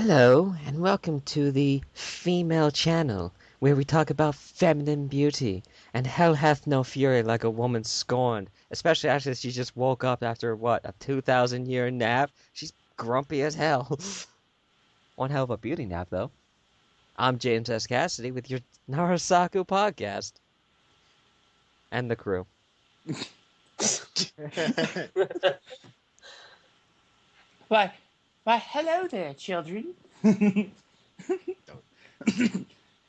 Hello, and welcome to the female channel, where we talk about feminine beauty, and hell hath no fury like a woman scorned, especially after she just woke up after, what, a 2,000-year nap? She's grumpy as hell. One hell of a beauty nap, though. I'm James S. Cassidy with your NaruSaku podcast. And the crew. Why, hello there, children.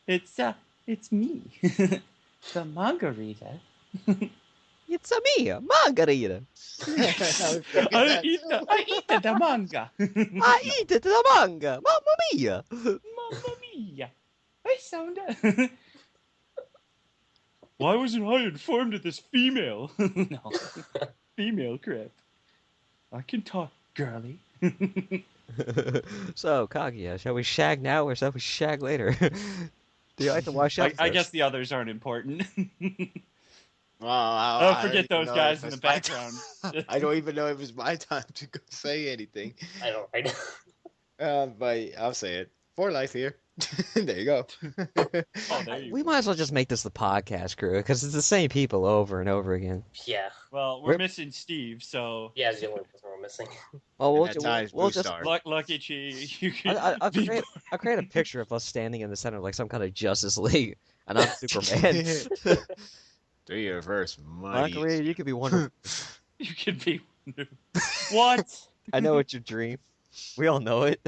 It's me, the manga reader. It's a me, MangaReader. I eat the manga. I eat the manga, mamma mia. Mamma mia! I sound. Why wasn't I informed of this female? No, female crap. I can talk, girly. So, Kaguya, shall we shag now or shall we shag later? Do you like to wash up? I guess the others aren't important. Well, forget those guys in the background. I don't even know if it's my time to go say anything. I know, right? But I'll say it. For life here. There you go. We might as well just make this the podcast crew, because it's the same people over and over again. Yeah. Well, we're missing Steve, so... Yeah, it's the only person we're missing. Well, we'll just... Lucky Chi, you can I'll create a picture of us standing in the center of like some kind of Justice League, and I'm Superman. Do your verse, money. Margarita, you could be Wonder. You could be... What? I know it's your dream. We all know it.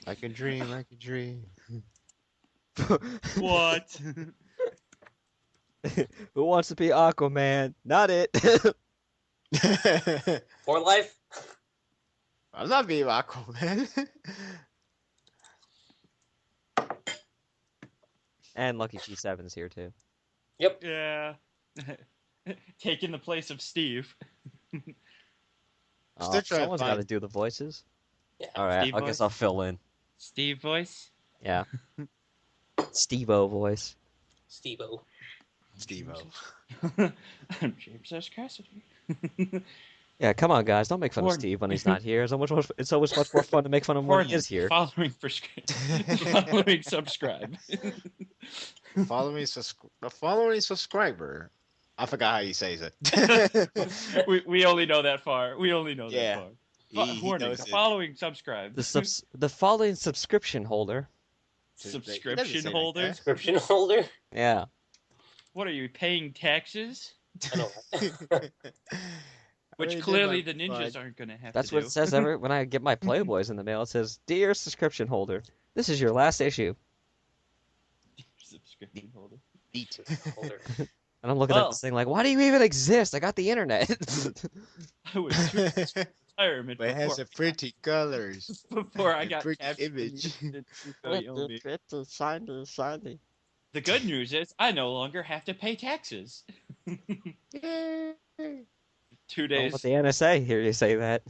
I can dream, I can dream. What? Who wants to be Aquaman? Not it. For life? I'm not being Aquaman. And Lucky G7's here too. Yep. Yeah. Taking the place of Steve. Oh, Still trying to someone's got to find- do the voices. Yeah. All right, Steve I voice? guess I'll fill in. Steve voice? Yeah. Steve-O voice. Steve-O. Steve-O. I'm James S. Cassidy. Yeah, come on, guys. Don't make fun of Warren. Steve when he's not here. It's always much more fun to make fun of him when he is here. Following subscribe. Following subscriber. I forgot how he says it. we only know that far. Yeah. Warning, knows it. following subscribe. The following subscription holder. He doesn't say Subscription like holder? that. Subscription holder? Yeah. What are you, paying taxes? I know. Which already did clearly my the ninjas fudge. aren't going to have That's to what do. it says when I get my Playboys in the mail. It says, "Dear subscription holder, this is your last issue." Subscription holder. Beat. Holder. And I'm looking at Well. this thing like, why do you even exist? I got the internet. I was through retirement But it has a pretty colors. before I and got pretty captured image. in Tsukuyomi. Shiny. The good news is I no longer have to pay taxes. 2 days, With the NSA, hear you say that.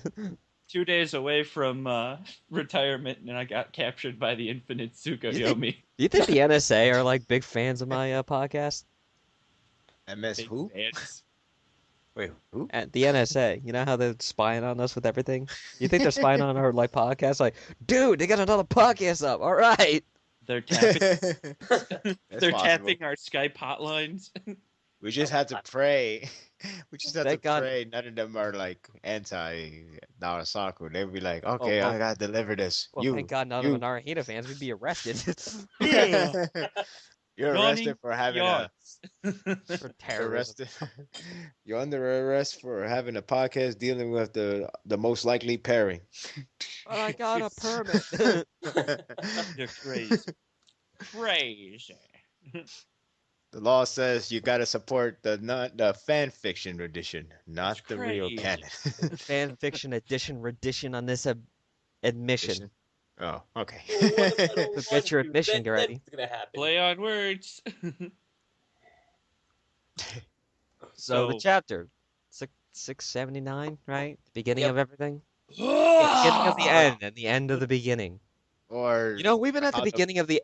2 days away from retirement, and I got captured by the infinite Tsukuyomi. Do you think the NSA are like big fans of my podcast? MS who? Fans. Wait, who? At the NSA, you know how they're spying on us with everything? You think they're spying on our like podcast? Like, dude, they got another podcast up. All right. They're tapping. That's They're possible. tapping our Skype hotlines. We just had to pray. We just had Thank to God. pray. None of them are like anti NaruSaku. They'd be like, okay, well- I gotta deliver this. Well, you, thank God none you. of the Narahita fans would be arrested You're arrested for having a for terrorism. arrested. You're under arrest for having a podcast dealing with the most likely pairing. But I got a permit. You're crazy. Crazy. The law says you gotta support the fan fiction edition, not That's the real crazy. canon. Fan fiction edition rendition on this admission. Oh, okay. So get your admission ready. That's gonna happen. Play on words. So the So- chapter 679, right? Beginning Yep. of everything. Beginning of the end and the end of the beginning. Or You know, we've been at the How the- beginning of the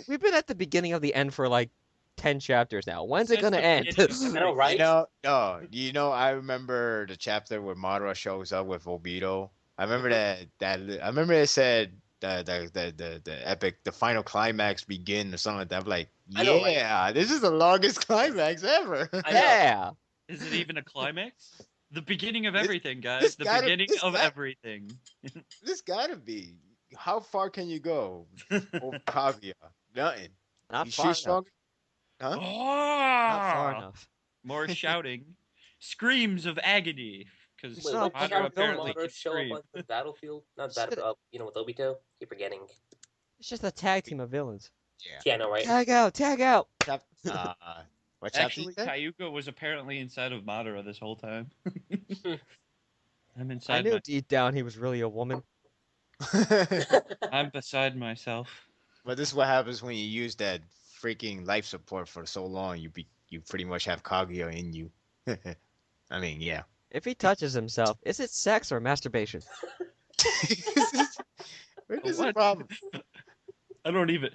we've been at the beginning of the end for like 10 chapters now. When's it Since gonna the end? beginning. I know, right? no, I remember the chapter where Madara shows up with Obito I remember I remember it said the epic, the final climax begin or something like that. I'm like, I know, right? yeah, this is the longest climax ever. I know. Yeah. Is it even a climax? The beginning of This- everything, guys. this The gotta- beginning this of got- everything. This gotta be. How far can you go over Kaguya? Nothing. Not You far enough. strong? Huh? Not far Oh! enough. More shouting, screams of agony, because Wait, No, what but Madara our apparently Madara can show up scream. on the battlefield? Not Should've- battle, with Obito. Keep forgetting. It's just a tag team of villains. Yeah. Yeah, I know, right? Tag out, tag out. Chap- what chapter Actually, you said? Cayuga was apparently inside of Madara this whole time. I'm I inside knew deep down he was really a woman. I'm beside myself. But this is what happens when you use that freaking life support for so long. You pretty much have Kaguya in you. I mean, yeah. If he touches himself, is it sex or masturbation? Where is the What? problem? I don't even.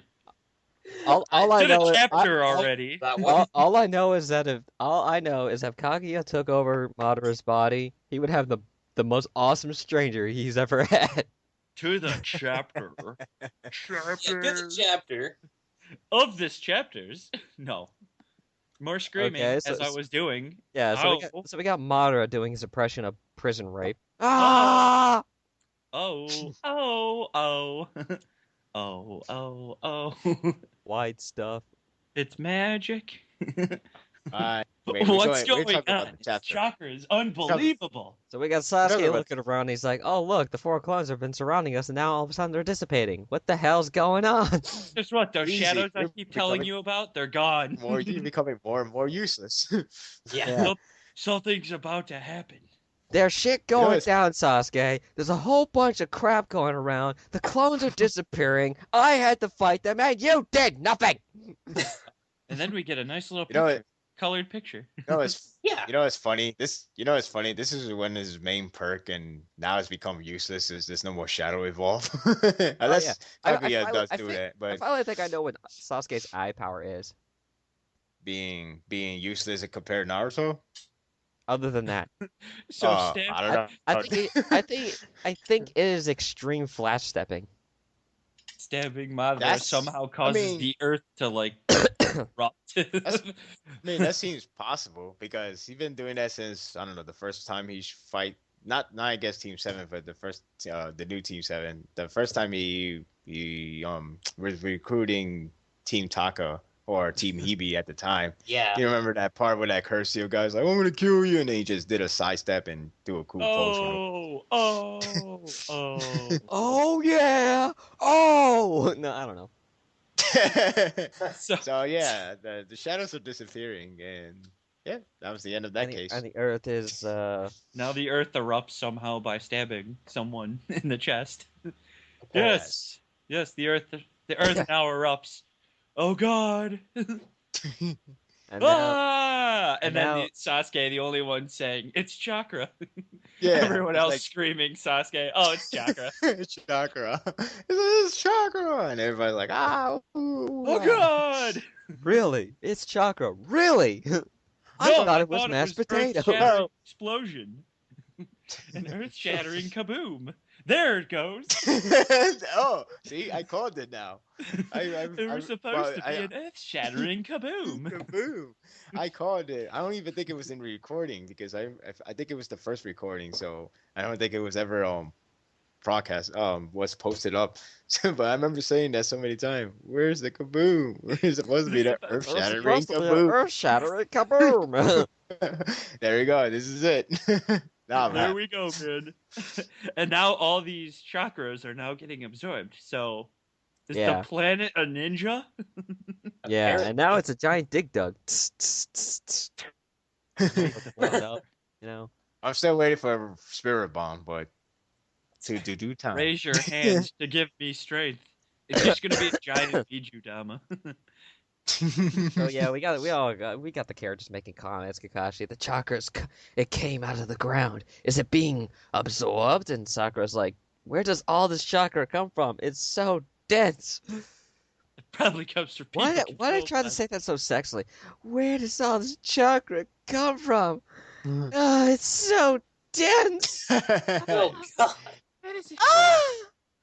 All I Did a know is chapter already. That one. all I know is that if Kaguya took over Madara's body, he would have the most awesome stranger he's ever had. To the chapter. Yeah, to the chapter. Of this chapters. No. More screaming Okay, so- as I was doing. Yeah, Oh. so we got Madara doing his impression of prison rape. Ah! Oh, oh, oh. Oh, oh, oh. White stuff. It's magic. Wait, What's we're going talking about on? the chapter. Chakra is unbelievable. So we got Sasuke Another one. looking around. He's like, "Oh look, the four clones have been surrounding us, and now all of a sudden they're dissipating. What the hell's going on?" Guess what? Those Easy. shadows I You're keep telling becoming you about, they're gone. You're becoming more and more useless. Yeah. Yeah. Something's about to happen. There's shit know, going it's- down, Sasuke. There's a whole bunch of crap going around. The clones are disappearing. I had to fight them, and you did nothing. And then we get a nice little You know picture, colored picture. it's Yeah. you know it's funny. It's funny. This is when his main perk and now it's become useless. Is there's no more shadow evolve. Unless yeah. I Kaguya finally- does I do think- that, I but finally think I know what Sasuke's eye power is. being useless compared to Naruto. Other than that, So I Stan, don't know. I think it is extreme flash stepping. stabbing Madara That's- somehow causes mean- the earth to like erupt. I mean, that seems possible because he's been doing that since I don't know the first time he fight. Not I guess Team 7, but the new Team 7. The first time he was recruiting Team Taka or Team Hebe at the time. Yeah. You remember that part where that Curse guy's like, "I'm gonna kill you," and then he just did a sidestep and do a cool pose. Oh. Oh yeah. Oh no, I don't know. So So yeah, the shadows are disappearing, and yeah, that was the end of that case. And the Earth is now the earth erupts somehow by stabbing someone in the chest. Yes. Yes, the earth now erupts. Oh God! and now, Ah! And and then now- Sasuke, the only one saying, "It's chakra." Yeah, Everyone it's else like, screaming, "Sasuke! Oh, it's chakra!" it's chakra. It's chakra, and everybody's like, "Ah!" Oh God! really, it's chakra. Really, I No, thought it was mashed potato. earth-shattering explosion. An earth-shattering kaboom. There it goes. Oh, see, I called it now. It was supposed to be an earth-shattering kaboom. Boom! I called it. I don't even think it was in recording because I think it was the first recording, so I don't think it was ever broadcast was posted up. But I remember saying that so many times. Where's the kaboom? Where's supposed to be that earth shattering kaboom? Earth shattering kaboom. There you go. This is it. Nah, There man. we go, man. And now all these chakras are now getting absorbed. So is Yeah. the planet a ninja? Yeah, and now it's a giant dig dug. You know. I'm still waiting for Spirit Bomb, but to do time. Raise your hand to give me strength. It's just gonna be a giant Biju Dama. So yeah, we got the characters making comments. Kakashi, the chakras, it came out of the ground. Is it being absorbed? And Sakura's like, where does all this chakra come from? It's so dense. It probably comes from people. Why did I controlled try to by- say that so sexily? Where does all this chakra come from? Oh, it's so dense. Oh God. That is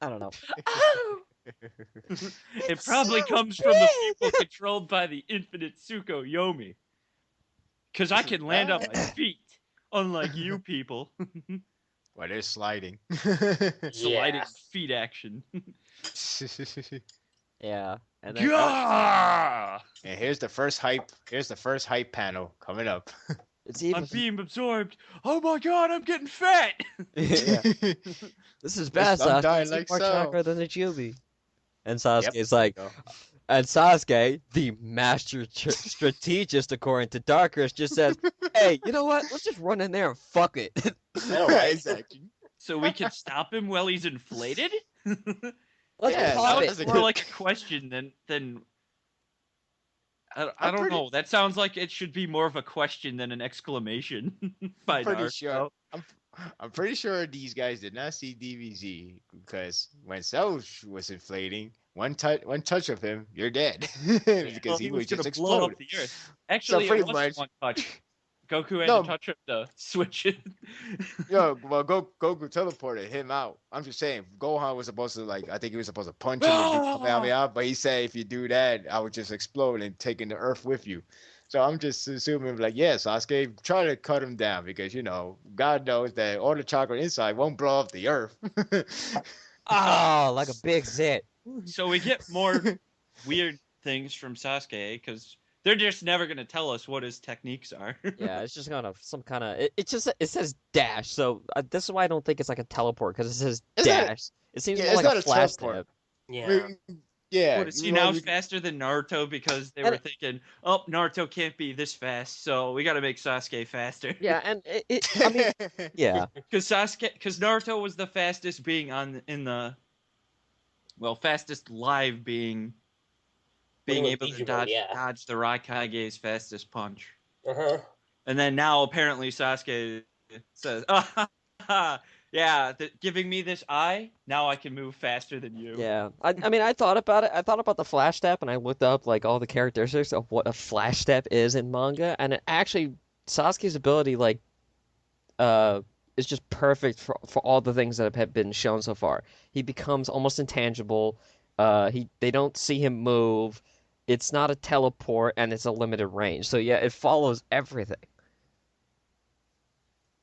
I don't know. It probably comes from the people controlled by the infinite Tsukuyomi. Because I can land on my feet, unlike you people. Well, they're sliding. Sliding feet action. Yeah. And then, Gah! And here's the first hype. Here's the first hype panel coming up. it's even. I'm being absorbed. Oh my god, I'm getting fat! Yeah. This is bad, I'm Sasuke. dying It's like more so. chakra than the Jubi. And Sasuke's Yep, like, there you and Sasuke, the master strategist, according to Darkers, just says, "Hey, you know what? Let's just run in there and fuck it." go. Exactly. So we can stop him while he's inflated? Let's Yeah, pop that was it. a More like a question than I don't know. That sounds like it should be more of a question than an exclamation by Pretty Naruto. sure. I'm pretty sure these guys did not see DBZ because when Cell was inflating, one touch of him, you're dead because Well, he was would just gonna blow explode. up the earth. Actually, pretty it wasn't much- one touch. Goku had No. to touch him to switch it. Yo, well, Goku teleported him out. I'm just saying, Gohan was supposed to I think he was supposed to punch him and do Kamehameha, but he said if you do that, I would just explode and taking the earth with you. So I'm just assuming yeah, Sasuke, try to cut him down because God knows that all the chakra inside won't blow up the earth. Oh, like a big zit. So we get more weird things from Sasuke because they're just never gonna tell us what his techniques are. Yeah, it's just kind of some kind of. It says dash, so this is why I don't think it's like a teleport because it says It's not a- dash. It seems yeah, more it's like not a a flash teleport. step. Yeah. Yeah. What is he now faster than Naruto because they were thinking, oh, Naruto can't be this fast, so we got to make Sasuke faster. Yeah, and I mean, yeah, because Naruto was the fastest being fastest live being Winning with able to Digimon, dodge yeah. the Raikage's fastest punch. Uh-huh. And then now apparently Sasuke says, yeah, giving me this eye, now I can move faster than you. yeah. I mean, I thought about it. I thought about the flash step, and I looked up like all the characteristics of what a flash step is in manga, and it actually Sasuke's ability is just perfect for all the things that have been shown so far. He becomes almost intangible. They don't see him move. It's not a teleport, and it's a limited range. So yeah, it follows everything.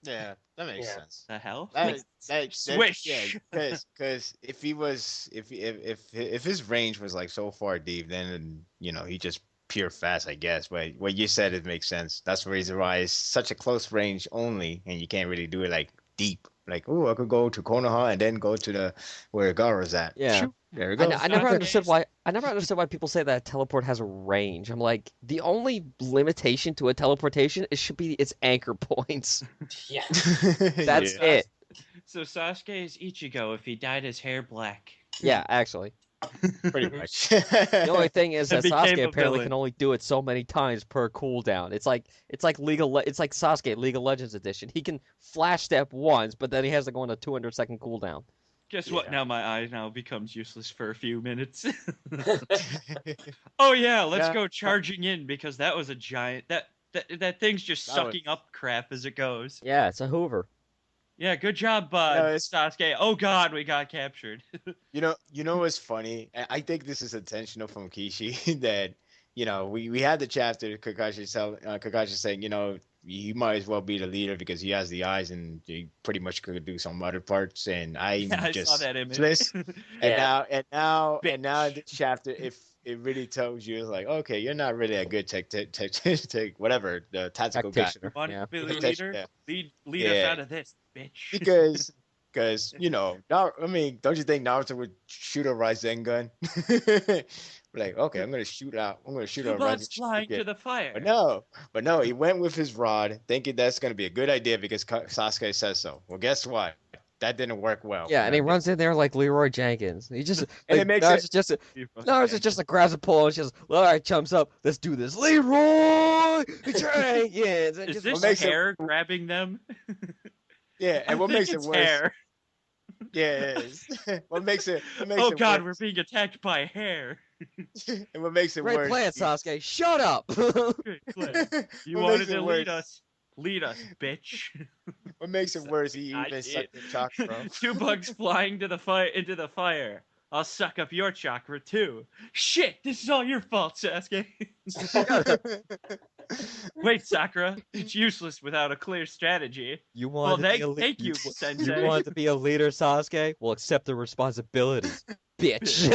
Yeah, that makes Yeah. sense. The hell? Swish. Swish. Yeah, because if he was, if his range was so far deep, then he just pure fast, I guess. But what you said, it makes sense. That's the reason why it's such a close range only, and you can't really do it deep. Oh, I could go to Konoha and then go to where Gaara's at. Yeah. Shoot, there we go. I never understood why. I never understood why people say that a teleport has a range. I'm like, the only limitation to a teleportation should be its anchor points. Yeah. That's Yeah. it. So Sasuke is Ichigo if he dyed his hair black. Yeah, actually. Pretty much. The only thing is And that became Sasuke a apparently villain. can only do it so many times per cooldown. It's like Sasuke League of Legends edition. He can flash step once, but then he has to go on a 200-second cooldown. Guess what? Yeah. Now my eye now becomes useless for a few minutes. Oh yeah, let's Yeah. go charging in because that was a giant that thing's just That sucking up crap as it goes. Yeah, it's a Hoover. Yeah, good job, No, it's- Sasuke. Oh god, we got captured. You know what's funny? I think this is intentional from Kishi that we had the chapter Kakashi saying he might as well be the leader because he has the eyes and he pretty much could do some other parts and I just saw that image. twist. Yeah. And now this chapter, if it really tells you, it's like, okay, you're not really a good whatever, the tactical guy. Practitioner. Want Yeah. to be the Yeah. leader? Lead us Yeah. out of this, bitch. Because don't you think Naruto would shoot a Rasengan? Like, okay, I'm gonna shoot a blood's Rasengan. flying to the fire. But no, he went with his rod, thinking that's gonna be a good idea because Sasuke says so. Well, guess what? That didn't work well. Yeah, and he runs in there like Leroy Jenkins. He just And like, it makes Naruto's just a grabs a pole and just all right, chumps up, let's do this. Leroy Jenkins. And Is just, this makes it- hair grabbing them? Yeah, and what I think makes it it's worse? hair. Yeah, it is. What makes it Oh god, worse, we're being attacked by hair. and what makes it great worse? plan, Sasuke. Shut up. Great plan. You What wanted makes it to worse- lead us. Lead us, bitch. What makes it worse? He I even did. sucked the chakra. Two bugs flying to the fire into the fire. I'll suck up your chakra too. Shit, this is all your fault, Sasuke. Wait, Sakura, it's useless without a clear strategy. You Well, wanted to be a thank you, You Sensei. wanted to be a leader, Sasuke? Well, accept the responsibilities, bitch.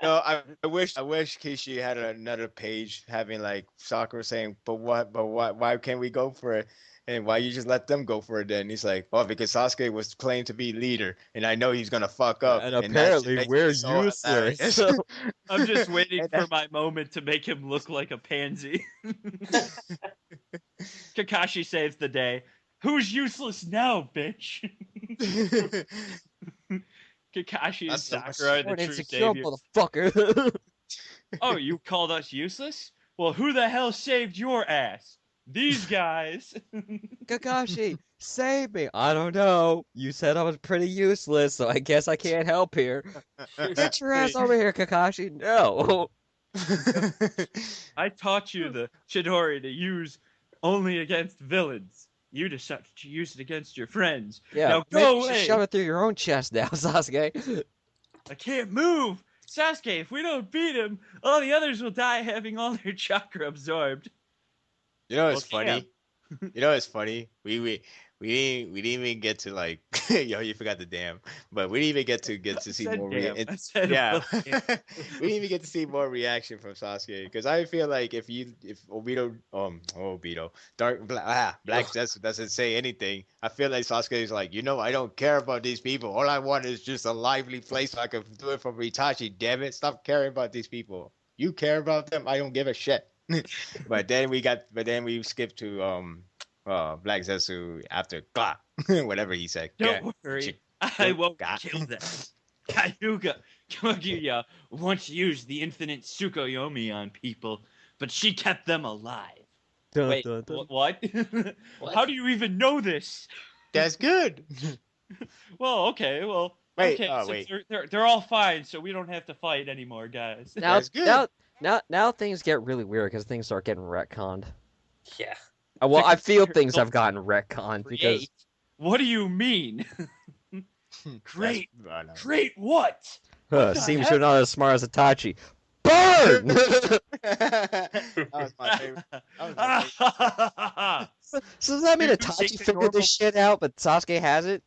I wish Kishi had another page having like Sakura saying, but what, why can't we go for it? And why you just let them go for it then? He's like, well, because Sasuke was claimed to be leader, and I know he's gonna fuck up. And that should apparently make we're it so useless. hilarious. I'm just waiting And for my moment to make him look like a pansy. Kakashi saves the day. Who's useless now, bitch? Kakashi and That's so much- Sakura are You're the an true insecure saviors. motherfucker. Oh, you called us useless? Well, who the hell saved your ass? These guys. Kakashi, save me. I don't know. You said I was pretty useless, so I guess I can't help here. Get your ass over here, Kakashi. No. I taught you the Chidori to use only against villains. You decided to use it against your friends. Yeah, Now maybe go you should away. shove it through your own chest now, Sasuke. I can't move. Sasuke, if we don't beat him, all the others will die having all their chakra absorbed. You know what's Well, funny? You know what's funny? We didn't even get to like yo, you forgot the damn, but we didn't even get to see said more damn. I said yeah. well, damn. We didn't even get to see more reaction from Sasuke because I feel like if Black Zetsu doesn't say anything, I feel like Sasuke is like, I don't care about these people. All I want is just a lively place so I can do it from Itachi. Damn it, stop caring about these people. You care about them? I don't give a shit. But then we skipped to Black Zetsu after Gah, whatever he said. Don't worry, I won't kill them. Kaguya once used the infinite Tsukuyomi on people, but she kept them alive. Dun, Wait, dun, dun. what? What? How do you even know this? That's good. Well, okay, well, Wait, okay, oh, so wait. they're all fine, so we don't have to fight anymore, guys. Now, That's good. now things get really weird because things start getting retconned. Yeah. Well, I feel Because things they'll have gotten retconned because Create. What do you mean? Great. That's- no. Great what? What the seems heck? you're not as smart as Itachi. Burn! That was my favorite. That was my favorite. So does that mean You Itachi think the figured normal- this shit out, but Sasuke hasn't?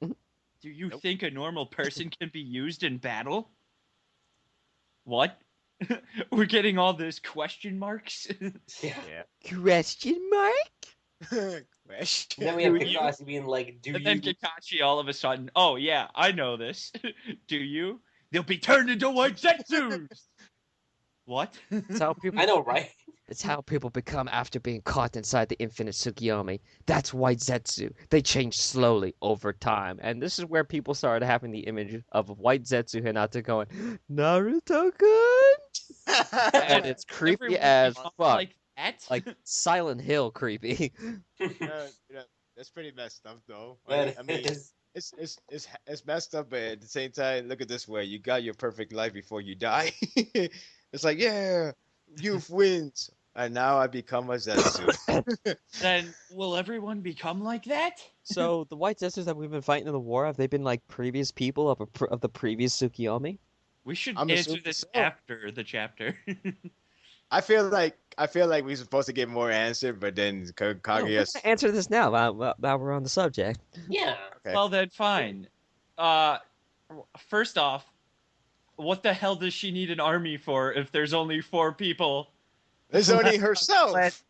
Do you Nope. think a normal person can be used in battle? What? We're getting all those question marks. Yeah. Question mark? Question. And then we have Do you? Kakashi being like, do And you? then Kakashi all of a sudden, oh yeah, I know this. Do you? They'll be turned into white Zetsus! What? It's how people. I know, right? It's how people become after being caught inside the infinite Tsukiyomi. That's white Zetsu. They change slowly over time, and this is where people started having the image of white Zetsu Hinata going, Naruto-kun, and it's creepy Everyone as becomes fuck, like that? like Silent Hill creepy. That's pretty messed up, though. That I mean, is- it's messed up, but at the same time, look at this way: you got your perfect life before you die. It's like, yeah, youth wins, and now I become a Zetsu. Then will everyone become like that? So the white Zetsus that we've been fighting in the war, have they been like previous people of the previous Tsukiyomi? We should I'm answer assuming this so. after the chapter. I feel like we're supposed to get more answer, but then No, we're Kaguya. gonna answer this now. While we're on the subject. yeah. Okay. Well then, fine. First off, what the hell does she need an army for if there's only 4 people? It's only herself.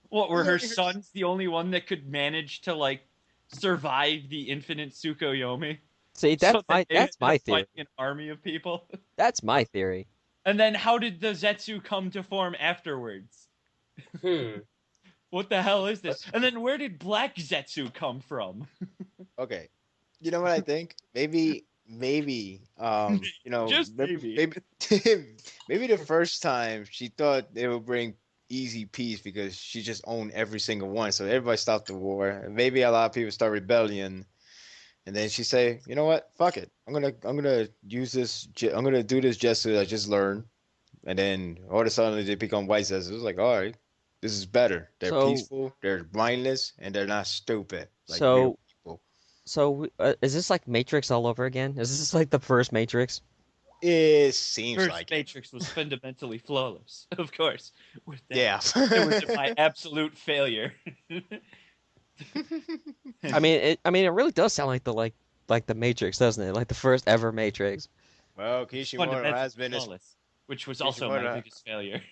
What, were her Only her- sons the only one that could manage to like survive the infinite Tsukuyomi? See, So that they that's ended my up theory. fighting an army of people. That's my theory. And then how did the Zetsu come to form afterwards? What the hell is this? And then where did Black Zetsu come from? Okay. You know what I think? Maybe, Just maybe, maybe the first time she thought they would bring easy peace because she just owned every single one. So everybody stopped the war. And maybe a lot of people start rebellion. And then she say, you know what? Fuck it. I'm gonna use this. I'm gonna do this just so I just learn. And then all of a sudden they become white Zetsu. It was like, all right. This is better. They're So- peaceful. They're mindless, and they're not stupid like So- real people. So is this like Matrix all over again? Is this like the first Matrix? It seems First like it. Matrix was fundamentally flawless, of course. With that, Yeah. it was my absolute failure. I mean, it really does sound like the Matrix, doesn't it? Like the first ever Matrix. Well, Kishimoto fundamentally has been his, flawless, which was also my Kishimoto- biggest failure.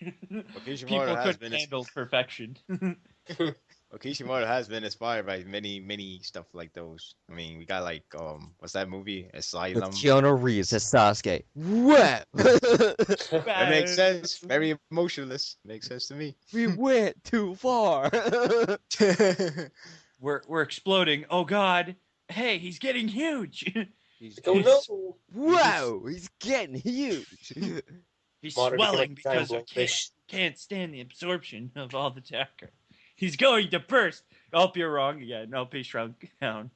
Kishimoto People has couldn't been his- handle perfection. Kishimoto has been inspired by many stuff like those. I mean, we got like what's that movie? With Asylum. Keanu Reeves as Sasuke. What? That makes sense. Very emotionless. Makes sense to me. We went too far. We're exploding. Oh God! Hey, he's getting huge. Oh no! Wow, he's getting huge. He's Modern swelling giant because he fish. can't stand the absorption of all the chakra. He's going to burst. Oh, you're wrong again. Nope, he shrunk down.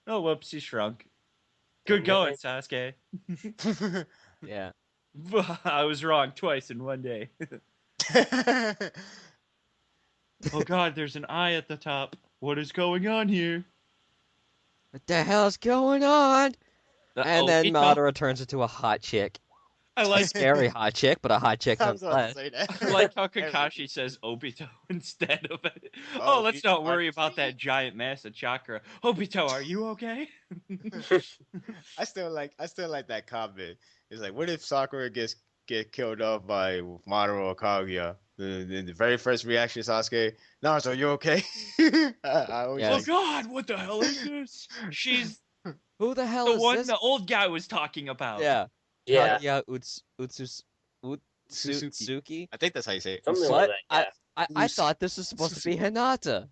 Oh, whoops, he shrunk. Good going, Sasuke. Yeah. I was wrong twice in one day. Oh God, there's an eye at the top. What is going on here? What the hell's going on? And then Obito- Madara turns into a hot chick. I like Scary hot chick, but a hot chick I was about nonetheless. to say that. I like how Kakashi says Obito instead of it. Oh, let's not worry about that giant mass of chakra. Obito, are you okay? I still like that comment. It's like, what if Sakura get killed off by Madara or Kaguya? The very first reaction, Sasuke, Naruto, you okay? I always Yeah. Oh like, God, what the hell is this? She's Who the hell the is one this? the old guy was talking about. Yeah. Yeah, Kaguya Suzuki. Utsutsuki. I think that's how you say it. something What? like that. I thought this was supposed to be Hinata.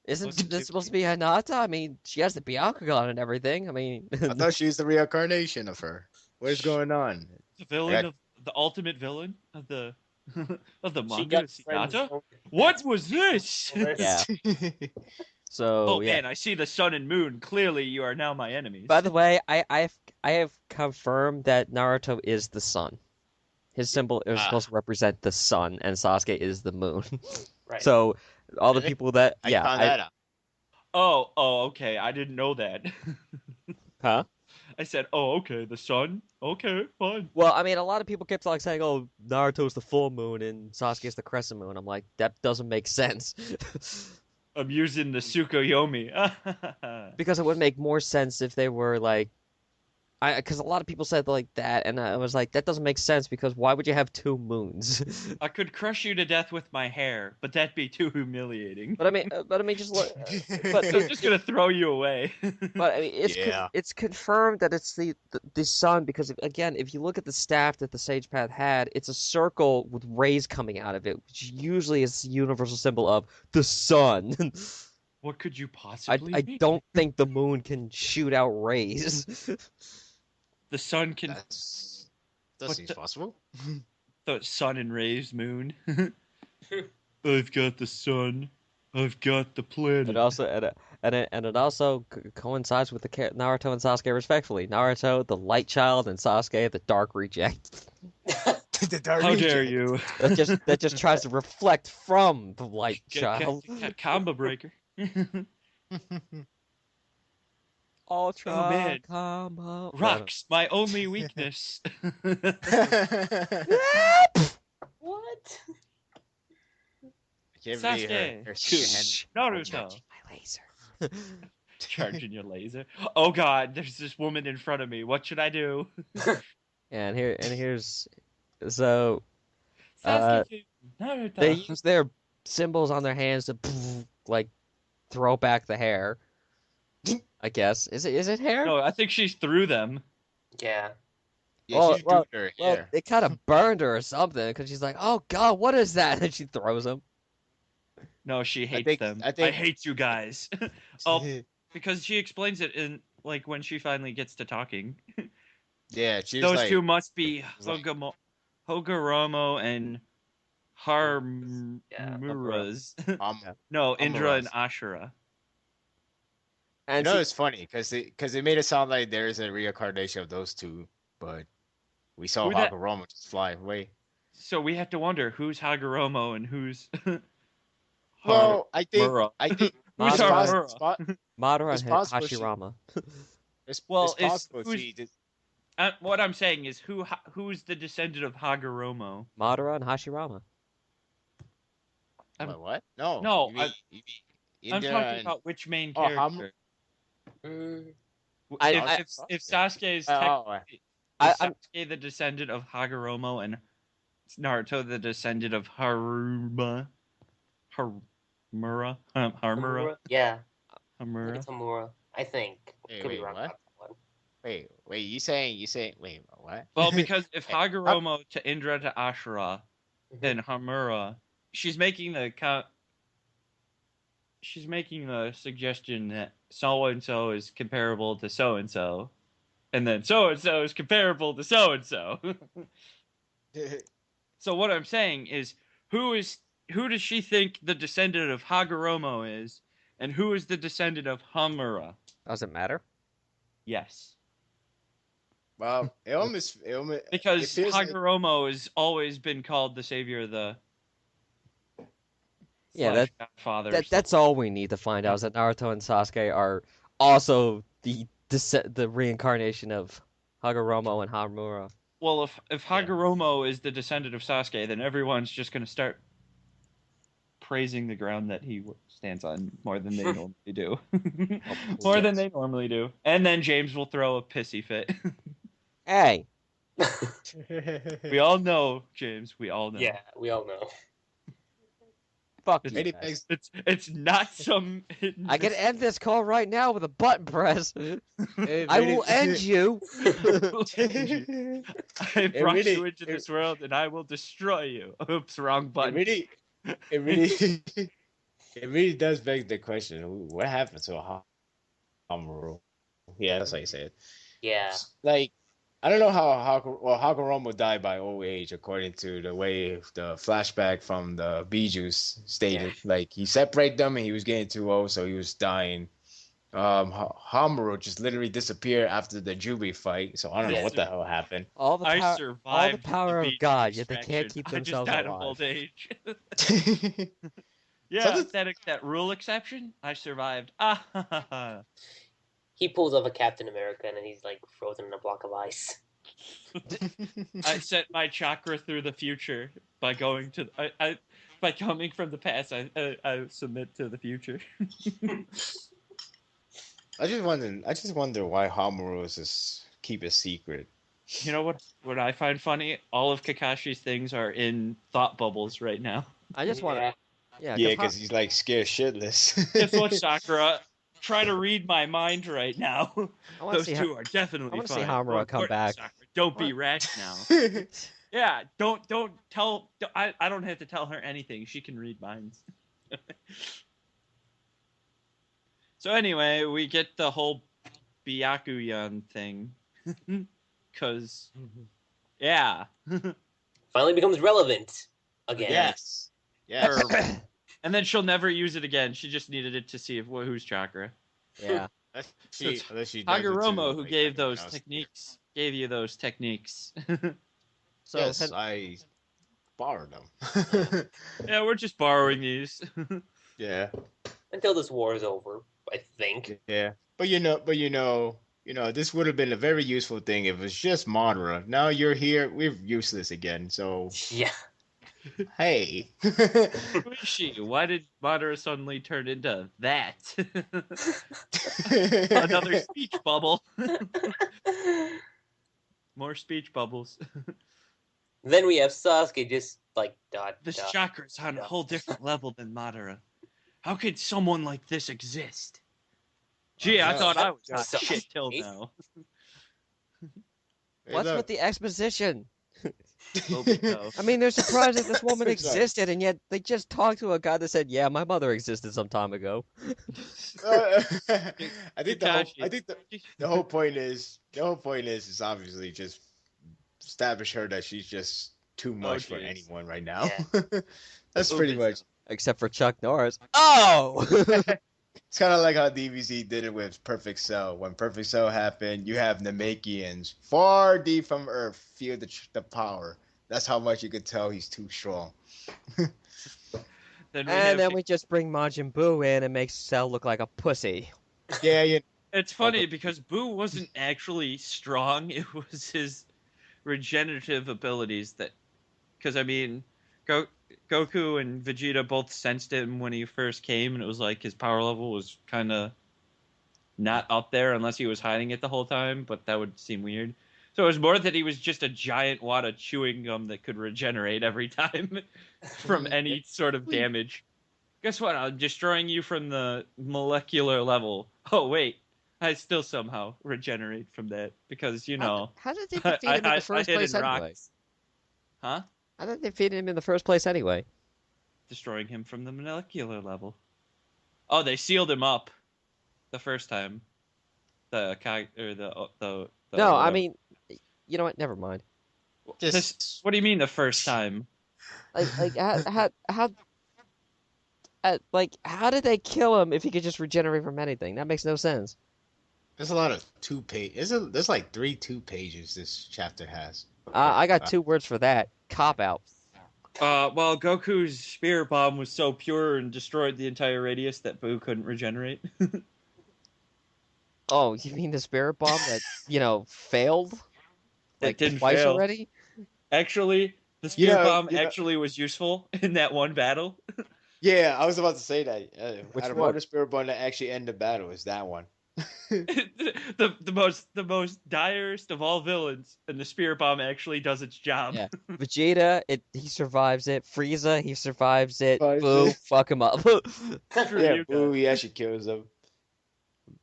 Isn't this supposed to be Hinata? I mean, she has the Byakugan and everything. I mean, I thought she was the reincarnation of her. What is going on? The villain of the ultimate villain of the of the She manga got is Hinata? friends. What was this? Yeah. so Oh yeah. man, I see the sun and moon. Clearly, you are now my enemies. By the way, I have confirmed that Naruto is the sun. His symbol is supposed to represent the sun, and Sasuke is the moon. Right. So all the Really? people that I found that out. oh, okay. I didn't know that. huh? I said, oh, okay, the sun. Okay, fine. Well, I mean, a lot of people kept like saying, "Oh, Naruto's the full moon and Sasuke's the crescent moon." I'm like, that doesn't make sense. I'm using the Tsukuyomi. Because it would make more sense if they were like, because a lot of people said like that, and I was like, that doesn't make sense because why would you have two moons? I could crush you to death with my hair, but that'd be too humiliating. but I mean, just look. But I'm just gonna throw you away. But I mean, Yeah. it's confirmed that it's the sun because again, if you look at the staff that the Sage Path had, it's a circle with rays coming out of it, which usually is the universal symbol of the sun. What could you I possibly mean? don't think the moon can shoot out rays. The sun can. That What seems the- possible. The sun and rays, moon. I've got the sun. I've got the planet. It also and it also coincides with the Naruto and Sasuke respectfully. Naruto, the light child, and Sasuke, the dark reject. The Dark How dare Reject. you? That just tries to reflect from the light child. Combo breaker. Ultra Oh, man. combo. Rocks, my only weakness. What? Can't believe Sasuke. her single-handed- Naruto. My laser. Charging your laser. Oh God, there's this woman in front of me. What should I do? And here's so Sasuke, Naruto. they use their symbols on their hands to like throw back the hair. I guess is it hair? No, I think she threw them. Yeah. Yeah, Well, she's well, doing her Well, hair. it kind of burned her or something because she's like, "Oh God, what is that?" And she throws them. No, she hates think- them. I I think- hate you guys. Oh, because she explains it in like when she finally gets to talking. Yeah, she was Those like, two must be like- Hogoromo and Harmuras. No, Indra and Ashura. You And know, she- it's funny because they made it sound like there is a reincarnation of those two, but we saw Who that- Hagoromo just fly away. So we have to wonder who's Hagoromo and who's Well, I think Mura. who's Who's Madara. Harmura? Madara It's and possible she- Hashirama. Well, it's possible who's she did. what I'm saying is who's the descendant of Hagoromo? Madara and Hashirama. What? No. No, You mean I'm Indra talking and about which main Oh, character. Mm, If Sasuke is oh, Sasuke the descendant of Hagoromo and Naruto the descendant of Haruma? Harmura? Harmura? Yeah, I think Harmura? it's Hamura. I think. Hey, Could be wait, wrong what? about that one. wait. You saying? Wait, what? Well, because if Hey, Hagoromo to Indra to Ashura Mm-hmm. and Hamura, she's making the suggestion that so and so is comparable to so and so, and then so and so is comparable to so and so. So what I'm saying is, who does she think the descendant of Hagoromo is, and who is the descendant of Hamura? Does it matter? Yes, Well, because it feels like- Hagoromo has always been called the savior of the Yeah, Godfather. that's all we need to find out is that Naruto and Sasuke are also the reincarnation of Hagoromo and Hamura. Well, if Hagoromo is the descendant of Sasuke, then everyone's just going to start praising the ground that he stands on more than they normally do. More than they normally do. And then James will throw a pissy fit. Hey, We all know, James. We all know. Yeah, we all know. fuck It's, you Maybe guys. it's not some. I can end this call right now with a button press. I will end you. I brought really- you into this world and I will destroy you. Oops, wrong It button. really, it really does beg the question: what happened to Hamuro? Yeah, that's how you say it. Yeah. Like, I don't know how Hagoromo died by old age, according to the way the flashback from the Bijus stated. Like, he separated them and he was getting too old, so he was dying. Hamuro just literally disappeared after the Jubi fight, so I don't know Yeah. what the hell happened. All the I power, survived all the power of beach God, yet they extraction. can't keep I just themselves died of alive. old age. Yeah, Yeah, So that rule exception. I survived. Ah, ha, ha, ha. He pulls off a Captain America and then he's like frozen in a block of ice. I sent my chakra through the future by going to. By coming from the past. I submit to the future. I just wonder why Hamuro is just keep a secret. You know what I find funny? All of Kakashi's things are in thought bubbles right now. I just want to, Yeah, 'cause because he's like scared shitless. Guess what, Sakura? Try to read my mind right now. I want to Those see. two are definitely I wanna see fine. Hamura More come important, back. Sakura, don't be rash now. Yeah, don't tell. I don't have to tell her anything. She can read minds. So anyway, we get the whole Byakuyan thing. Cause, yeah. Finally becomes relevant again. Yes. Yes. And then she'll never use it again. She just needed it to see who's chakra. Yeah. Unless she does it Hagoromo, to, who like, gave everyone those else. techniques, gave you those techniques. So Yes, I borrowed them. Yeah, we're just borrowing these. Yeah. Until this war is over, I think. Yeah. But this would have been a very useful thing if it was just Madara. Now you're here, we're useless again. So Yeah. hey. Who is she? Why did Madara suddenly turn into that? Another speech bubble. More speech bubbles. Then we have Sasuke just like dot. This dot. chakra's on a whole different level than Madara. How could someone like this exist? Gee, I know. thought I was hot Sasuke. shit till now. Hey, what's look. with the exposition? Obito. I mean, they're surprised that this woman Sorry. existed, and yet they just talked to a guy that said, "Yeah, my mother existed some time ago." I think the whole point is obviously just establish her that she's just too much for jeez. anyone right now. Yeah. That's pretty much. Except for Chuck Norris. Oh! It's kind of like how DBZ did it with Perfect Cell. When Perfect Cell happened, you have Namekians far deep from Earth feel the power. That's how much you could tell he's too strong. then we just bring Majin Buu in and make Cell look like a pussy. Yeah. It's funny because Buu wasn't actually strong. It was his regenerative abilities that, because I mean, Goku and Vegeta both sensed him when he first came, and it was like his power level was kind of not up there unless he was hiding it the whole time, but that would seem weird. So it was more that he was just a giant wad of chewing gum that could regenerate every time from any sort of damage. Guess what? I'm destroying you from the molecular level. Oh, wait. I still somehow regenerate from that because, you know... How did they defeat him in the first place anyway? Huh? How did they defeat him in the first place anyway? Destroying him from the molecular level. Oh, they sealed him up the first time. No, I mean, you know what? Never mind. What do you mean the first time? How did they kill him if he could just regenerate from anything? That makes no sense. There's a lot of 2 pages. There's like 3 2 pages this chapter has. I got 2 words for that. Cop out. Well, Goku's spirit bomb was so pure and destroyed the entire radius that Buu couldn't regenerate. Oh, you mean the spirit bomb that, failed? It didn't twice fail. already? Actually, the spirit bomb actually was useful in that one battle. Yeah, I was about to say that. Which out of one? all the spirit bomb that actually end the battle is that one. the most direst of all villains, and the spirit bomb actually does its job. Yeah. Vegeta, he survives it. Frieza, he survives it. Survives Boo, it. fuck him up. Yeah, Boo, he actually kills him.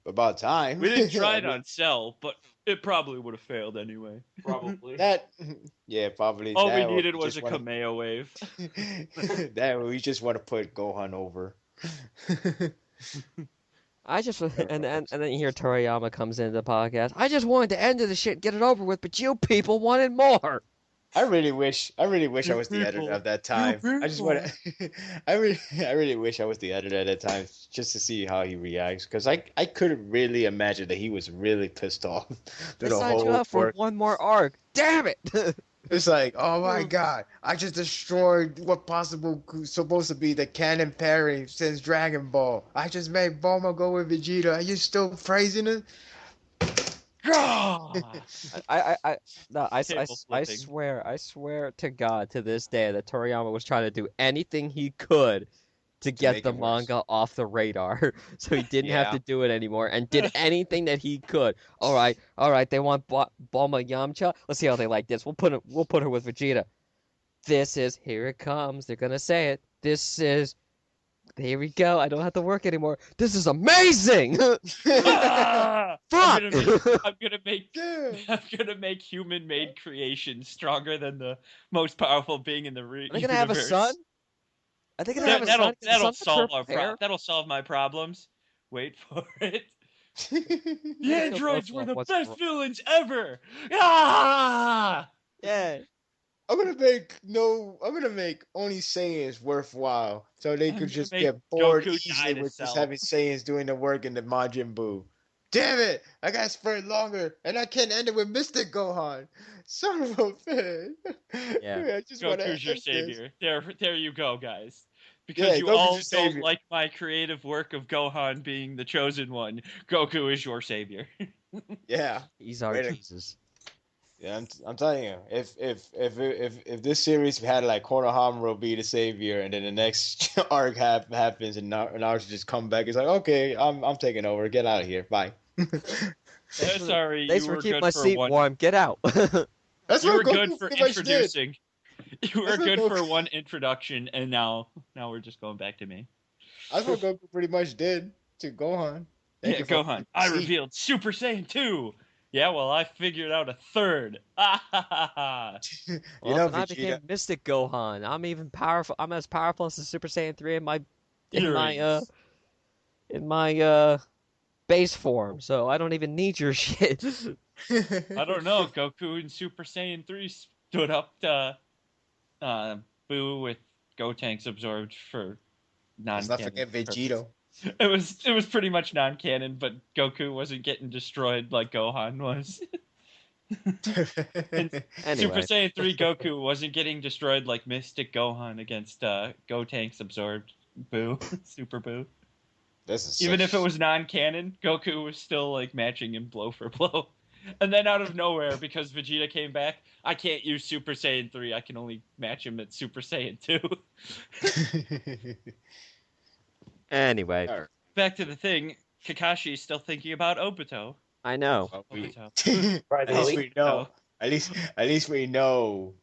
About time. We didn't try it on Cell, but it probably would have failed anyway. Probably. Probably. All we needed was a Kameo wave. That we just want to put Gohan over. And then you hear Toriyama comes into the podcast. I just wanted to end the shit, get it over with, but you people wanted more. I really wish I was the editor at that time. I just want to. I really wish I was the editor at that time just to see how he reacts, because I couldn't really imagine that he was really pissed off through the whole you up for one more arc. Damn it! It's like, oh my god, I just destroyed what possible supposed to be the canon pairing since Dragon Ball. I just made Bulma go with Vegeta. Are you still praising it? I swear to God, to this day, that Toriyama was trying to do anything he could to get the manga off the radar, so he didn't have to do it anymore, and did anything that he could. All right, they want Bulma Yamcha. Let's see how they like this. We'll put her with Vegeta. Here it comes. They're gonna say it. Here we go. I don't have to work anymore. This is amazing. Fuck! I'm gonna make human-made creation stronger than the most powerful being in the universe. Are they gonna have a son? Are they gonna have a son? That'll solve my problems. Wait for it. The androids were the best villains ever. Ah! Yeah. I'm gonna make only Saiyans worthwhile, so they could just get bored easily with just having Saiyans doing the work in the Majin Buu. Damn it! I gotta spread longer, and I can't end it with Mystic Gohan. Son of a bitch. Yeah. Goku's your savior. There you go, guys. Because you all don't like my creative work of Gohan being the chosen one, Goku is your savior. Yeah, he's our Jesus. Yeah, I'm telling you, if this series had like Konohamaru be the savior, and then the next arc happens, and Naruto just come back, it's like, okay, I'm taking over, get out of here, bye. Sorry, thanks for keeping my seat warm. Get out. You were good for introducing. You were good for one introduction, and now we're just going back to me. That's what Goku pretty much did to Gohan. Gohan. I revealed Super Saiyan 2. Yeah, well, I figured out a third. I became Mystic Gohan. I'm even powerful. I'm as powerful as the Super Saiyan 3 in my base form. So I don't even need your shit. I don't know. Goku and Super Saiyan 3 stood up to Buu with Gotenks absorbed for non-canon. Let's not forget Vegito. It was pretty much non-canon, but Goku wasn't getting destroyed like Gohan was. Anyway. Super Saiyan 3 Goku wasn't getting destroyed like Mystic Gohan against Gotenks absorbed. Boo. Super boo. This is Even if it such- was non-canon, Goku was still like matching him blow for blow. And then out of nowhere, because Vegeta came back, I can't use Super Saiyan 3. I can only match him at Super Saiyan 2. Anyway, Alright. Back to the thing, Kakashi's still thinking about Obito. I know. Well, Obito. at least we know. So- At least we know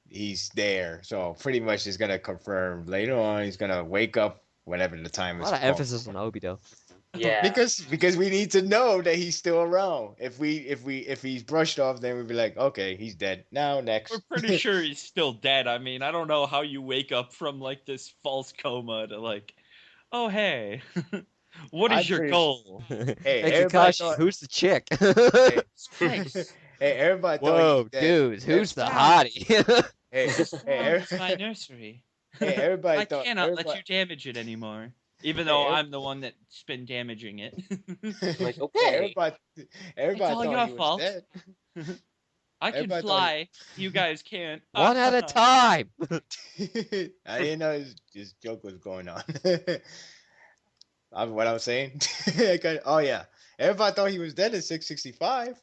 he's there. So pretty much he's gonna confirm later on. He's gonna wake up whenever the time A is. lot of called. emphasis on Obito. Yeah. Because we need to know that he's still around. If he's brushed off, then we'd be like, okay, he's dead. Now next. We're pretty sure he's still dead. I mean, I don't know how you wake up from like this false coma to like, oh hey, what is I'm your pretty goal? Hey, Hey, everybody Kakashi, thought- who's the chick? Thanks. Hey, everybody thought. Whoa, he was dead. dude, who's the That's hottie? Hey, It's my hey, nursery. everybody I thought. cannot let everybody- you damage it anymore. Even though Hey, I'm the one that's been damaging it. Like, Hey, okay. everybody all thought your he was fault. dead. I can Everybody thought fly. You guys can't. One at a time. I didn't know this joke was going on. What I was saying? Oh yeah, everybody thought he was dead at 665.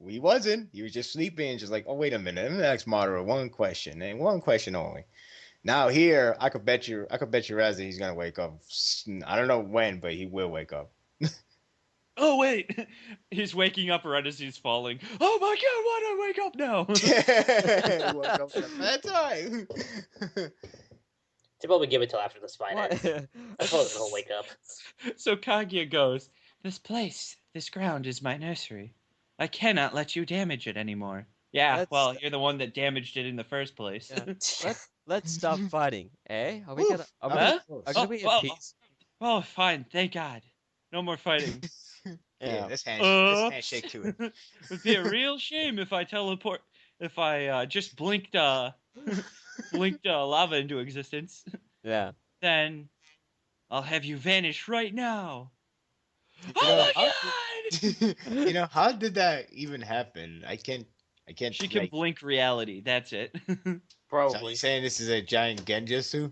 He wasn't. He was just sleeping. Just like, oh wait a minute, let me ask Madara one question and one question only. Now here, I could bet you Raz that he's gonna wake up. I don't know when, but he will wake up. Oh wait, he's waking up right as he's falling. Oh my god, why do I wake up now? He woke up at that time. They probably give it till after this fight ends. What? I told him he'll wake up. So Kaguya goes, this ground is my nursery. I cannot let you damage it anymore. Yeah, That's- well, you're the one that damaged it in the first place. Yeah. Let's stop fighting, eh? Are we Oof, gonna? Are we, Huh? are gonna be Oh, in peace? Oh, fine, thank God. No more fighting. Yeah, this handshake to it. Would be a real shame if I just blinked lava into existence. Yeah. Then I'll have you vanish right now. You Oh know, my God! how did that even happen? I can't. She can like, blink reality. That's it. so you Probably. saying this is a giant genjutsu?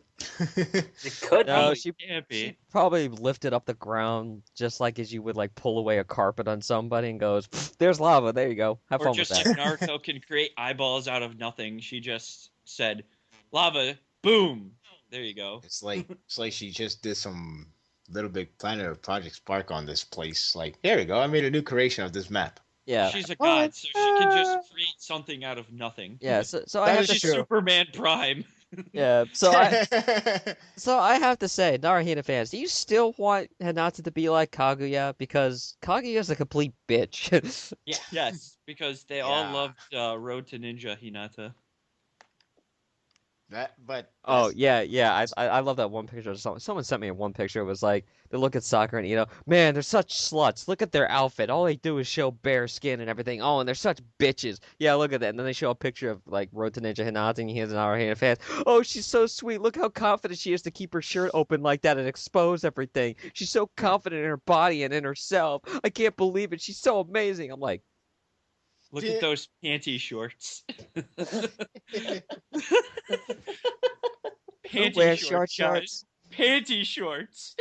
It could No, be. she Can't be. She probably lifted up the ground just like as you would like pull away a carpet on somebody and goes, "There's lava. There you go. Have Or fun just with like that." Naruto can create eyeballs out of nothing. She just said, "Lava, boom." There you go. It's like she just did some Little Big Planet or Project Spark on this place. Like, there we go. I made a new creation of this map. Yeah. She's a god, so she can just create something out of nothing. Yeah. So I That have is to. She's true. Superman Prime. Yeah. So I have to say, Narahina fans, do you still want Hinata to be like Kaguya? Because Kaguya's a complete bitch. Yeah. Yes, because they Yeah. all loved Road to Ninja Hinata. but Oh yeah. I love that one picture. Someone sent me one picture. It was like they look at Sakura and Ito. Man, they're such sluts. Look at their outfit. All they do is show bare skin and everything. Oh, and they're such bitches. Yeah, look at that. And then they show a picture of like Road to Ninja Hinata and he's an Narahina fan. Oh, she's so sweet. Look how confident she is to keep her shirt open like that and expose everything. She's so confident in her body and in herself. I can't believe it. She's so amazing. I'm like, Look Yeah. at those panty shorts. Panty wear shorts, short guys. Panty shorts.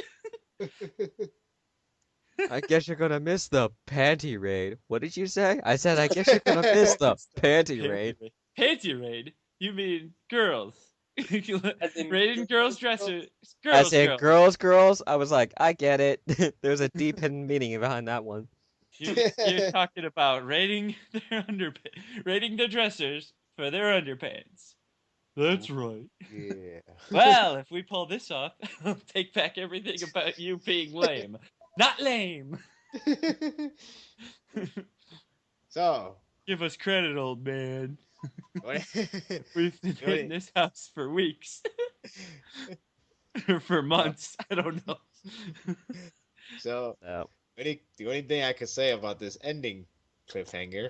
I guess you're gonna miss the panty raid. What did you say? I said I guess you're gonna miss the panty raid. Panty raid? You mean girls? As in- Raiding girls' dresses. I Girls, said girls. I was like, I get it. There's a deep hidden meaning behind that one. You're talking about raiding their raiding the dressers for their underpants. That's right. yeah. Well, if we pull this off, I'll take back everything about you being lame. Not lame. So, Give us credit, old man. what- We've been Really? in this house for weeks. Or for months. I don't know. so So, the only thing I could say about this ending cliffhanger,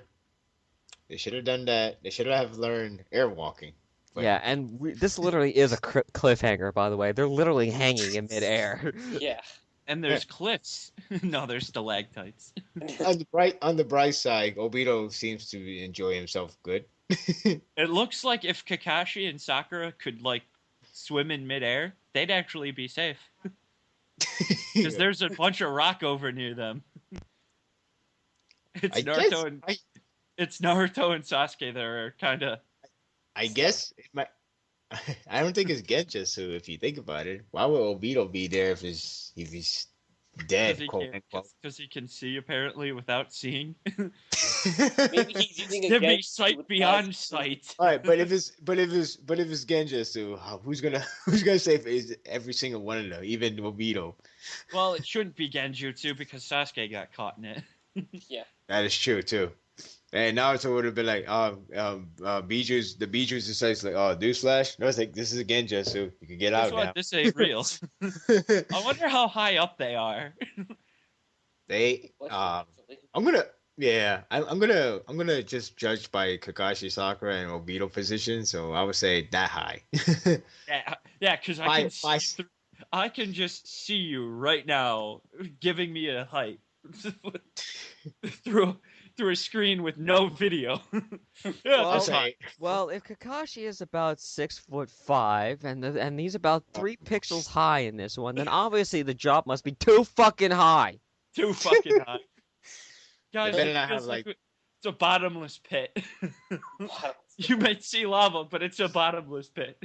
they should have done that. They should have learned airwalking. But- yeah, and this literally is a cliffhanger, by the way. They're literally hanging in midair. Yeah. And there's cliffs. No, there's stalactites. On the bright side, Obito seems to enjoy himself good. It looks like if Kakashi and Sakura could, like, swim in midair, they'd actually be safe. Because there's a bunch of rock over near them. It's Naruto and Sasuke that are kind of. I guess it might. I don't think it's Genjutsu if you think about it. Why would Obito be there if he's dead? Because he can see apparently without seeing. Maybe he's using a Give me Genjutsu sight beyond sight. All right, but if it's Genjutsu, who's gonna save every single one of them, even Obito? Well, it shouldn't be Genjutsu because Sasuke got caught in it. Yeah. That is true too. And Naruto would have been like, Bijou's decides like, newsflash. No, it's like, this is a Genjutsu. You can get out now. This ain't real. I wonder how high up they are. I'm gonna just judge by Kakashi, Sakura, and Obito position. So I would say that high. yeah, because I can just see you right now, giving me a height through a screen with no video. Well, if Kakashi is about 6'5" and he's about 3 pixels high in this one, then obviously the drop must be too fucking high. Too fucking high. Guys, it's a bottomless pit. You might see lava, but it's a bottomless pit.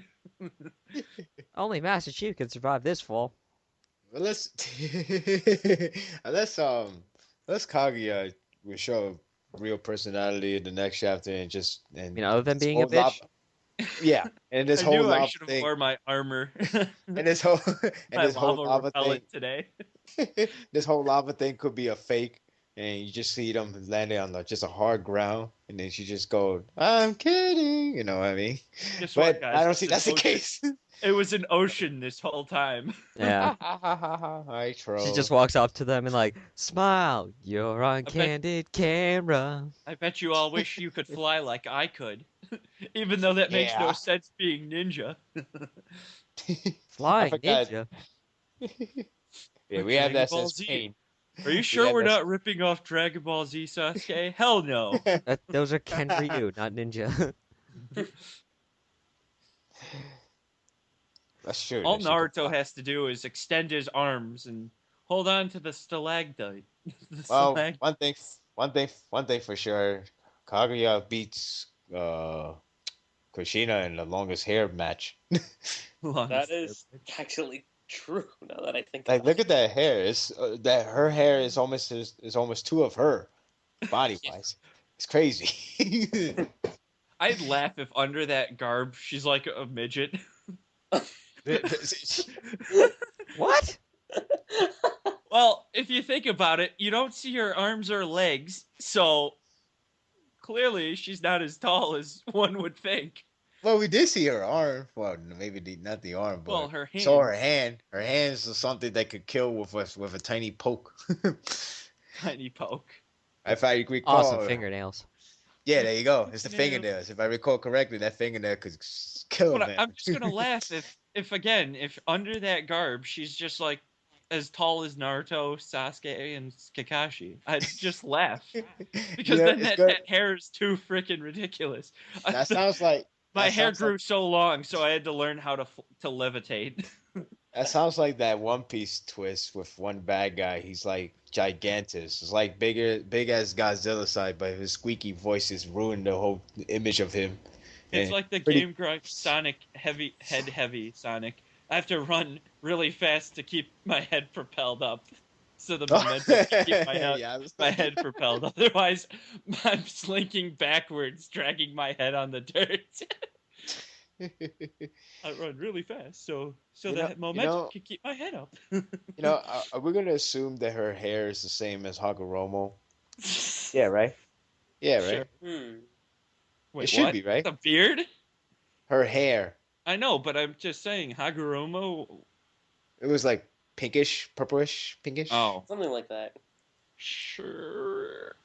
Only Master Chief can survive this fall. Well, let's Kaguya will show real personality in the next chapter other than being a bitch. Yeah, and this whole lava I should have worn my armor. And this whole lava thing today. This whole lava thing could be a fake, and you just see them landing on just a hard ground, and then she just go, "I'm kidding," you know what I mean? But I don't see that's the case. It was an ocean this whole time. Yeah. I troll. She just walks up to them and like, smile, you're on candid camera. I bet you all wish you could fly like I could. Even though that makes no sense being ninja. Flying ninja? Yeah, we have that since Pain. Are you sure we're not ripping off Dragon Ball Z, Sasuke? Hell no. Those are Ken Ryu, not ninja. That's true. All Naruto has to do is extend his arms and hold on to the stalactite. One thing for sure, Kaguya beats Kushina in the longest hair match. That is actually true. Now that I think, look at that hair. It's that her hair is almost two of her, body wise. It's crazy. I'd laugh if under that garb she's like a midget. What? Well, if you think about it, you don't see her arms or legs, so clearly she's not as tall as one would think. Well, we did see her arm. Well, maybe not the arm, but her hand. So her hand. Her hands is something that could kill with a tiny poke. Tiny poke. If I recall, awesome fingernails. Yeah, there you go. It's the fingernails. If I recall correctly, that fingernail could kill him. I'm just gonna laugh if under that garb she's just like as tall as Naruto, Sasuke, and Kakashi. I'd just laugh because then that hair is too freaking ridiculous. That sounds like my hair grew so long, so I had to learn how to levitate. That sounds like that One Piece twist with one bad guy. He's like gigantus. It's like big as Godzilla side, but his squeaky voices ruined the whole image of him. It's like the Game Grump Sonic heavy Sonic. I have to run really fast to keep my head propelled up. So the momentum to keep my head propelled. Otherwise, I'm slinking backwards, dragging my head on the dirt. I run really fast, so that momentum can keep my head up. Are we gonna assume that her hair is the same as Hagoromo? Yeah, right. Yeah, right. Sure. Wait, it should be, right? The beard? Her hair. I know, but I'm just saying, Hagoromo. It was like pinkish, purplish, pinkish. Oh, something like that. Sure.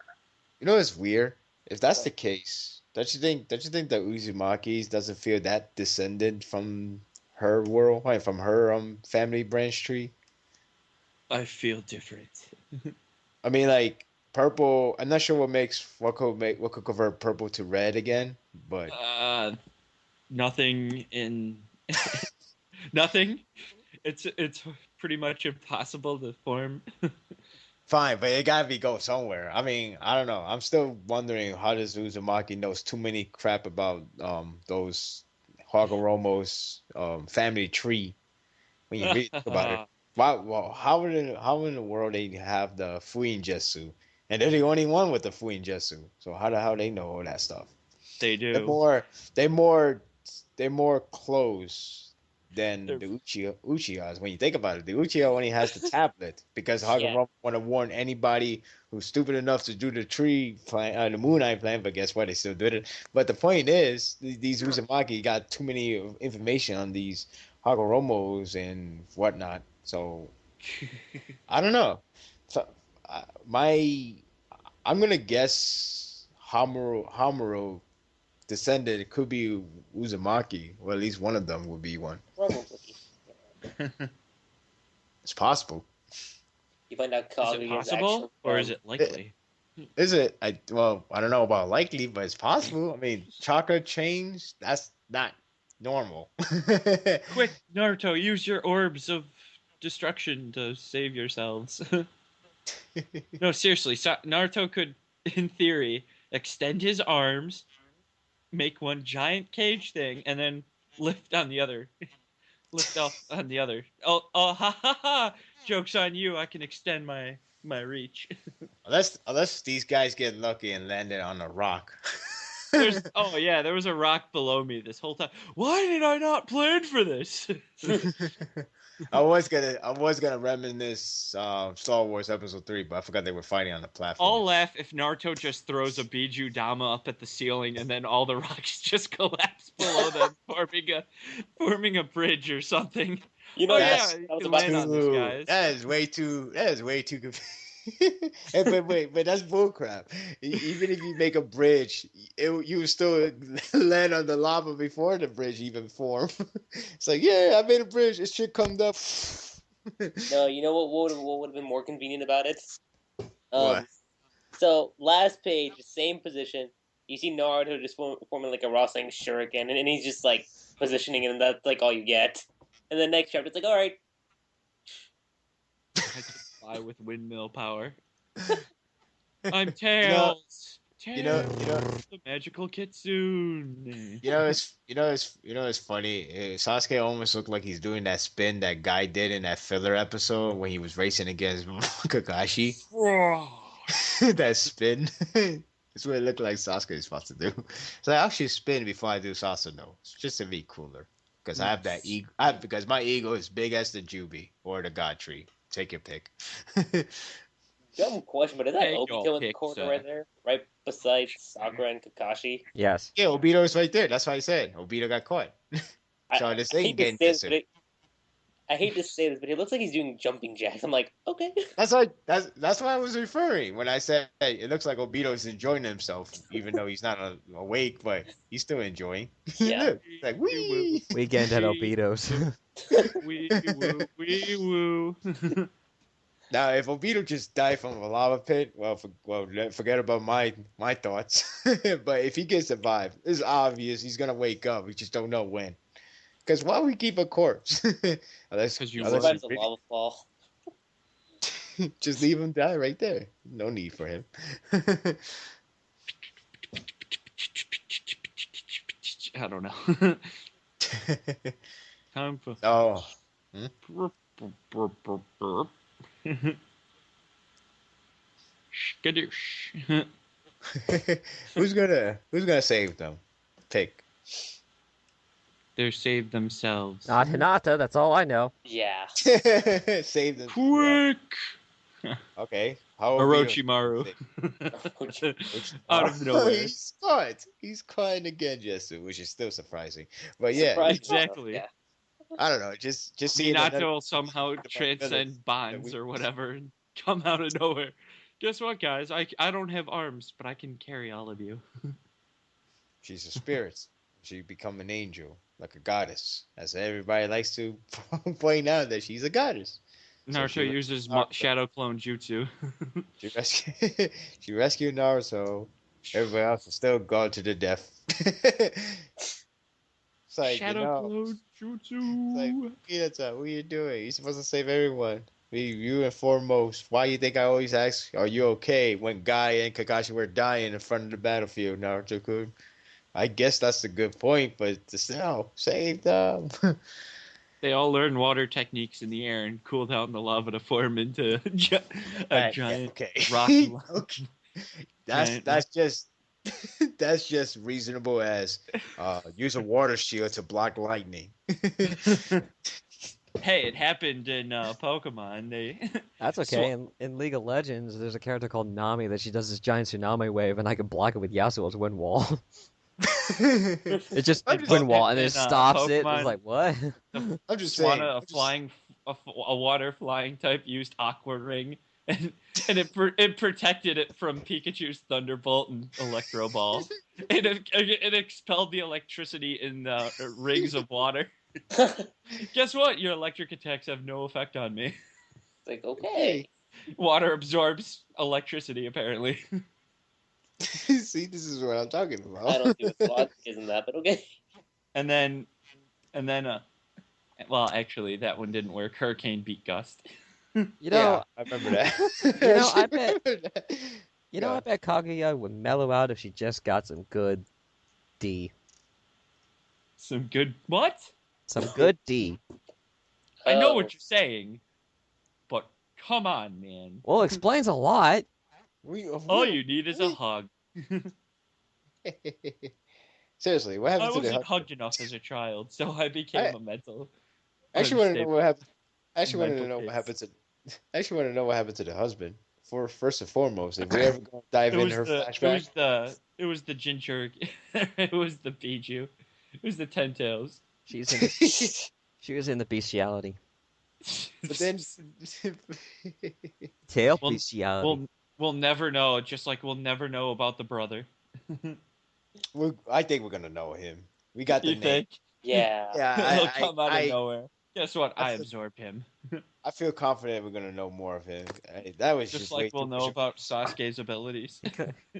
You know, it's weird. If that's the case, don't you think that Uzumaki's doesn't feel that descended from her world, like from her family branch tree? I feel different. I mean, like purple. I'm not sure what could convert purple to red again, but nothing in Nothing. It's pretty much impossible to form. Fine, but it gotta be go somewhere. I mean, I don't know. I'm still wondering how does Uzumaki knows too many crap about those Hagoromo's family tree when you really think about it. Why? Well, how in the world they have the Fuinjetsu, and they're the only one with the Fuinjetsu. So how the hell they know all that stuff? They They're do. more they're more they're more close than They're- the Uchihas. When you think about it, the Uchiha only has the tablet because Yeah. Hagoromo want to warn anybody who's stupid enough to do the tree plan, the Moon Eye plan. But guess what? They still did it. But the point is, these Uzumaki got too many information on these Hagoromos and whatnot. So I don't know. So, my I'm gonna guess Hamuro descendant. It could be Uzumaki, or at least one of them would be one. Probably. It's possible. You find out Is Kaguya it is possible actually or is from- it likely? Is it? I don't know about likely, but it's possible. I mean, chakra change. That's not normal. Quick, Naruto, use your orbs of destruction to save yourselves. No, seriously, Naruto could, in theory, extend his arms, make one giant cage thing, and then lift on the other. Lift off on the other. Oh, ha ha ha! Joke's on you. I can extend my reach. Unless these guys get lucky and landed on a rock. Oh yeah, there was a rock below me this whole time. Why did I not plan for this? I was gonna reminisce Star Wars Episode 3, but I forgot they were fighting on the platform. I'll laugh if Naruto just throws a Biju Dama up at the ceiling and then all the rocks just collapse below them, forming a bridge or something. You know, Oh That's- yeah, you I was can about land to- on this, guys. That is way too. That is way too. but that's bullcrap. Even if you make a bridge, you would still land on the lava before the bridge even form. It's like, yeah, I made a bridge. It should come up. No, you know what would have been more convenient about it? What? So last page, same position. You see Naruto just forming like a Rasengan Shuriken, and he's just like positioning it, and that's like all you get. And the next chapter, it's like, all right, I can fly with windmill power. I'm Tails. You know, the magical kitsune. it's funny. Sasuke almost looked like he's doing that spin that guy did in that filler episode when he was racing against Kakashi. That spin. That's what it looked like Sasuke is supposed to do. So I actually spin before I do Sasuno. It's just to be cooler. Because I have that ego. Because my ego is big as the Jubi or the God Tree. Take your pick. dumb question, but is that Take your Obito in the pick, corner sir. right there, right beside Sakura and Kakashi? Yes. Yeah, Obito is right there. That's why I said Obito got caught. So this I ain't hate to getting say this, this. but I hate to say this, but it looks like he's doing jumping jacks. I'm like, okay. That's what I was referring when I said, hey, it looks like Obito's enjoying himself, even though he's not awake, but he's still enjoying. Yeah. Look, it's like wee. Weekend at Obito's. Wee woo, wee woo. Now, if Obito just died from a lava pit, forget about my thoughts. But if he can survive, it's obvious he's gonna wake up. We just don't know when. Because why we keep a corpse? Unless 'Cause you unless worship Survives a lava fall. just leave him die right there. No need for him. I don't know. Time for. Oh. Skadoosh. Who's gonna save them? Pick. They're saved themselves. Not Hinata, that's all I know. Yeah. Save them. Quick! Okay. How Obito- Orochimaru. Out of nowhere. He's caught. He's caught in the Genjutsu, which is still surprising. But yeah, Surprise exactly. Yeah. I don't know. Just seeing Minato another- will somehow transcend bonds or whatever and come out of nowhere. Guess what, guys? I don't have arms, but I can carry all of you. She's a spirit. She become an angel, like a goddess, as everybody likes to point out that she's a goddess. So Naruto she- uses Naruto. shadow clone jutsu. She rescued Naruto. Everybody else is still gone to the death. It's like, Shadow Clone Jutsu. It's like, Hinata, what are you doing? You're supposed to save everyone. You and foremost. Why you think I always ask, are you okay? When Guy and Kakashi were dying in front of the battlefield, Naruto-kun. I guess that's a good point, but still, save them. They all learn water techniques in the air and cool down the lava to form into a giant okay. rock. Okay. Giant That's just that's just reasonable as use a water shield to block lightning. Hey, it happened in Pokemon. That's okay. In League of Legends, there's a character called Nami that she does this giant tsunami wave, and I can block it with Yasuo's wind wall. It just wind wall, and then it stops it. Pokemon, It's like, what? I'm just saying. A water flying type used Aqua Ring, and it protected it from Pikachu's Thunderbolt and Electro Ball. It expelled the electricity in the rings of water. Guess what? Your electric attacks have no effect on me. It's like, okay. Water absorbs electricity, apparently. See, this is what I'm talking about. I don't see what the logic is in that, but okay. And then, well, actually, that one didn't work. Hurricane beat Gust. You Yeah, know, I remember that. I bet. I bet Kaguya would mellow out if she just got some good D. Some good what? Some good D. I know what you're saying, but come on, man. Well, it explains a lot. All you need is a hug. Seriously, what I happened to the wasn't hugged enough as a child, so I became a mental. I actually want to know what happened. I actually want to mental know what case. happened to. I actually want to know what happened to the husband. First and foremost, if we ever gonna dive into her flashback. It was the ginger. It was the Biju. It was the Ten Tails. She was in the bestiality. But then, Tail Well, bestiality. We'll never know. Just like we'll never know about the brother. I think we're gonna know him. We got the You name. think? Yeah. Yeah, He'll come out of I, nowhere. Guess what? I I feel- absorbed him. I feel confident we're gonna know more of him. That was Just way like we'll too know much. about Sasuke's abilities.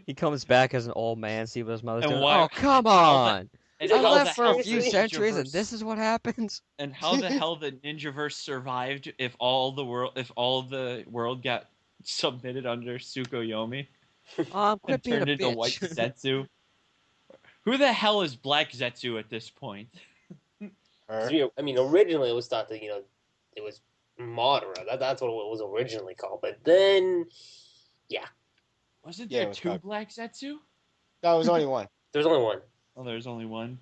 He comes back as an old man, see what his mother's And doing. why- Oh, come how the- on! And I how how left the for hell a few the centuries, and Ninjaverse- this is what happens. And how the hell the Ninjaverse survived if all the world got submitted under Tsukuyomi Quit and being a turned into bitch. white Zetsu? Who the hell is Black Zetsu at this point? Her. I mean, originally it was thought that, it was Madara. That's what it was originally called. But then, Wasn't Yeah, it there was two called- Black Zetsu? No, it was only one. there's only one. Oh, there's only one.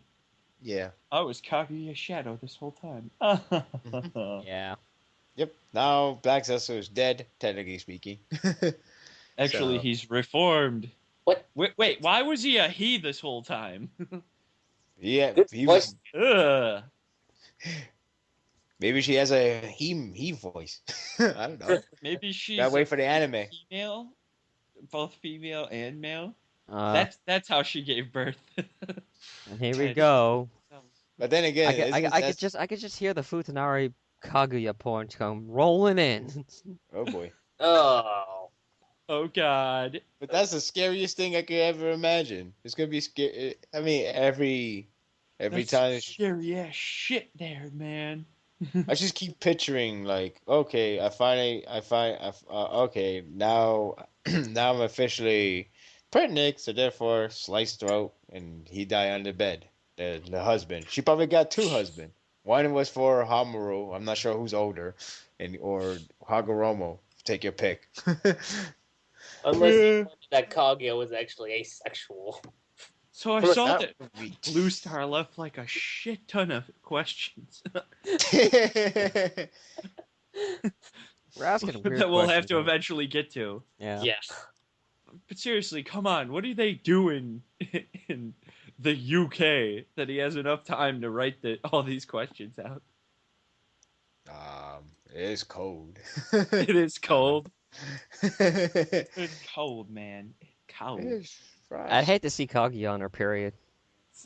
Yeah. I was Kaguya Shadow this whole time. Yeah. Yep. Now Black Zetsu is dead, technically speaking. Actually, So- he's reformed. What? Wait, why was he a he this whole time? Yeah, Good he was. Ugh. Maybe she has a he voice. I don't know. Maybe she's Gotta wait for the anime. female, both female and male. Uh, That's how she gave birth. and here we go. But then again, I could just hear the Futanari Kaguya porn come rolling in. Oh boy. Oh. Oh God. But that's the scariest thing I could ever imagine. It's gonna be scary. I mean, every That's time. scary ass shit there, man. I just keep picturing like, okay, okay, now, now I'm officially pregnant, so therefore sliced throat, and he died on the bed. The husband. She probably got two husbands. One was for Hamaru. I'm not sure who's older, or Hagoromo. Take your pick. Unless that Kaguya was actually asexual. So I Look, saw that that would be- Blue Star left like a shit ton of questions We're asking weird that we'll have questions, to huh? eventually get to. Yeah. Yeah. But seriously, come on, what are they doing in the UK that he has enough time to write all these questions out? It is cold. It is cold. It It's cold, man. Cold. is fried. I'd hate to see Kaguya on her period.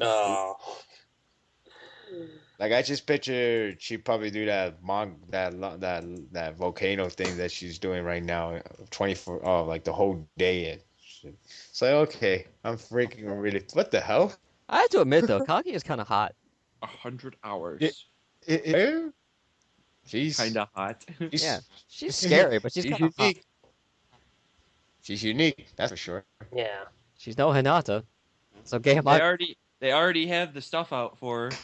Oh. Like I just picture she'd probably do that volcano thing that she's doing right now, 24 like the whole day. It's like okay, I'm freaking really. What the hell? I have to admit though, Kaguya's kind of hot. 100 hours. She's Kind of hot. Yeah, she's scary, but she's she's kind of hot. unique. She's unique, that's for sure. Yeah. She's no Hinata. So game They already have the stuff out for her.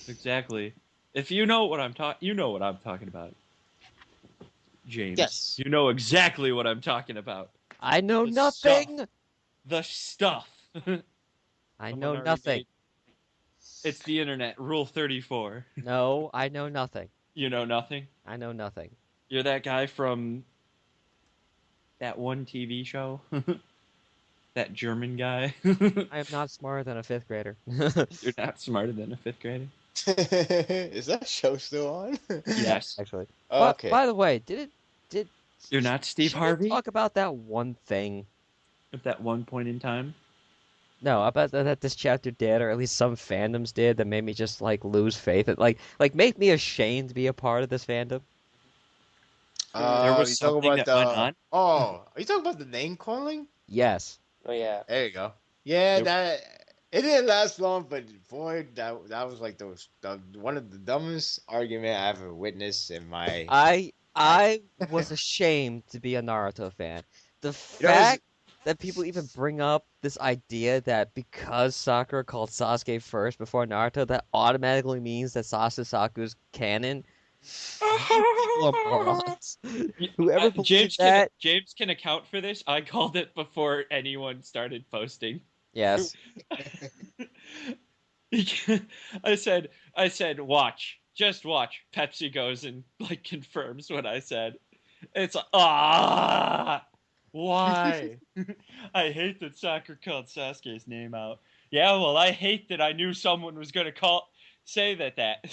Exactly. If you know what I'm you know what I'm talking about. James. Yes. You know exactly what I'm talking about. I know The nothing. The stuff. I Someone know already nothing. made- It's the internet. Rule 34. No, I know nothing. You know nothing. I know nothing. You're that guy from that one TV show. That German guy. I am not smarter than a 5th grader. You're not smarter than a 5th grader. Is that show still on? Yes. Actually. Okay. By the way, You're not Steve should Harvey? we talk about that one thing? At that one point in time? No, about that this chapter did, or at least some fandoms did, that made me just like lose faith. Like make me ashamed to be a part of this fandom. There was you something talking about that went on? Oh, are you talking about the name calling? Yes. Oh yeah. There you go. Yeah, Yep. that it didn't last long, but boy, that was like the one of the dumbest argument I ever witnessed in my. I was ashamed to be a Naruto fan. The You know, it's- fact that people even bring up this idea that because Sakura called Sasuke first before Naruto, that automatically means that Sasasaku's canon. People are morons. Whoever believes that, James can account for this. I called it before anyone started posting. yes. I said, watch. Just watch. Pepsi goes and like confirms what I said. It's why? I hate that Sakura called Sasuke's name out. Yeah, well, I hate that I knew someone was gonna say that.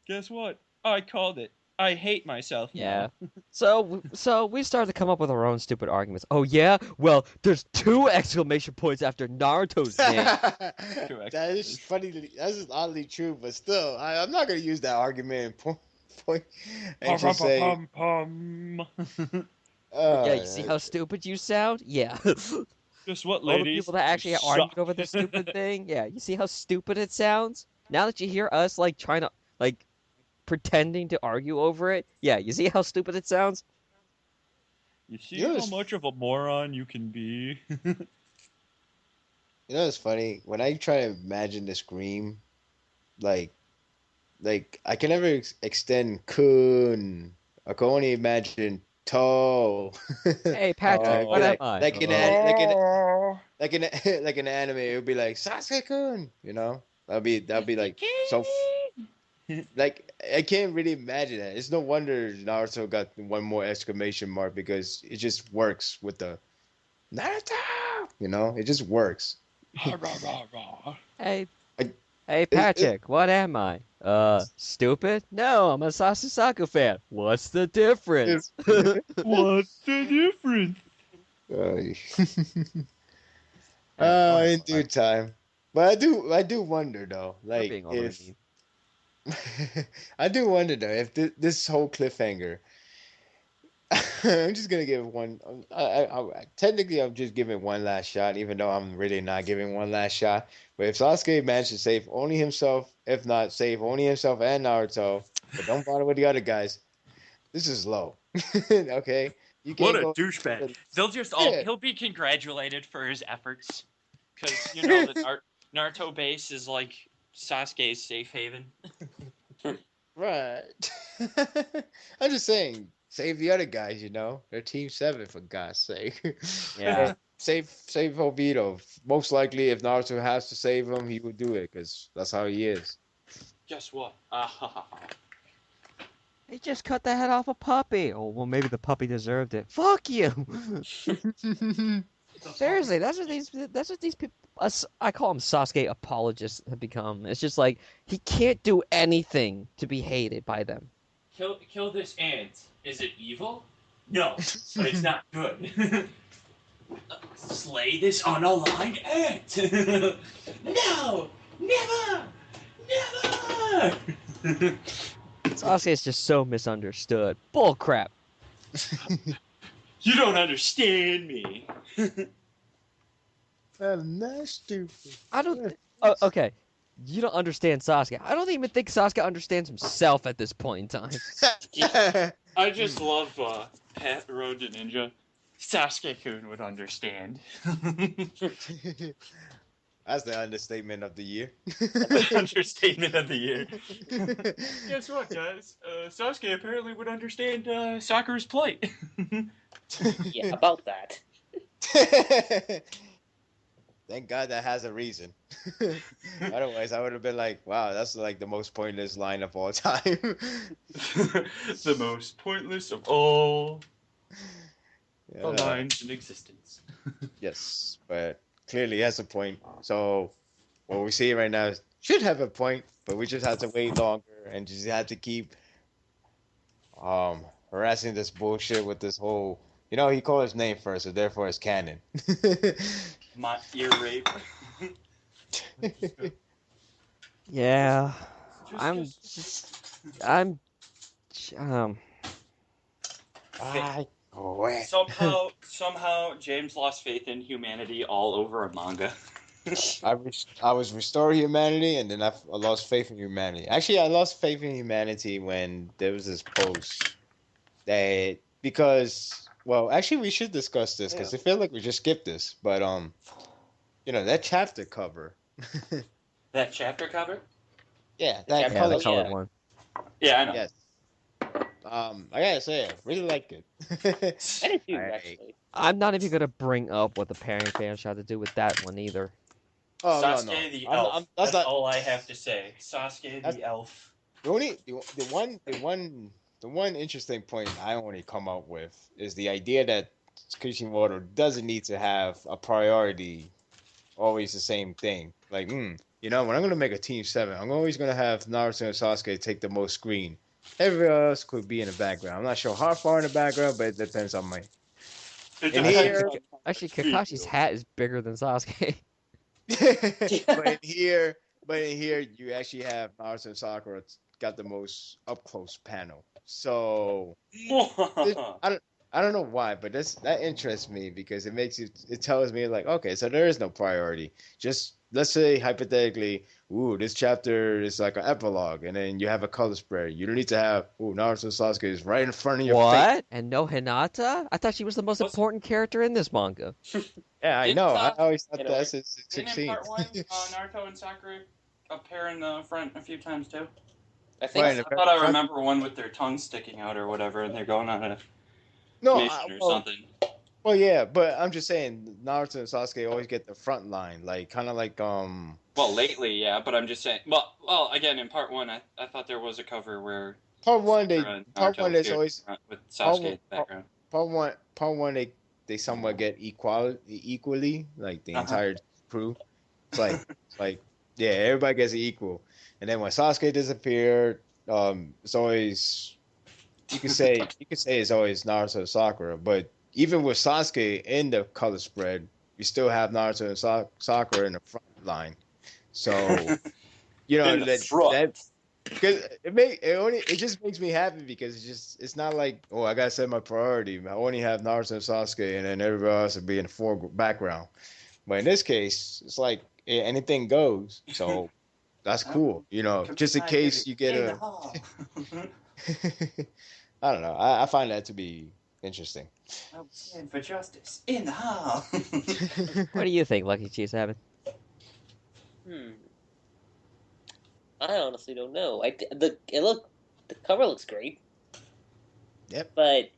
Guess what? I called it. I hate myself. Yeah. Now. So we started to come up with our own stupid arguments. Oh yeah? Well, there's 2 exclamation points after Naruto's name. That is funny. That is oddly true, but still, I'm not gonna use that argument and just say. Yeah, you see how stupid you sound? Yeah. Guess what, All ladies? the people that actually You argued suck. over this stupid thing, yeah, you see how stupid it sounds? Now that you hear us, like, trying to, like, pretending to argue over it, yeah, you see how stupid it sounds? You see Yes. how much of a moron you can be? You know, it's funny when I try to imagine the scream, like I can never extend kun. I can only imagine toe. Hey, Patrick, Oh, what am like, I? like in like in the anime, it would be like Sasuke-kun. You know, that'd be like so. Like I can't really imagine that. It's no wonder Naruto got one more exclamation mark because it just works with the Naruto. You know, it just works. Hey, I- hey, Patrick, what am I? Stupid? No, I'm a Sasasaku fan. What's the difference? What's the difference? In due time. But I do wonder though, You're like being overly if mean. I do wonder though if this whole cliffhanger. I'm just gonna give one. Technically, I'm just giving one last shot, even though I'm really not giving one last shot. But if Sasuke managed to save only himself, if not save only himself and Naruto, but don't bother with the other guys, this is low. Okay, you What can't a go. douchebag. They'll just Yeah. he'll be congratulated for his efforts. Because, you know, the Naruto base is like Sasuke's safe haven. Right. I'm just saying, save the other guys. You know, they're Team 7 for God's sake. Yeah. Save Obito. Most likely, if Naruto has to save him, he would do it because that's how he is. Guess what? He just cut the head off a puppy. Oh, well, maybe the puppy deserved it. Fuck you. Seriously, that's what these people. I call them Sasuke apologists have become. It's just like he can't do anything to be hated by them. Kill this ant. Is it evil? No, but it's not good. Slay this unaligned ant. No, never, never. Sasuke is just so misunderstood. Bull crap. You don't understand me. I'm not stupid. I don't. Okay, you don't understand Sasuke. I don't even think Sasuke understands himself at this point in time. I just love Pat the Road to Ninja. Sasuke-kun would understand. That's the understatement of the year. Understatement of the year. Guess what, guys? Sasuke apparently would understand Sakura's plight. Yeah, about that. Thank God that has a reason. Otherwise, I would have been like, wow, that's like the most pointless line of all time. The most pointless of all the Yeah. lines in existence. Yes, but clearly he has a point. So what we see right now should have a point, but we just have to wait longer and just have to keep harassing this bullshit with this whole. He called his name first, so therefore it's canon. My ear rape. Yeah, I'm I quit. Somehow, James lost faith in humanity all over a manga. I was restoring humanity, and then I lost faith in humanity. Actually, I lost faith in humanity when there was this post that well, actually, we should discuss this because I feel like we just skipped this. But that chapter cover. That chapter cover? Yeah, Yeah, that yeah, color. the colored one. Yeah, I know. Yes. I gotta say, I really like it. I did too, Alright. actually. I'm not even gonna bring up what the pairing fans had to do with that one either. Oh Sasuke no. the I'm- elf. I'm- That's not all I have to say. Sasuke That's- the elf. the one interesting point I only come up with is the idea that Kishimoto doesn't need to have a priority always the same thing. Like, when I'm gonna make a Team 7, I'm always gonna have Naruto and Sasuke take the most screen. Everyone else could be in the background. I'm not sure how far in the background, but it depends on my. It In depends here- on- Actually, Kakashi's hat is bigger than Sasuke. but in here, you actually have Naruto and Sakura got the most up close panel. So I don't know why, but that interests me because it tells me like, okay, so there is no priority. Just let's say hypothetically, this chapter is like an epilogue, and then you have a color spread. You don't need to have Naruto Sasuke is right in front of your face. What? And no Hinata? I thought she was the most important character in this manga. Yeah, I Didn't, know. I always thought you know, that since Didn't 16. in part 1, Naruto and Sakura appear in the front a few times too? I think Right, I thought I remember one with their tongues sticking out or whatever, and they're going on a mission or something. Well, yeah, but I'm just saying Naruto and Sasuke always get the front line, like kind of like Well, lately, yeah, but I'm just saying. Well, again, in part 1, I thought there was a cover where part one. Sakura and Part Naruto one is appeared always with Sasuke in the background. part one. They somewhat get equally, like the entire crew. It's like yeah, everybody gets equal. And then when Sasuke disappeared, it's always you could say it's always Naruto and Sakura, but even with Sasuke in the color spread, you still have Naruto and Sakura in the front line. So In the front. that because it just makes me happy because it's not like I gotta set my priority. I only have Naruto and Sasuke, and then everybody else will be in the background. But in this case, it's like anything goes. So that's cool. Just in case you get a. I don't know. I find that to be interesting. I will stand for justice in the hall. What do you think, Lucky Cheese Seven? I honestly don't know. The cover looks great. Yep. But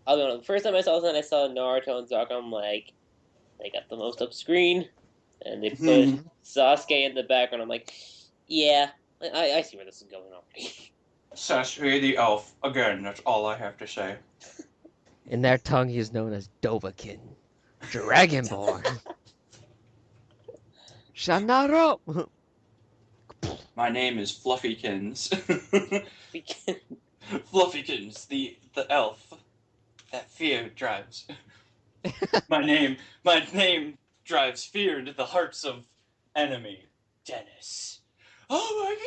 I'll be honest. The first time I saw this, I saw Naruto and Sakura. I'm like, they got the most up screen, and they put Sasuke in the background. I'm like, yeah, I see where this is going already. Sasuke the elf. Again, that's all I have to say. In their tongue, he is known as Dovakin, Dragonborn. Shanaro. My name is Fluffykins. We can. Fluffykins, the elf that fear drives. My name drives fear into the hearts of enemy. Dennis. Oh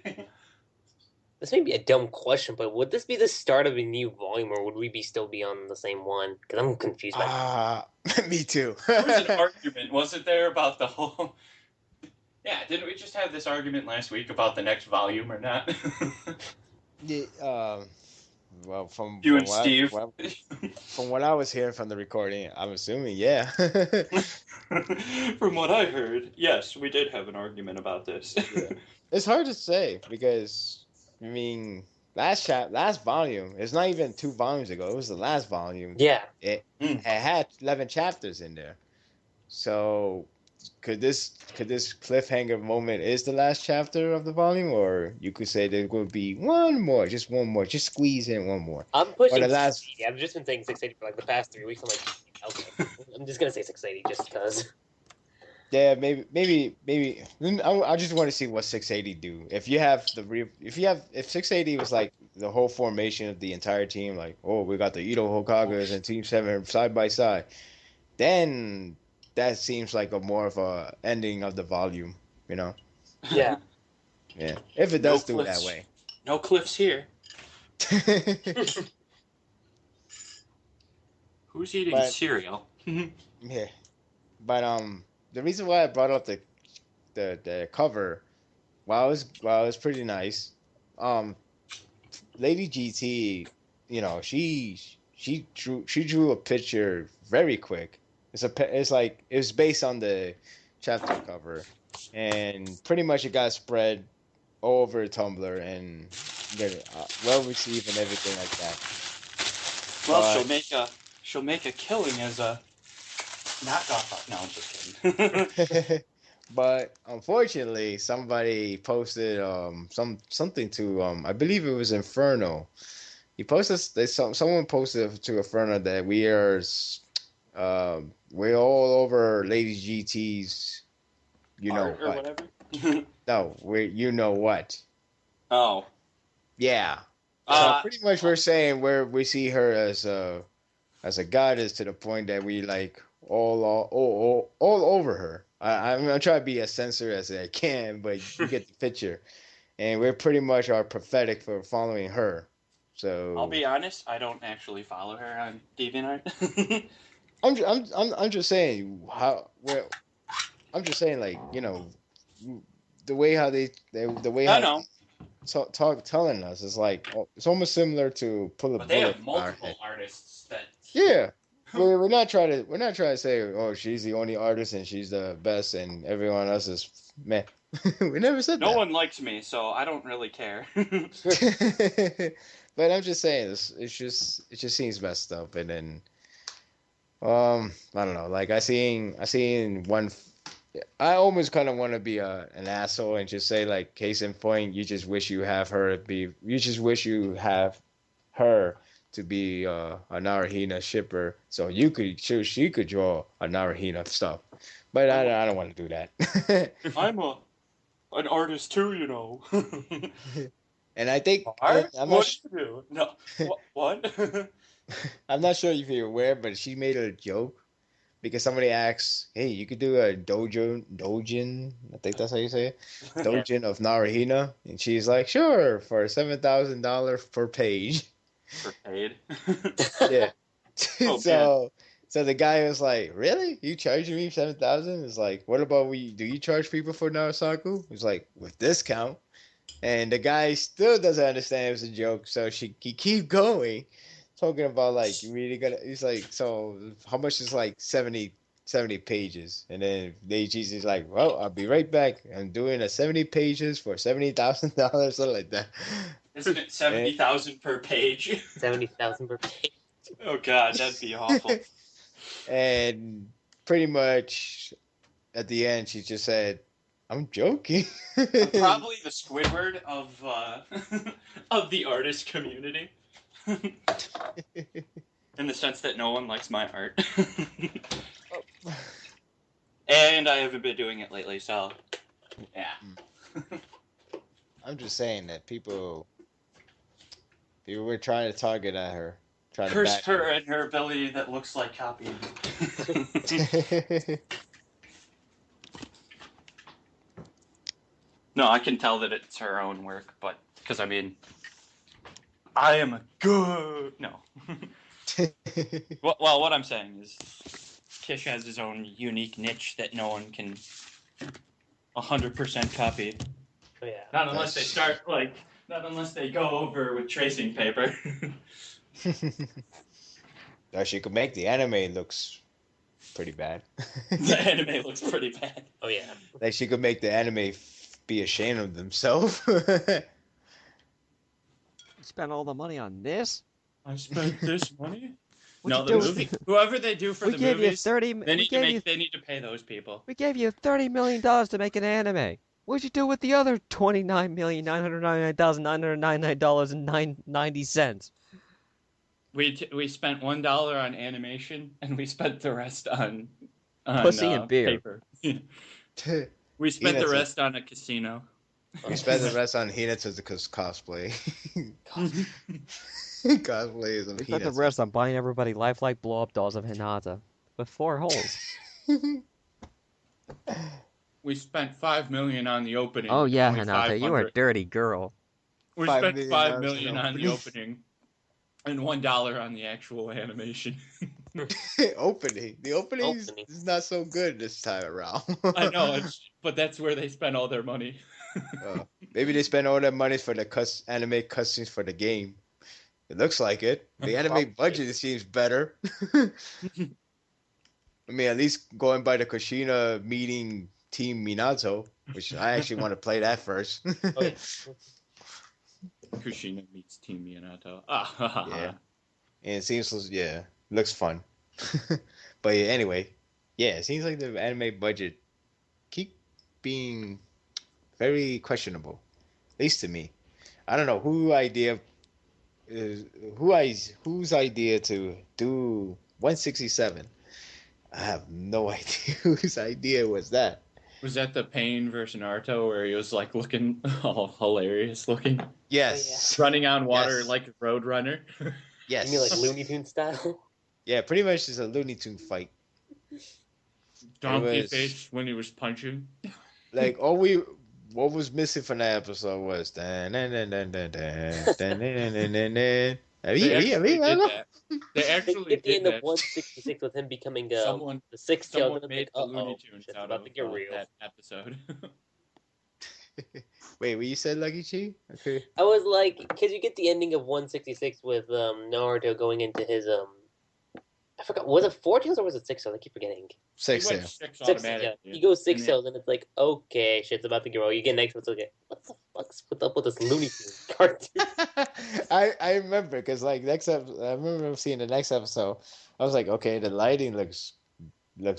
my god! This may be a dumb question, but would this be the start of a new volume, or would we still be on the same one? Because I'm confused by Me too. There was an argument, wasn't there, about the whole... Yeah, didn't we just have this argument last week about the next volume or not? Yeah, well, from You from and what, Steve. from what I was hearing from the recording, I'm assuming, yeah. From what I heard, yes, we did have an argument about this. Yeah. It's hard to say because I mean, last volume. It's not even 2 volumes ago. It was the last volume. Yeah. It Mm. had 11 chapters in there. So could this cliffhanger moment is the last chapter of the volume, or you could say there will be one more, just squeeze in one more. I'm Or pushing the last 680. I've just been saying 680 for like the past 3 weeks. I'm like, okay, I'm just gonna say 680 just because. Yeah, maybe. I just want to see what 680 do. If 680 was like the whole formation of the entire team, like we got the Ito Hokages and Team Seven side by side, then that seems like a more of a ending of the volume, you know? Yeah. Yeah, if it No does do it that cliffs. way. No cliffs here. Who's eating But- cereal? Yeah, but the reason why I brought up the cover, while it was pretty nice, um, Lady GT, she drew a picture very quick. It was based on the chapter cover, and pretty much it got spread all over Tumblr and well received and everything like that. Well, But- she'll make a killing as a knockoff. No, I'm just kidding. But unfortunately, somebody posted something to I believe it was Inferno. Someone posted to Inferno that we're all over Lady GT's Art or what. whatever. No, you know what. Oh. Yeah. So pretty much we're saying we see her as a goddess to the point that we like all over her. I'm gonna try to be as censored as I can, but you get the picture. And we're pretty much are prophetic for following her. So I'll be honest, I don't actually follow her on DeviantArt. I'm just saying I'm just saying like the way how the way I how know. telling us is like it's almost similar to pull a But they bullet have from our multiple head. artists that. Yeah. We're not trying to say, oh, she's the only artist and she's the best and everyone else is meh. We never said No that. one likes me, so I don't really care. But I'm just saying it just seems messed up. And then I don't know, like I seen one. I almost kind of want to be an asshole and just say like, case in point, you just wish you have her to be a Naruhina shipper, so she could draw a Naruhina stuff. But I don't want to do that. I'm an artist too, you know. And I think Art? I'm What do you do? No. What? I'm not sure if you're aware, but she made a joke because somebody asked, "Hey, you could do a dojin. I think that's how you say it. Dojin of Naruhina," and she's like, "Sure, for $7,000 per page." For paid. Yeah. Oh, So the guy was like, "Really? You charging me 7,000?" It's like, "What about do you charge people for NaruSaku?" He's like, "With discount." And the guy still doesn't understand it was a joke, so he keep going, talking about like you really gonna. He's like, "So how much is like 70 pages?" And then is like, "Well, I'll be right back. I'm doing a 70 pages for $70,000, something like that." Isn't it 70,000 per page? 70,000 per page. Oh god, that'd be awful. And pretty much at the end, she just said, "I'm joking." I'm probably the Squidward of of the artist community. In the sense that no one likes my art. And I haven't been doing it lately, so yeah. I'm just saying that people were trying to target at her. Trying Curse to her and her ability that looks like copying. No, I can tell that it's her own work, but because I mean, I am a good no. Well, what I'm saying is, Kish has his own unique niche that no one can 100% copy. Oh, yeah. Not unless they start not unless they go over with tracing paper. She could make the anime looks pretty bad. The anime looks pretty bad. Oh yeah. Like she could make the anime be ashamed of themselves. Spend all the money on this? I spent this money. What'd No, you the do with movie. Whoever they do for We the gave you movies, 30. they We gave you. they need to pay those people. We gave you $30 million to make an anime. What'd you do with the other $29,999,999.90? We spent $1 on animation, and we spent the rest on Pussy and beer. paper. We spent the Hinata. rest on a casino. We spent the rest on Hinata's cosplay. Cosplay is on We spent the Hinata. rest on buying everybody lifelike blow-up dolls of Hinata with 4 holes. We spent $5 million on the opening. Oh yeah, only Hinata, you are a 500. dirty girl. We $5 spent million $5 million on on the opening, and $1 on the actual animation. Opening. The opening Opening. is not so good this time around. I know, but that's where they spend all their money. Maybe they spend all that money for the anime cutscenes for the game. It looks like it. The anime Probably. budget seems better. I mean, at least going by the Kushina meeting Team Minato, which I actually want to play that first. Oh, yeah. Kushina meets Team Minato. Yeah. And it seems, looks fun. But yeah, anyway, it seems like the anime budget keep being very questionable, at least to me. I don't know whose idea to do 167. I have no idea whose idea was that. Was that the Pain versus Naruto where he was like looking all hilarious looking? Yes. Running on water Yes. like a road runner? Yes. You mean like Looney Tunes style? Yeah, pretty much it's a Looney Tune fight. Donkey was- face when he was punching. Like what was missing from that episode was dun, dun, dun, dun, dun, dun, dun, dun, dun, dun, dun. They actually did that. They They actually did the did end of that. 166 with him becoming Someone the sixth tail. Someone made the Looney Tunes shit's out about of to get real. that episode. Wait, what you said, Lucky Chi? Okay. I was like, because you get the ending of 166 with Naruto going into his I forgot, was it 4 tails or was it 6 tails? I keep forgetting. Six He went tail. 6 Six, automatically. yeah. He goes 6 And tails, and it's like, okay, shit's about to get real. You get next, it's okay. What the fuck's up with this Looney Tunes cartoon? I remember because like I remember seeing the next episode. I was like, okay, the lighting looks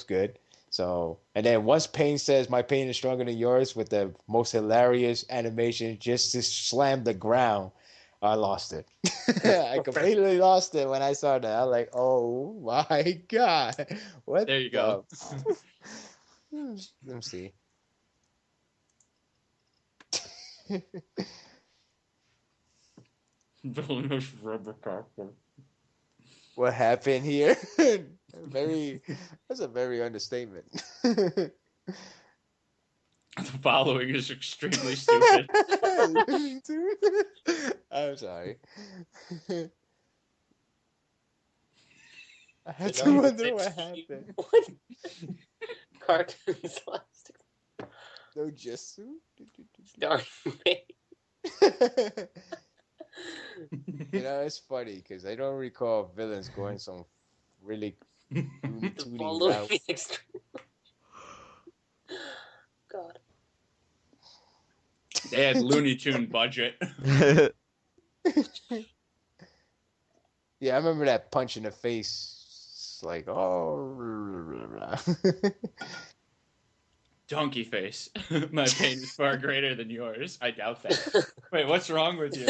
good. So and then once Pain says my pain is stronger than yours with the most hilarious animation just to slam the ground, I lost it. I completely lost it when I saw that. I was like, oh my god, what? There you go. Let me see. Villainous Robocop. What happened here? That's a very understatement. The following is extremely stupid. I'm sorry. I had So to now wonder it's- what happened. What? Cartoons last. No Jutsu? Darn me. You know, it's funny because I don't recall villains going some really Looney The Tunes follow route. me extreme. God. They had Looney Tune budget. Yeah, I remember that punch in the face. It's like, oh. Donkey face. My pain is far greater than yours. I doubt that. Wait, what's wrong with you?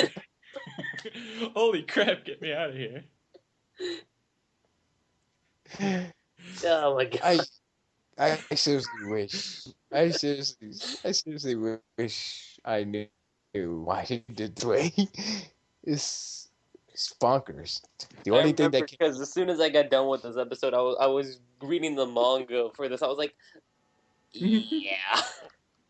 Holy crap, get me out of here. Oh my god. I seriously wish. I seriously wish I knew why he did the way. It's bonkers. The only thing that because as soon as I got done with this episode, I was reading the manga for this. I was like, yeah.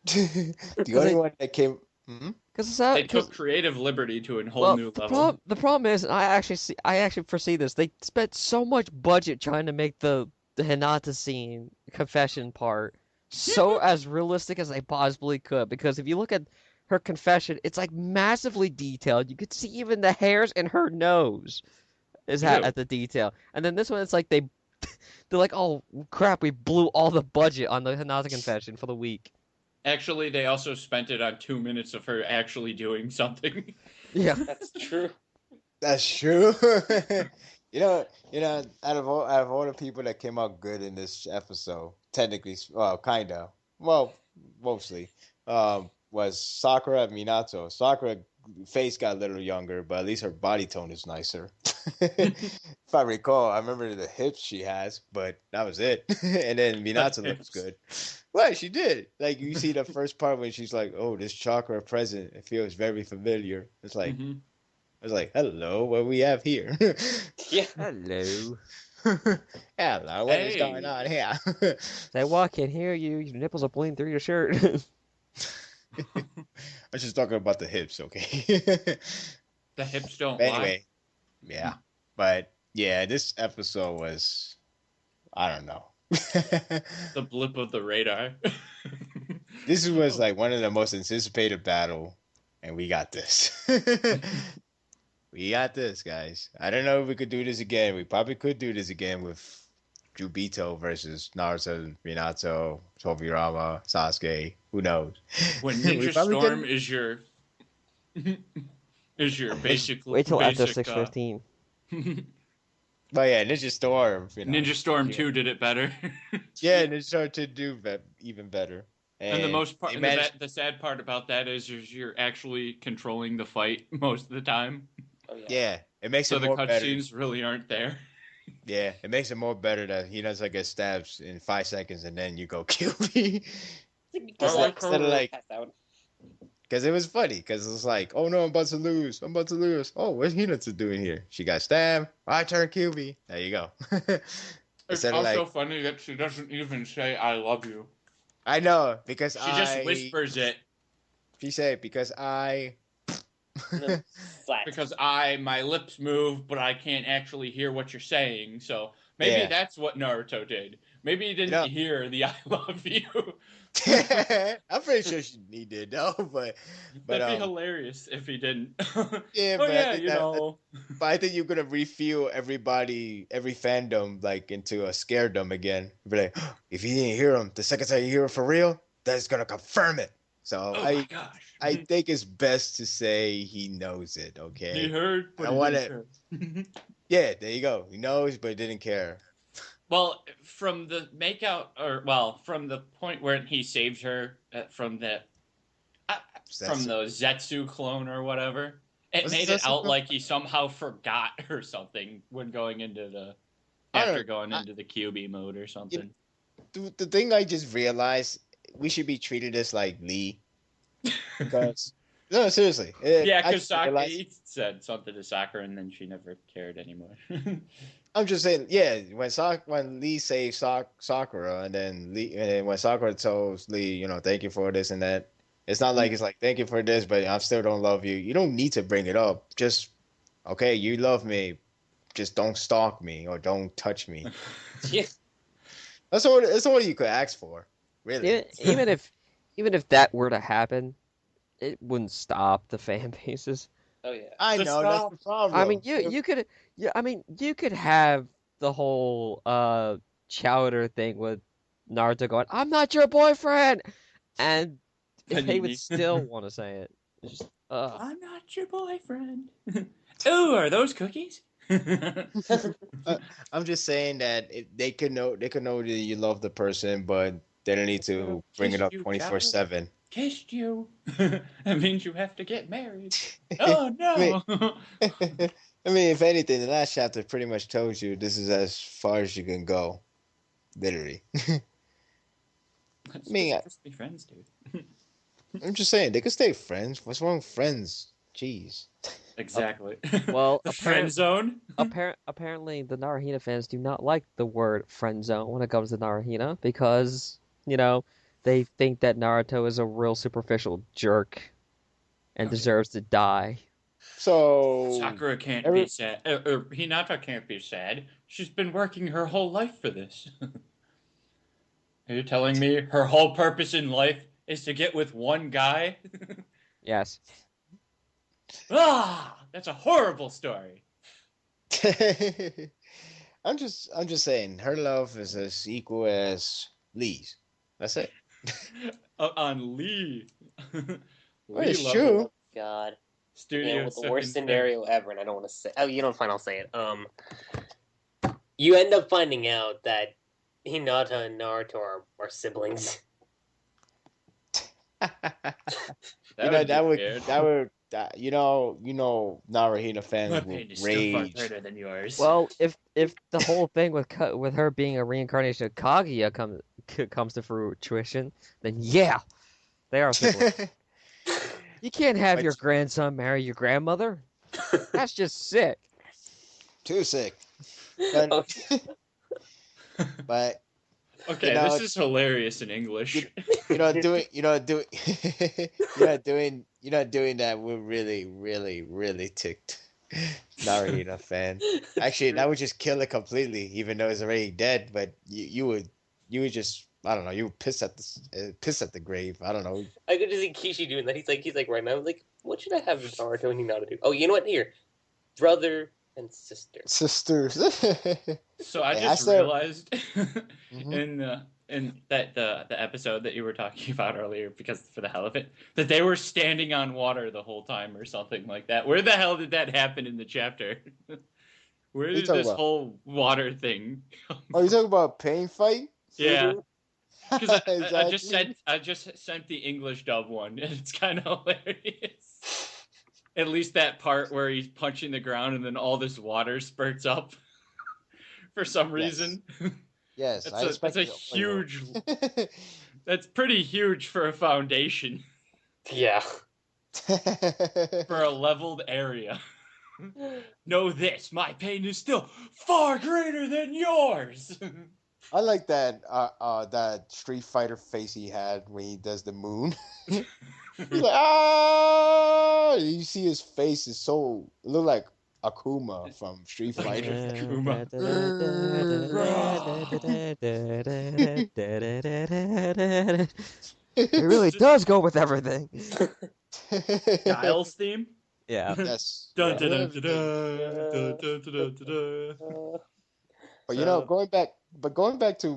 the only one that came. Hmm? Because They took creative liberty to a whole new level. The problem is, I actually foresee this. They spent so much budget trying to make the Hinata scene confession part so as realistic as they possibly could. Because if you look at her confession, it's like massively detailed. You could see even the hairs in her nose is You do. at the detail. And then this one, it's like they're like, oh crap, we blew all the budget on the Hinata confession for the week. Actually, they also spent it on 2 minutes of her actually doing something. Yeah. That's true. That's true. Out of all the people that came out good in this episode, technically, well, kinda, well, mostly, was Sakura and Minato. Sakura face got a little younger, but at least her body tone is nicer. If I recall, I remember the hips she has, but that was it. And then Minato looks good. Well, she did. Like you see the first part when she's like, "Oh, this chakra present, it feels very familiar." It's like. Mhm. I was like, hello, what we have here? Yeah. Hello. Hello, what is Hey. going on here? Say, well, I can't hear you. Your nipples are bleeding through your shirt. I was just talking about the hips, okay? The hips don't Anyway, yeah. But, yeah, this episode was, I don't know. lie. The blip of the radar. This was like one of the most anticipated battle, and we got this. We got this, guys. I don't know if we could do this again. We probably could do this again with Jubito versus Naruto, Minato, Tobirama, Sasuke. Who knows? When We Ninja probably Storm could- is your basically Wait till after basic, 6:15. But yeah, Ninja Storm. Ninja Storm 2 did it better. Yeah, Ninja Storm to do even better. And the most part, they managed- the sad part about that is you're actually controlling the fight most of the time. Oh, yeah. Yeah, it makes So it the more better. cutscenes really aren't there. Yeah, it makes it more better that he does like get stabs in 5 seconds and then you go kill me. Just Or like, instead of like, pass out. because it was funny. Because it was like, oh no, I'm about to lose. I'm about to lose. Oh, what's Hinata doing here? She got stabbed. I turn kill me. There you go. It's Instead of also like, funny that she doesn't even say "I love you." I know because She just whispers it She said because I. No, flat. because my lips move, but I can't actually hear what you're saying. So maybe Yeah. that's what Naruto did. Maybe he didn't No. hear the "I love you." I'm pretty sure he did though, but That'd be hilarious if he didn't. yeah, Oh but I yeah, think you that- know. But I think you're gonna refuel every fandom like into a scaredom again. Be like, if you didn't hear him the second time you hear him for real, that's gonna confirm it. So Oh my gosh. I think it's best to say he knows it. He Okay. heard, but I he want didn't care. Yeah, there you go. He knows, but didn't care. Well, from the from the point where he saves her from the Zetsu clone or whatever, it Was it made it Zetsu out clone? like he somehow forgot or something when going into the I don't- after going into the QB mode or something. The thing I just realized, we should be treated as like Lee, because no, seriously. Yeah, I because just realized- Saki said something to Sakura and then she never cared anymore. I'm just saying, yeah. When Lee saved Sakura, and then when Sakura told Lee, thank you for this and that, it's not like it's like thank you for this, but I still don't love you. You don't need to bring it up. Just okay, you love me, just don't stalk me or don't touch me. Yeah. That's all you could ask for, really. Even if that were to happen, it wouldn't stop the fan bases. Oh yeah. I Just know that's the problem. I mean, you could have the whole Chowder thing with Naruto going, "I'm not your boyfriend," and they would Panini. still want to say it. It's just, I'm not your boyfriend. Ooh, are those cookies? I'm just saying that they could know that you love the person, but they don't need to bring it up Kissed you, 24/7. Kissed you. That means you have to get married. Oh no. I mean, if anything, the last chapter pretty much tells you this is as far as you can go, literally. Let's Me, just be friends, dude. I'm just saying they could stay friends. What's wrong with friends? Jeez. Exactly. Well, the friend zone. apparently the Naruhina fans do not like the word friend zone when it comes to Naruhina because, they think that Naruto is a real superficial jerk and Okay. deserves to die. So Sakura can't every- be sad. Or Hinata can't be sad. She's been working her whole life for this. Are you telling me her whole purpose in life is to get with one guy? Yes. That's a horrible story. I'm just saying her love is as equal as Lee's. That's it. On Lee. Well, it's loves true. Oh, God. Studio With the second worst thing. scenario ever, and I don't want to say. Oh, you know, fine, I'll say it. You end up finding out that Hinata and Naruto are siblings. Naruhina fans My will pain is still far rage. greater than yours. Well, if the whole thing with her being a reincarnation of Kaguya comes to fruition, then yeah, they are siblings. You can't have But- your grandson marry your grandmother. That's just sick. Too sick. But, Oh, but okay, you know, this is hilarious in English. doing that would really ticked Naruhina fan. Actually, that would just kill it completely, even though it's already dead. But you would just, I don't know, you would piss at the grave. I don't know. I could just see Kishi doing that. He's like right now. I'm like, what should I have Naruto and Hinata do? Oh, you know what? Here, brother and sister. Sisters. So I Hey, just said- realized Mhm. in that the episode that you were talking about earlier, because for the hell of it, that they were standing on water the whole time or something like that. Where the hell did that happen in the chapter? Where you did talking this about? whole water thing come Oh, you talking about pain fight? Yeah, because Exactly. I just sent the English dub one, and it's kind of hilarious. At least that part where he's punching the ground and then all this water spurts up for some reason. Yes, That's I expected a it. huge. That's pretty huge for a foundation Yeah. for a leveled area. Know this, my pain is still far greater than yours. I like that Street Fighter face he had when he does the moon. He's like, ah! You see his face is so look like Akuma from Street Fighter. It really does go with everything. Giles theme. Yeah. Yes. Dun, Yeah. dun, dun, dun, dun, dun, dun, dun, dun. But going back to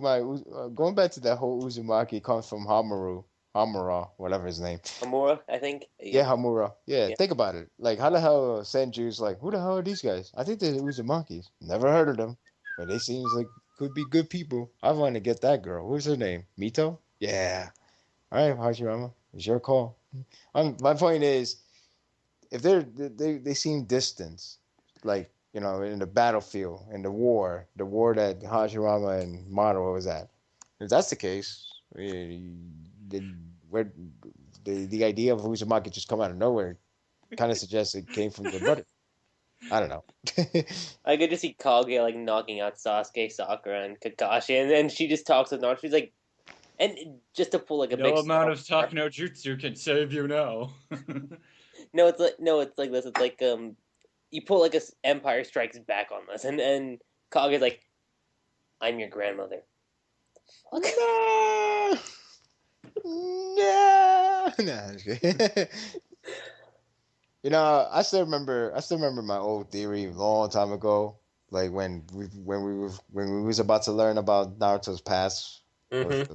that whole Uzumaki comes from Hamura, whatever his name. Amura, I think. Yeah, Hamura. Yeah, Yeah. think about it. Like, how the hell Senju's like, who the hell are these guys? I think they're Uzumakis. Never heard of them, but they seems like could be good people. I want to get that girl. Who's her name? Mito? Yeah. All right, Hashirama, it's your call. My point is, if they seem distant, like in the battlefield, in the war that Hashirama and Madara was at. If that's the case, where the idea of Uzumaki just come out of nowhere kind of suggests it came from their brother. I don't know. I could just see Kaguya like knocking out Sasuke, Sakura, and Kakashi, and then she just talks with Naruto. She's like, and just to pull like a No big amount of Star- talk no jutsu can save you now. No, it's like this. It's like you pull like a Empire Strikes Back on this, and Kaguya's like, I'm your grandmother. Fuck. No. No. No, I'm just kidding. I still remember my old theory a long time ago, like when we was about to learn about Naruto's past. Mm-hmm.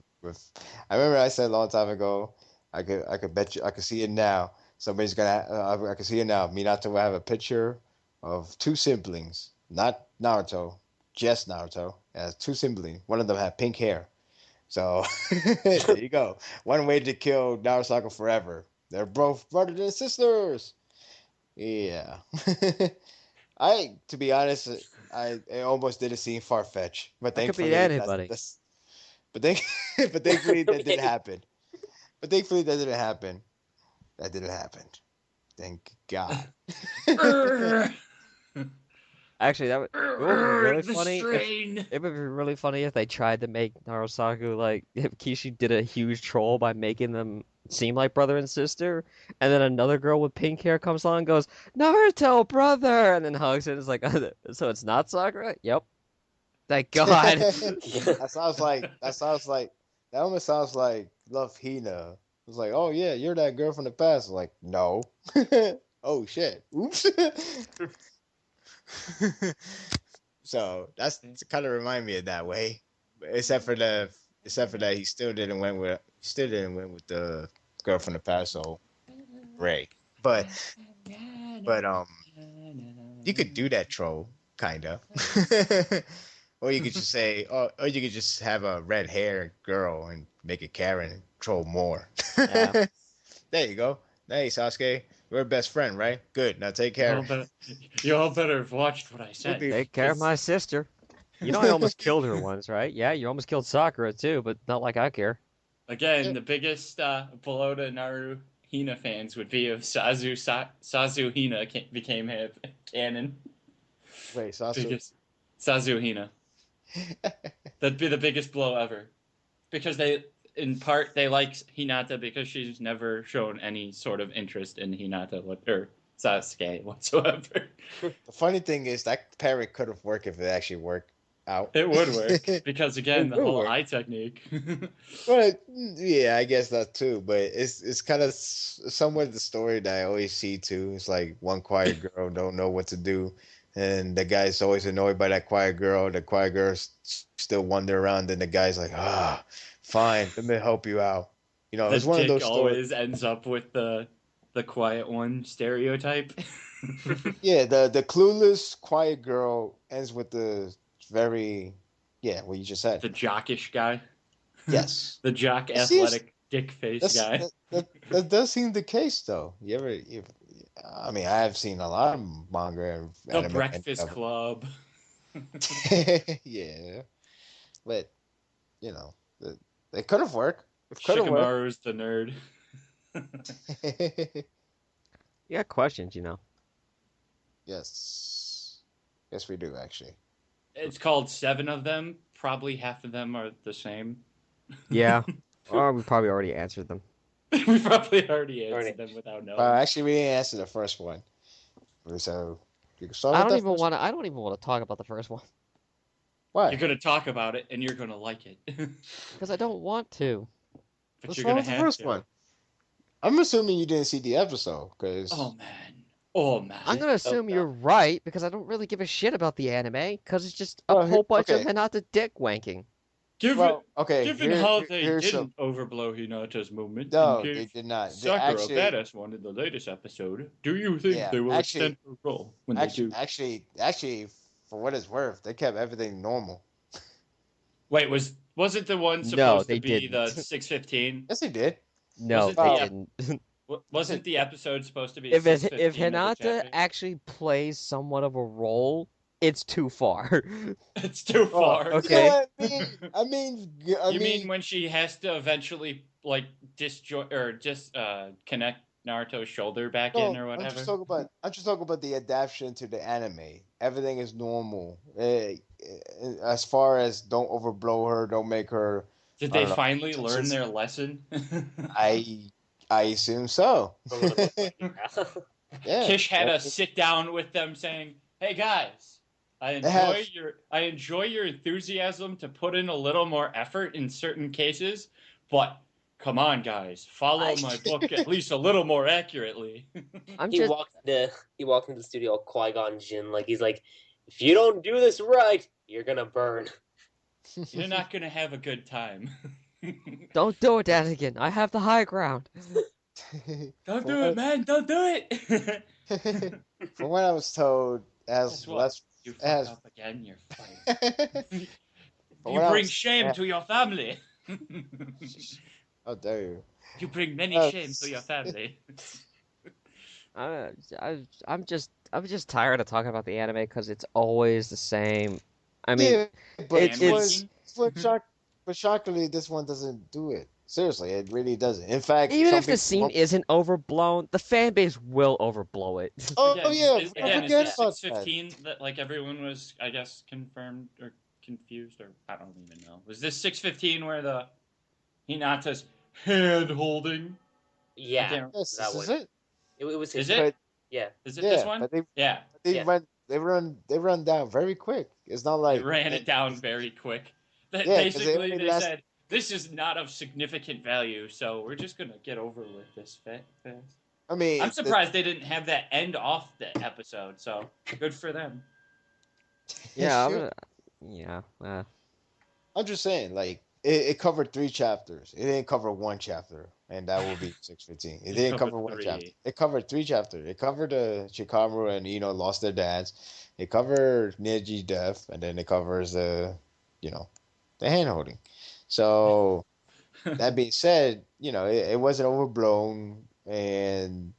I remember I said a long time ago, I could bet you I could see it now. Somebody's gonna I could see it now. Minato will have a picture of two siblings, not Naruto, just Naruto. Has two siblings. One of them had pink hair. So there you go. One way to kill NaruSaku forever. They're both brothers and sisters. Yeah. To be honest, it almost didn't seem far fetched, but That could thankfully be anybody. but thankfully that didn't happen. But thankfully that didn't happen. That didn't happen. Thank God. Actually, it would be really The funny. strain. It would be really funny if they tried to make NaruSaku like if Kishi did a huge troll by making them seem like brother and sister, and then another girl with pink hair comes along and goes, "Naruto, brother," and then hugs it. And it's like, so it's not Sakura? Yep. Thank God. That sounds like That almost sounds like Love Hina. It's like, oh yeah, you're that girl from the past. Like, no. Oh shit. Oops. So that's kind of remind me of that way. Except for that, he still didn't win with the girl from the past. So Ray, but but you could do that troll kinda, or you could just say, or you could just have a red hair girl and make it Karen and troll more. Yeah. There you go. Hey Sasuke, we're best friend, right? Good. Now take care. You all better have watched what I said. Take care of my sister. You know I almost killed her once, right? Yeah, you almost killed Sakura too, but not like I care. Again, the biggest blow to Naru Hina fans would be if Sazu Hina became canon. Wait, Sasuke. Biggest Sazu Hina. That'd be the biggest blow ever. Because in part, they like Hinata because she's never shown any sort of interest in Hinata or Sasuke whatsoever. The funny thing is that parrot could have worked if it actually worked out. It would work because again, It the would whole work. eye technique. But yeah, I guess that too. But it's kind of somewhat the story that I always see too. It's like one quiet girl don't know what to do, and the guy's always annoyed by that quiet girl. The quiet girl still wander around, and the guy's like, fine, let me help you out. You know, The it's one of dick those stories. always ends up with the quiet one stereotype. Yeah, the clueless quiet girl ends with the very, yeah, what you just said. The jockish guy. Yes. The jock It seems- athletic dick face That's, guy. that does seem the case, though. I mean, I have seen a lot of manga and The anime Breakfast and Club. yeah, but it could have worked. It could have worked. Shikamaru's the nerd. You got questions, you know. Yes, yes, we do actually. It's called 7 of them. Probably half of them are the same. Yeah. Or we probably already answered them. We probably already answered Already. them without knowing. Actually, we didn't answer the first one, so you can start I with don't that even first- want to. I don't even want to talk about the first one Why? You're gonna talk about it and you're gonna like it. because I don't want to. But What's you're wrong gonna with the have first to. one? I'm assuming you didn't see the episode, because Oh man. Oh man. I'm gonna assume no. you're right because I don't really give a shit about the anime because it's just a Well, whole bunch of okay. Hinata dick wanking. Given given how they here's didn't some- overblow Hinata's movement No, and they gave did not. They Sakura actually, badass one in the latest episode, do you think Yeah, they will actually- extend her role when they do? actually, for what it's worth, they kept everything normal. Wait, wasn't the one No, supposed they to be didn't. the 615? Yes, they did. No, Was it they the- didn't. Wasn't the episode supposed to be If 615 of the Hinata chapter? actually plays somewhat of a role, it's too far. It's too far. okay. You know what I mean, You mean when she has to eventually like connect Naruto's shoulder back in or I'm whatever? just talking about the adaptation to the anime. Everything is normal. As far as don't overblow her, don't make her. Did I they don't know. finally learn their lesson? I assume so. For a little bit, Yeah. Kish had to sit down with them saying, "Hey guys, I enjoy your enthusiasm to put in a little more effort in certain cases, but come on guys, follow my book at least a little more accurately." I'm he just walked into the studio Qui-Gon Jinn, like he's like, if you don't do this right, you're gonna burn. You're not gonna have a good time. don't do it, Anakin. I have the high ground. Don't do it, man! Don't do it! From what I was told, Guess what? less. You fuck as- up again, you're fired. From You what I bring was- shame to your family. How dare you? You bring many Uh, shame to your family. I'm just tired of talking about the anime because it's always the same. I mean, yeah, but it's- but shockingly, this one doesn't do it. Seriously, it really doesn't. In fact, even some if the people scene won't- isn't overblown, the fan base will overblow it. Oh Again, yeah, is forget this about that. 615 that like everyone was, I guess, confirmed or confused, or I don't even know. Was this 615 where the Hinata's hand holding? Yeah, Damn. Yes, that this is one. it. it was. Is his- it? Yeah, Is it Yeah, this one? but Yeah, they Yeah. run down very quick. It's not like they ran it down very quick. Yeah, 'cause they Basically, only they last- said, this is not of significant value, so we're just gonna get over with this fast. I mean, I'm surprised they didn't have that end off the episode, so good for them. Yeah, Shoot. yeah. I'm just saying, like it covered 3 chapters. It didn't cover 1 chapter, and that will be 615. It didn't covered cover one 3. chapter. It covered 3 chapters. It covered Shikamaru and lost their dads. It covered Neji's death, and then it covers the hand holding. So that being said, it wasn't overblown, and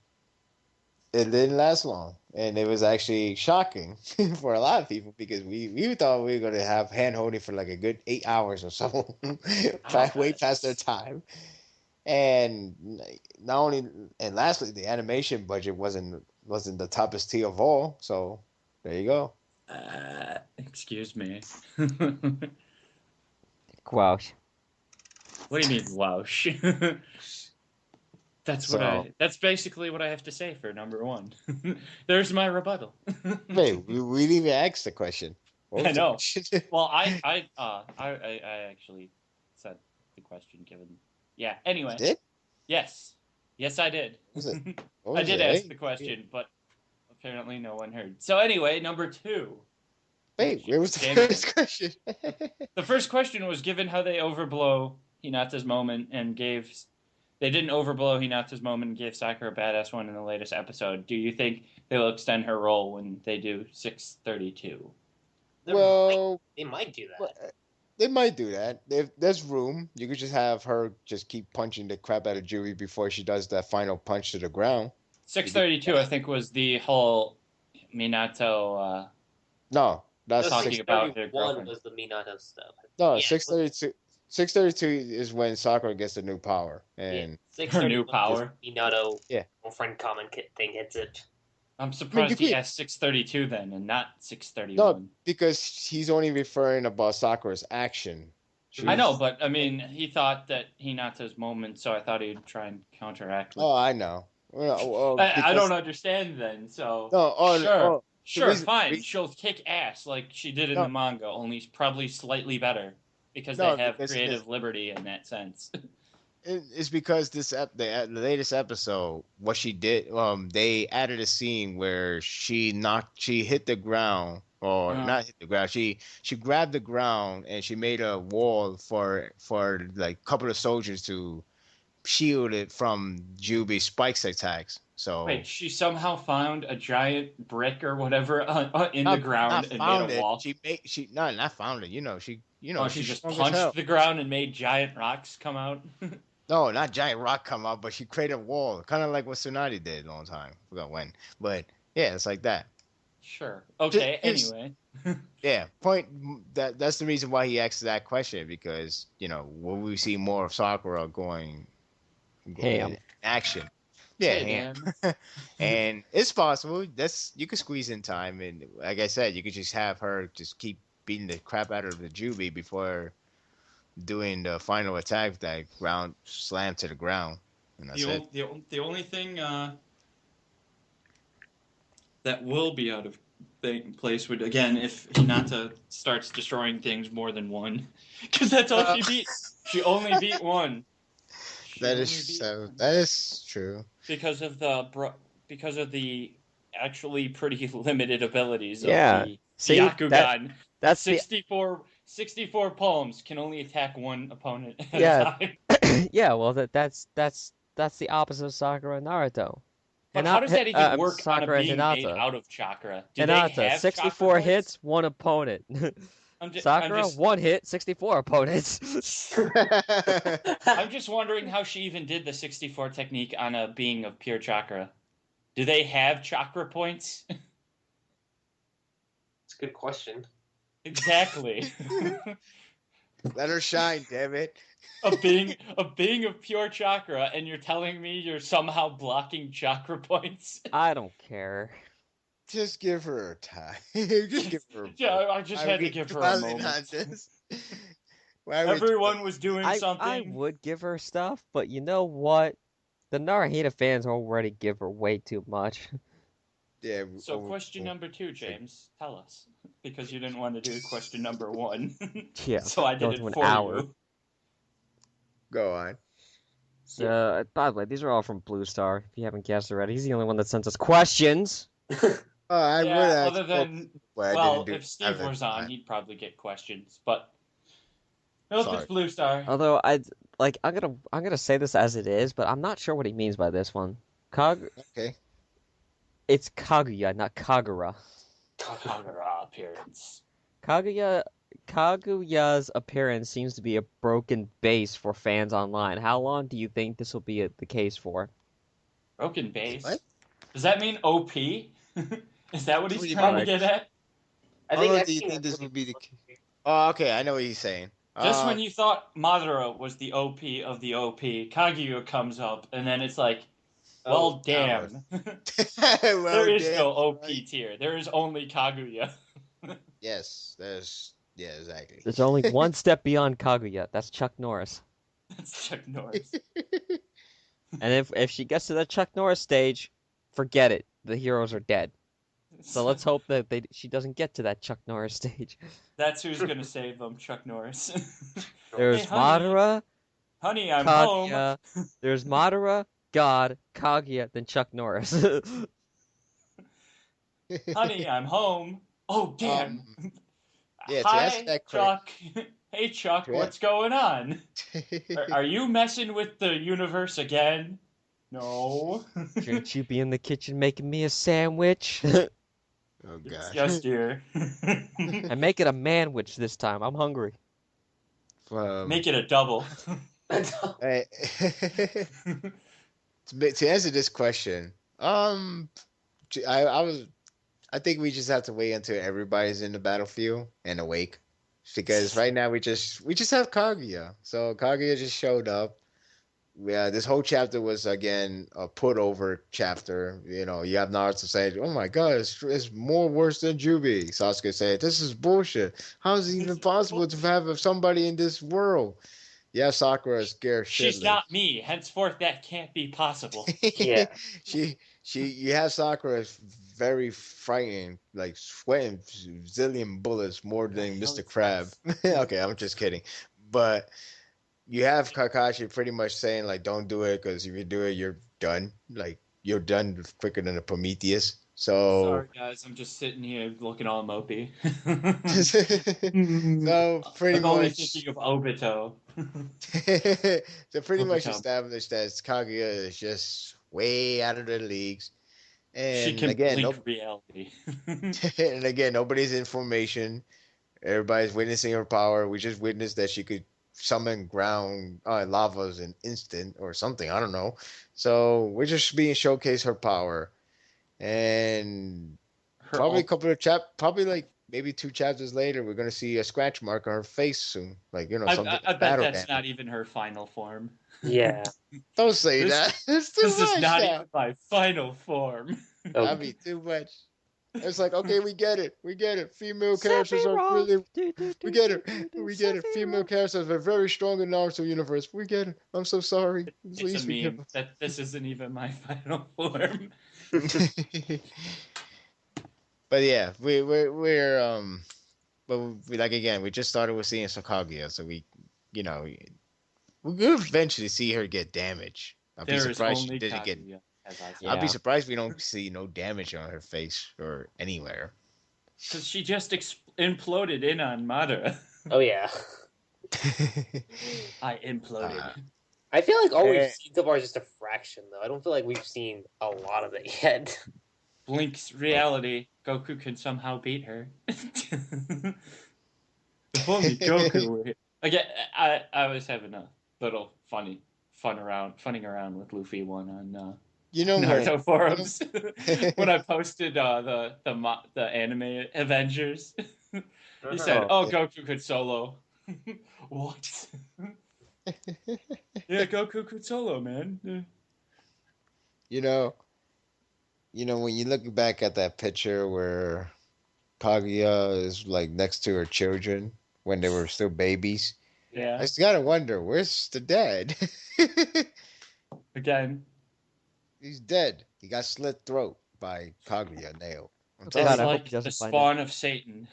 it didn't last long, and it was actually shocking for a lot of people because we thought we were going to have hand holding for like a good 8 hours or so, way past their time. And not only, and lastly, the animation budget wasn't the toppest tier of all. So there you go. Excuse me. Quosh. What do you mean, whoosh? That's basically what I have to say for number 1. There's my rebuttal. Wait, we didn't even ask the question. I know. Well, I actually said the question given. Yeah. Anyway. You did? Yes, I did. I did ask the question, but apparently no one heard. So anyway, number 2. Wait, where was the first question? The first question was given how they overblow Hinata's moment and gave. They didn't overblow Hinata's moment and gave Sakura a badass one in the latest episode. Do you think they will extend her role when they do 632? Well, they might do that. They might do that. If there's room, you could just have her just keep punching the crap out of Juri before she does that final punch to the ground. 632, I think, was the whole Minato. No, that's talking about their girlfriend. Was the Minato stuff. No, Yeah, 632. 632 is when Sakura gets the new power, and her new power. Minato, girlfriend comment thing hits it. I'm surprised he asked 632 then, and not 631. No, because he's only referring about Sakura's action. I know, but I mean, he thought that Hinata's moment, so I thought he'd try and counteract. Oh, I know. Well, I don't understand then. So sure, fine. She'll kick ass like she did in the manga, only probably slightly better because they have creative liberty in that sense. It's because the latest episode, what she did, they added a scene where she hit the ground, or not hit the ground. She grabbed the ground and she made a wall for like a couple of soldiers to shield it from Jubi's spikes attacks. So wait, she somehow found a giant brick or whatever in the ground and made a wall. She not found it. She just punched the ground and made giant rocks come out. No, not giant rock come out, but she created a wall, kind of like what Tsunade did a long time. Forgot when, but yeah, it's like that. Sure. Okay. Anyway. Yeah. That's the reason why he asked that question, because will we see more of Sakura going action? Yeah, and it's possible. You could squeeze in time, and like I said, you could just have her just keep beating the crap out of the Jubi before doing the final attack, that ground slam to the ground, and that's it. The only thing that will be out of place would, again, if Hinata starts destroying things more than one, because that's all she beat. She only beat one. That is true. Because of the actually pretty limited abilities of the Byakugan. That's 64 palms can only attack one opponent at a time. Yeah, well, that's the opposite of Sakura and Naruto. But how does that even work Sakura on being made out of chakra? Do they have 64 hits, one opponent. Sakura, 1 hit, 64 opponents. I'm just wondering how she even did the 64 technique on a being of pure chakra. Do they have chakra points? It's a good question. Exactly. Let her shine, damn it. A being of pure chakra, and you're telling me you're somehow blocking chakra points? I don't care. Just give her a time. Just give her a yeah, I just had to give her a moment. Everyone was doing something. I would give her stuff, but you know what? The Naruhito fans already give her way too much. Yeah. So question number 2, James, tell us. Because you didn't want to do question number 1. Yeah. So I did it for you. Go on. So, by the way, these are all from Blue Star. If you haven't guessed already, he's the only one that sends us questions. I would Yeah, ask other than but I well, didn't do. if Steve was on, Time. he'd probably get questions. But nope, Sorry. it's Blue Star. Although I'm gonna say this as it is, but I'm not sure what he means by this one. Okay. It's Kaguya, not Kagura. Kagura appearance. Kaguya's appearance seems to be a broken base for fans online. How long do you think this will be the case for? Broken base. What? Does that mean OP? Is that what he's Pretty trying to much. get at? I How think long I've do you seen think that this would be the pretty case? Oh, okay. I know what he's saying. Just when you thought Madara was the OP of the OP, Kaguya comes up, and then it's like, well, Oh, damn. well, There is no damn, OP right. tier. There is only Kaguya. Yes, yeah, exactly. There's only one step beyond Kaguya. That's Chuck Norris. That's Chuck Norris. And if she gets to the Chuck Norris stage, forget it. The heroes are dead. So let's hope that she doesn't get to that Chuck Norris stage. That's who's gonna save them, Chuck Norris. There's Hey, honey. Madara, Honey, I'm home. Kaguya. There's Madara, God, Kaguya, then Chuck Norris. Honey, I'm home. Oh, damn. Yeah, to Hi, answer that Chuck. Hey, Chuck, To what's going on? Are you messing with the universe again? No. Shouldn't you be in the kitchen making me a sandwich? Oh gosh. Yes, dear. And make it a manwich this time. I'm hungry. Make it a double. Hey, to answer this question, I think we just have to wait until everybody's in the battlefield and awake, because right now we just have Kaguya. So Kaguya just showed up. Yeah, this whole chapter was again a put over chapter. You know, you have Naruto say, "Oh my God, it's more worse than Jubi." Sasuke said, "This is bullshit. How is it even possible to have somebody in this world?" Yeah, Sakura is scared shitless. She's not me. Henceforth, that can't be possible. Yeah. You have Sakura very frightened, like sweating zillion bullets more than Mr. Crab. Okay, I'm just kidding. But you have Kakashi pretty much saying like, don't do it, because if you do it, you're done. Like, you're done quicker than a Prometheus. So Sorry, guys. I'm just sitting here looking all mopey. so pretty I'm only much thinking of Obito. so pretty much Obito. established that Kaguya is just way out of their leagues. She And can again, blink reality. and again, nobody's in formation. Everybody's witnessing her power. We just witnessed that she could summon ground lava as an instant or something. I don't know. So we're just being showcased her power, and Her probably a ult- couple of probably like maybe 2 chapters later, we're gonna see a scratch mark on her face soon. Like, you know, something I bet battle that's damage. not even her final form. Yeah. Don't say This- that. It's too This much. is not now. even my final form. That'd Oh, be too much. It's like, okay, we get it. We get it. Female characters are really. We get it. We get it. Female characters are very strong in Naruto universe. We get it. I'm so sorry. It's Please a forgive meme that this isn't even my final form. us. But yeah, but we, like, again, we just started with seeing Sakaguya, so you know, we'll eventually see her get damage. I'll be There is surprised she only didn't get. Kaguya, as I said. Yeah. I'll be surprised we don't see no damage on her face or anywhere. Because she just imploded in on Madara. oh yeah. I imploded. I feel like all we've Eh. seen so far is just a fraction, though. I don't feel like we've seen a lot of it yet. Blink's reality. Goku can somehow beat her. If only Goku were here. Again, I was having a little funning around with Luffy one on You know what? Naruto forums when I posted the anime Avengers. He said, Oh, "Oh, Goku could solo." What? Yeah, Goku could solo, man. Yeah. You know, when you look back at that picture where Kaguya is like next to her children when they were still babies, I Yeah. just gotta wonder, where's the dad? Again, He's dead. He got slit throat by Kaguya nail. I'm Oh, telling God, It's I you. hope like he the doesn't find it. spawn of Satan.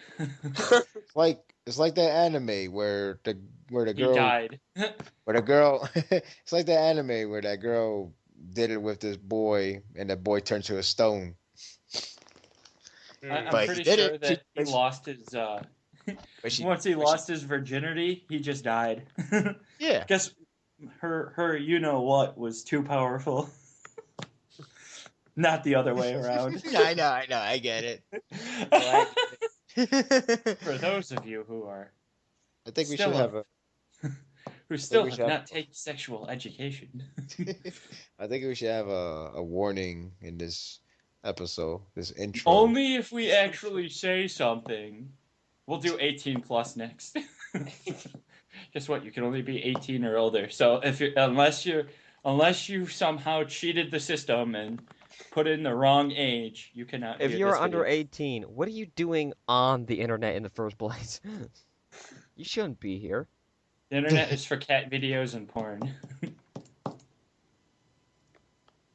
It's like that anime where the He girl died. where the girl it's like that anime where that girl did it with this boy and that boy turned to a stone. Hmm. I'm But he pretty did sure it. that he lost his. But she Once he but she lost his virginity, he just died. yeah. Guess her you know what was too powerful. Not the other way around. I know, I get it. Oh, I get it. For those of you who are I think we should still have a who I think still we have should have not taken sexual education. I think we should have a warning in this episode, this intro. Only if we actually say something. We'll do 18 plus next. Guess what? You can only be 18 or older. So if you unless you somehow cheated the system and put in the wrong age, you cannot If view you're this under video. 18, what are you doing on the internet in the first place? You shouldn't be here. The internet is for cat videos and porn.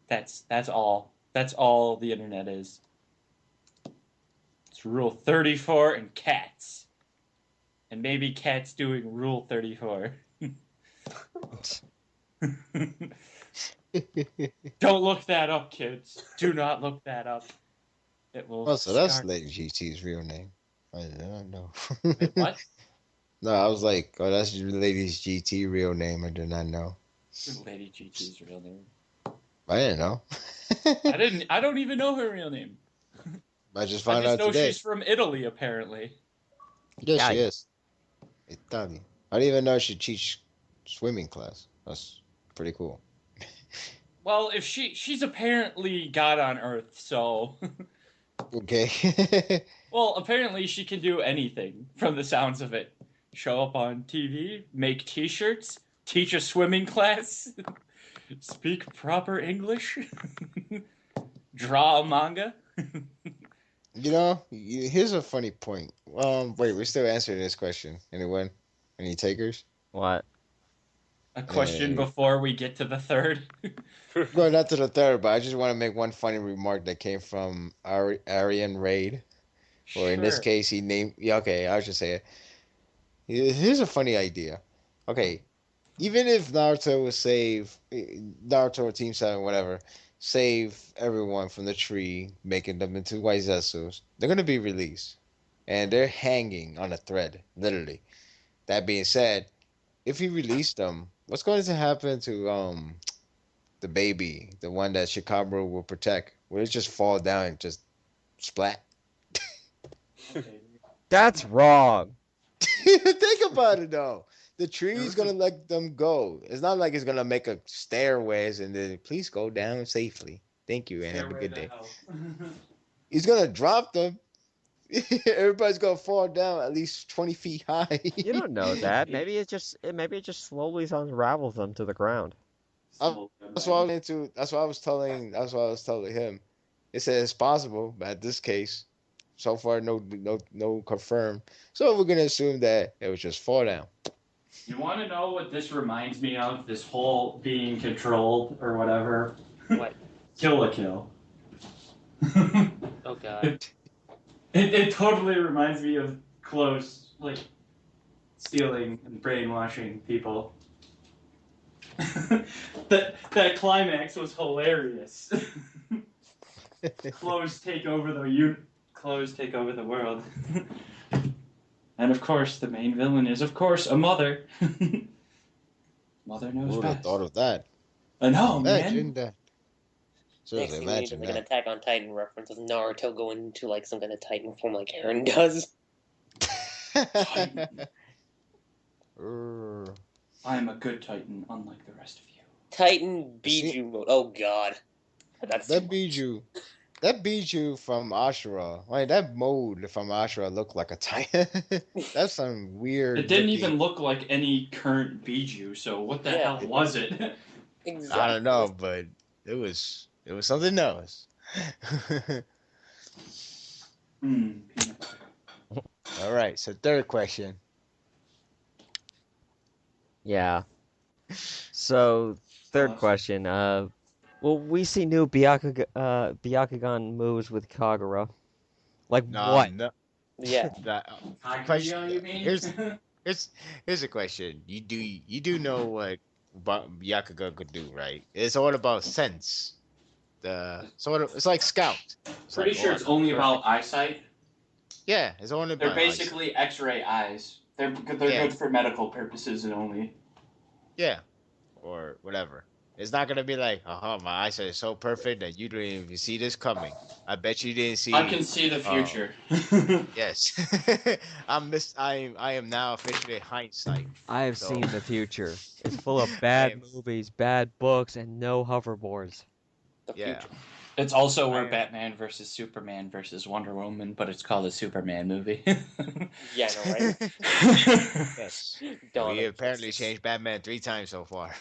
That's all. That's all the internet is. It's Rule 34 and cats. And maybe cats doing Rule 34. Don't look that up, kids. Do not look that up. It will Oh, so that's scar. Lady GT's real name. I don't know. Wait, what? No, I was like, oh, that's Lady's GT real name. I did not know. Lady GT's real name. I didn't know. I don't even know her real name. I just I found just out know today. she's from Italy, apparently. Yes, she Yeah. is. Italian. I didn't even know she teach swimming class. That's pretty cool. Well, if she's apparently God on Earth, so Okay. well, apparently she can do anything from the sounds of it. Show up on TV, make T-shirts, teach a swimming class, speak proper English, draw a manga. You know, here's a funny point. Wait, we're still answering this question. Anyone? Any takers? What? A question Yeah. before we get to the third. Well, not to the third, but I just want to make one funny remark that came from Aryan Raid, or in this Sure. case, he named. Yeah, okay, I should say it. Here's a funny idea. Okay, even if Naruto would save Naruto or Team Seven, whatever, save everyone from the tree, making them into Waizetsus, they're gonna be released, and they're hanging on a thread, literally. That being said, if he released them, what's going to happen to the baby, the one that Shikamaru will protect? Will it just fall down and just splat? Okay. That's wrong. Think about it though. The tree's gonna let them go. It's not like it's gonna make a stairways and then please go down safely. Thank you and have a Stairway good to day. hell. He's gonna drop them. Everybody's gonna fall down at least 20 feet high. You don't know that. Maybe it just slowly unravels them to the ground. That's what I was into. That's what I was telling. That's what I was telling him. It said it's possible, but in this case, so far no confirmed. So we're gonna assume that it was just fall down. You want to know what this reminds me of? This whole being controlled or whatever. What? Kill a Kill. Oh god. It totally reminds me of close, like stealing and brainwashing people. that climax was hilarious. Clothes take over the world. And of course, the main villain is, of course, a mother. Mother knows Who would have best. thought of that? I know, Imagine man. that. Next Seriously, thing we need imagine is like an that. Attack on Titan reference of Naruto going into like some kind of Titan form like Eren does. Urgh. I am a good Titan, unlike the rest of you. Titan Biju mode. Oh god. That's That Biju. That Biju from Ashura. Like that mode from Ashura looked like a Titan. That's some weird. It didn't looking- even look like any current Biju, so what the Yeah. hell was it? exactly. I don't know, but it was something else. Peanut butter. All right, so third question. Yeah. So, third question. Will we see new Byakugan moves with Kagura? Like No, what? no. Yeah. That, question. Kaguya, you mean? Here's a question. You do know what Yakuga could do, right? It's all about sense. The sort of it's like Scout. It's Pretty like sure oh, it's only perfect. about eyesight. Yeah, it's only They're about eyes. basically X-ray eyes. They're Yeah, good for medical purposes and only. yeah, or whatever. It's not gonna be like, my eyesight is so perfect that you didn't even see this coming. I bet you didn't I see. can see the future. Yes, I am now officially hindsight. I have So seen the future. It's full of I bad am, movies, bad books, and no hoverboards. The yeah. future. It's also where I am. Batman versus Superman versus Wonder Woman, but it's called a Superman movie. Yeah, no, right? Yes. Dawn We of apparently Justice. changed Batman 3 times so far.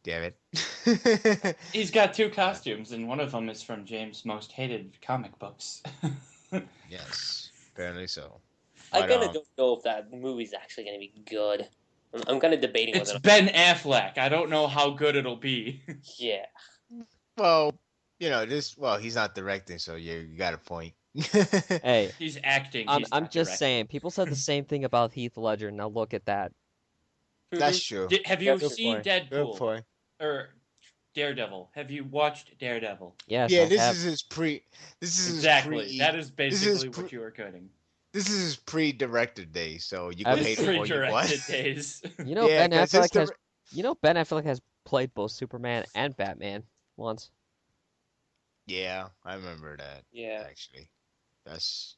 Damn it. He's got two costumes, and one of them is from James' most hated comic books. Yes, apparently so. I But kind of don't know if that movie's actually going to be good. I'm kind of debating It's whether. Ben Affleck. I don't know how good it'll be. Yeah. well, he's not directing, so you got a point. Hey, He's acting. I'm He's I'm not just directing. saying. People said the same thing about Heath Ledger. Now look at that. That's true. Have you That's seen point. Good Deadpool point. or Daredevil? Have you watched Daredevil? Yes, Yeah, I this have. is his pre. This is Exactly. his pre. That is basically pre- what you were cutting. This is his pre-director day, so you I've can His hate him all you want. pre-directed days. You know, Yeah, Ben because Affleck has. You know, Ben Affleck has played both Superman and Batman once. Yeah, I remember that. Yeah. Actually, that's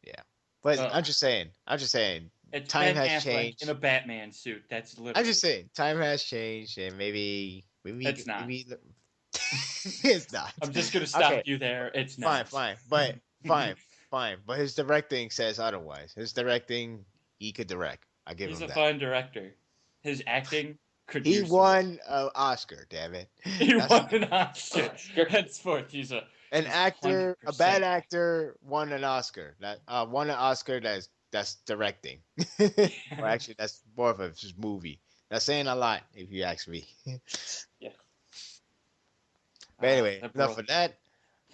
yeah. But I'm just saying. It's Time Ben has Affleck changed. in a Batman suit. That's literally. I'm just saying, time has changed, and maybe It's not. it's not. I'm just gonna stop Okay, you there. It's fine, not. fine, but fine. But his directing says otherwise. His directing, he could direct. I give He's him a that. fine director. His acting could He use some- won an Oscar. Damn it! He That's- won an Oscar. Henceforth, he's a An he's actor, a 100% bad actor, won an Oscar. Won an Oscar that's directing. Or actually, that's more of a just movie. That's saying a lot, if you ask me. Yeah. But anyway, liberal. enough of that.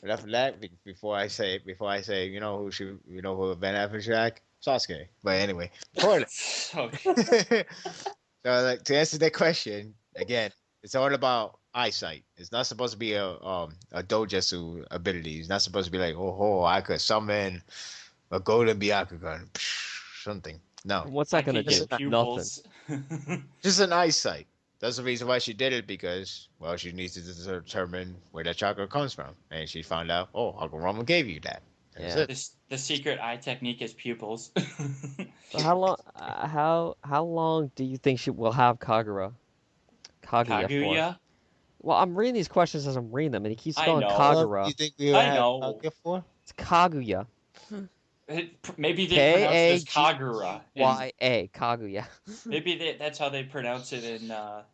Enough of that. Before I say, who Ben Affleck should act? Sasuke. But anyway, before that, So, so like, to answer that question again, it's all about eyesight. It's not supposed to be a dojutsu ability. It's not supposed to be like, I could summon a golden Byakugan, something. No, What's that gonna I can do? get Nothing. pupils. just an eyesight. That's the reason why she did it, because, well, she needs to determine where that chakra comes from. And she found out, Uncle Roman gave you that. That's Yeah. it. The secret eye technique is pupils. So how long do you think she will have Kaguya for? Kaguya? Well, I'm reading these questions as I'm reading them, and he keeps I spelling know. How long do Kagura. you think we will I have know. Kaguya for? It's Kaguya. Maybe they pronounce it as Kagura. Kagura. Kaguya. Maybe that's how they pronounce it in the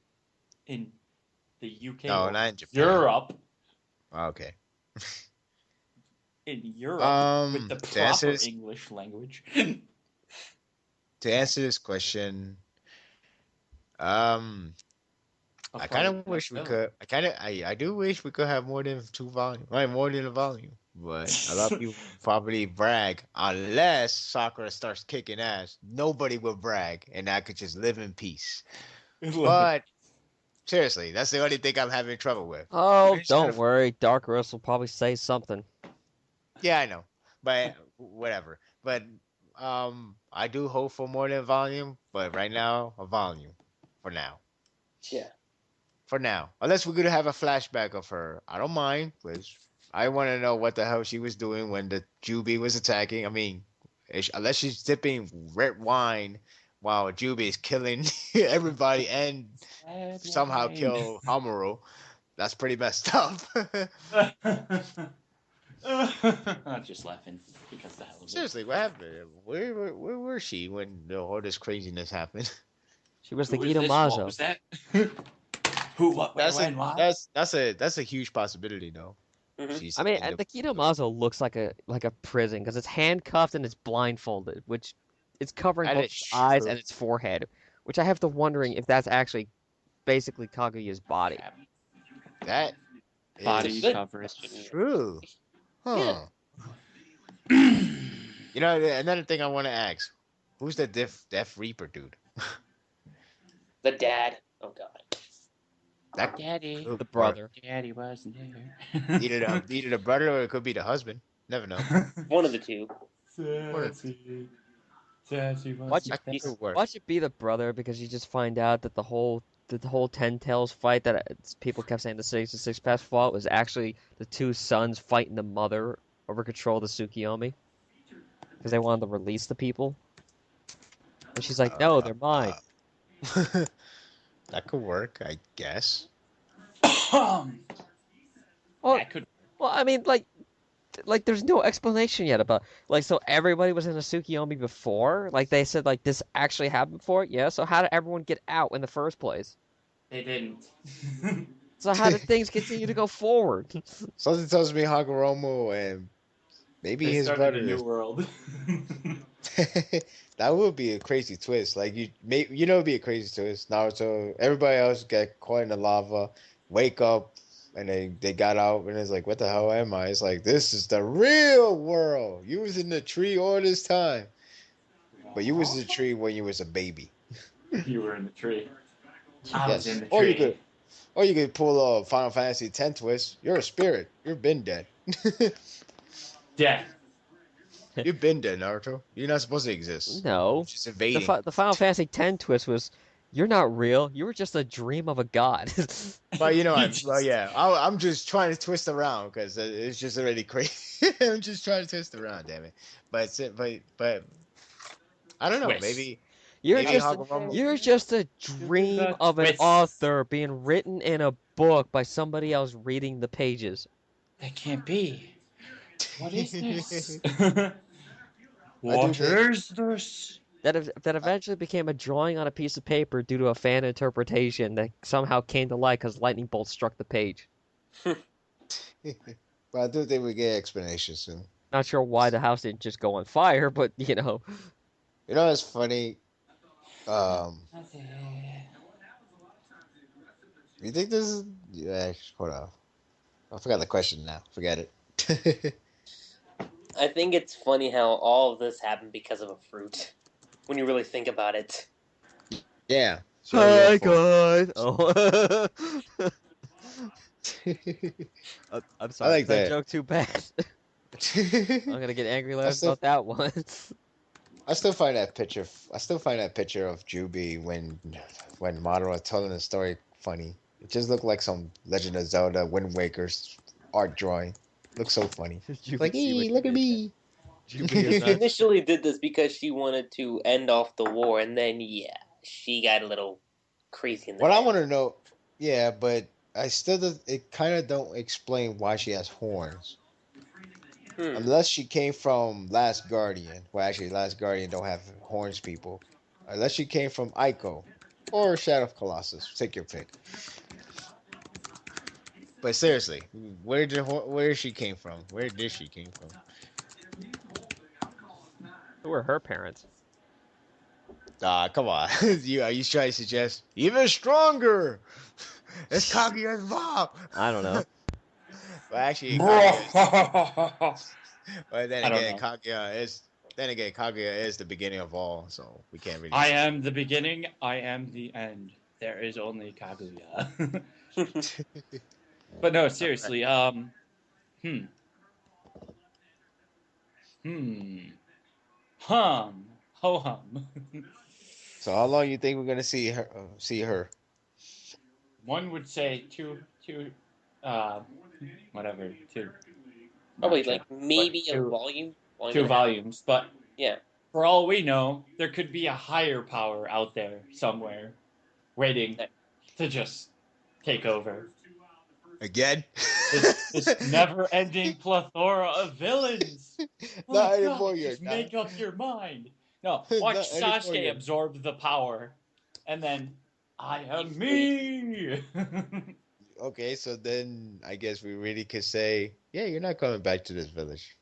UK. No, or not in Japan. Europe. Okay. In Europe with the to answer proper this- English language. To answer this question, I kind of wish we could. I do wish we could have more than 2 volumes, right? More than a volume. But a lot of people probably brag unless Sakura starts kicking ass. Nobody will brag, and I could just live in peace. But seriously, that's the only thing I'm having trouble with. Oh, Finish don't it. worry. Dark Horse will probably say something. Yeah, I know, but whatever. But I do hope for more than volume. But right now, a volume for now. Yeah. For now, unless we're gonna have a flashback of her, I don't mind. Because I want to know what the hell she was doing when the Jubi was attacking. I mean, unless she's sipping red wine while Jubi is killing everybody and somehow kill Hamuro, that's pretty messed up. I'm just laughing because the hell of it. Seriously, what happened? Where was she when all this craziness happened? She was the Who is Gita this? What Mazo. was that? Who? What? Where, That's when? What? that's a huge possibility, though. Mhm. She's I mean, in the Gita Mazo looks like a prison because it's handcuffed and it's blindfolded, which it's covering That both is its eyes true. and its forehead, which I have to wondering if that's actually basically Kaguya's body. that Body is good coverage. true. Huh. You know, another thing I want to ask: who's the Death Reaper dude? The dad. Oh god. That Daddy. could The work. brother. Daddy wasn't there. Either the brother or it could be the husband. Never know. One of the two. Sassy Watch wasn't it, That there. could work. watch it be the brother because you just find out that the whole Ten Tails fight that people kept saying the Six Paths fought was actually the two sons fighting the mother over control of the Tsukiyomi because they wanted to release the people. And she's like, no, they're mine. That could work, I guess. Well, That could. well, I mean, like there's no explanation yet about so everybody was in a Tsukiyomi before. Like they said, like this actually happened before. Yeah. So how did everyone get out in the first place? They didn't. So how did things continue to go forward? Something tells me Hagoromo and maybe They his started brother a new is. world. That would be a crazy twist. Like it'd be a crazy twist. Naruto, everybody else get caught in the lava, wake up, and they got out, and it's like, what the hell am I? It's like this is the real world. You was in the tree all this time, but you was in the tree when you was a baby. You were in the tree. I was in Yes, the tree. or you could pull a Final Fantasy X twist. You're a spirit. You've been dead. Death. You've been dead, Naruto. You're not supposed to exist. No. You're just invading. The Final Fantasy X twist was, you're not real. You were just a dream of a god. But you know, You I'm just trying to twist around because it's just already crazy. I'm just trying to twist around, damn it. But I don't know. Twist. Maybe You're maybe just Hagoromo. you're just a dream of an twist. author being written in a book by somebody else reading the pages. That can't be. What is this? I What do think- is this? That eventually became a drawing on a piece of paper due to a fan interpretation that somehow came to light because lightning bolts struck the page. But I do think we get explanation soon. Not sure why the house didn't just go on fire, but you know. You know, it's funny. You think this is? Yeah, hold on. I forgot the question now. Forget it. I think it's funny how all of this happened because of a fruit. When you really think about it. Yeah. Hi guys. Oh. I'm sorry. like Is that that. joke too bad? I'm gonna get angry later still- about that one. I still find that picture of Juby when Madara telling the story funny. It just looked like some Legend of Zelda Wind Waker's art drawing. Looks so funny. Like, hey, look at me. She initially did this because she wanted to end off the war, and then, yeah, she got a little crazy in the What I head. want to know, yeah, but it kind of don't explain why she has horns. Unless she came from Last Guardian. Well, actually, Last Guardian don't have horns, people. Unless she came from Ico or Shadow of Colossus. Take your pick. But seriously, where she came from? Where did she came from? Who were her parents? Ah, come on. Are you trying to suggest even stronger? It's Kaguya's mom. I don't know. Well, actually, I but then don't again, know. Kaguya is the beginning of all, so we can't really. am the beginning. I am the end. There is only Kaguya. But no, seriously. Ho hum. So how long you think we're gonna see her? One would say two, whatever, two. Probably, Not sure. like, maybe But a volume? two and a half? volumes, but Yeah. for all we know, there could be a higher power out there somewhere, waiting to just take over. Again? This never-ending plethora of villains. Not My anymore, God, you're just not. make up your mind. No, watch Not anymore, Sasuke you're- absorb the power, and then I am me. Okay, so then I guess we really could say, yeah, you're not coming back to this village.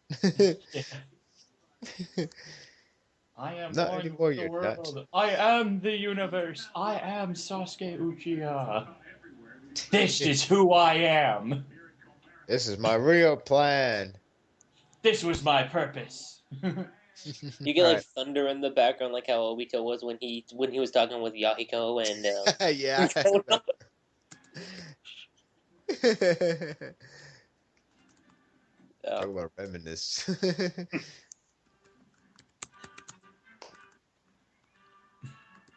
I am Not one anymore, with the you're world. not. I am the universe. I am Sasuke Uchiha. This is who I am. This is my real plan. This was my purpose. You get like Right. thunder in the background, like how Obito was when he was talking with Yahiko and Yeah. I Talk about reminisce.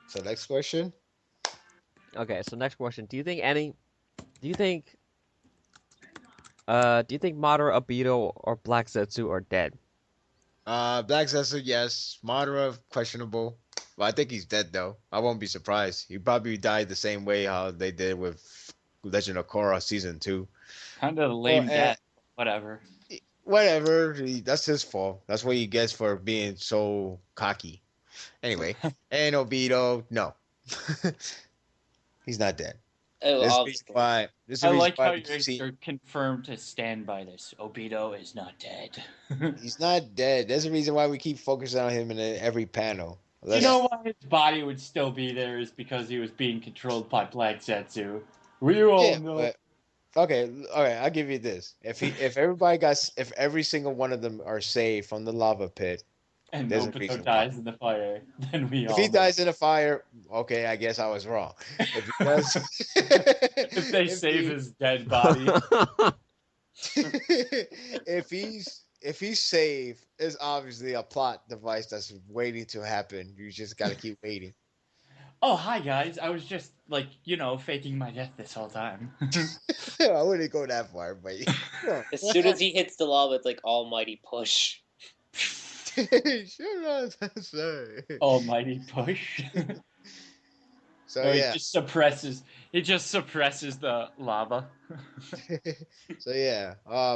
So next question. Okay, so next question. Do you think Madara, Obito, or Black Zetsu are dead? Black Zetsu, yes. Madara, questionable. Well, I think he's dead though. I won't be surprised. He probably died the same way how they did with Legend of Korra season 2. Kind of Well, lame death. Whatever. Whatever. That's his fault. That's what he gets for being so cocky. Anyway, and Obito, no. He's not dead. Oh, This is obviously. why. This is the I reason like why how we keep seeing. you're confirmed to stand by this. Obito is not dead. He's not dead. There's a reason why we keep focusing on him in every panel. You know why his body would still be there is because he was being controlled by Black Zetsu. We all Yeah, know. but okay, all right. I'll give you this. If every single one of them are saved from the lava pit, And there's a Obito reason dies in the fire, then we if all he know. dies in a fire, okay, I guess I was wrong. If he does, If they save his dead body. if he's saved, it's obviously a plot device that's waiting to happen. You just gotta keep waiting. Oh, hi guys. I was just faking my death this whole time. I wouldn't go that far, but As soon as he hits the lava, it's like almighty push. sure not, sir. Almighty push. So No, yeah. He just suppresses the lava. So yeah,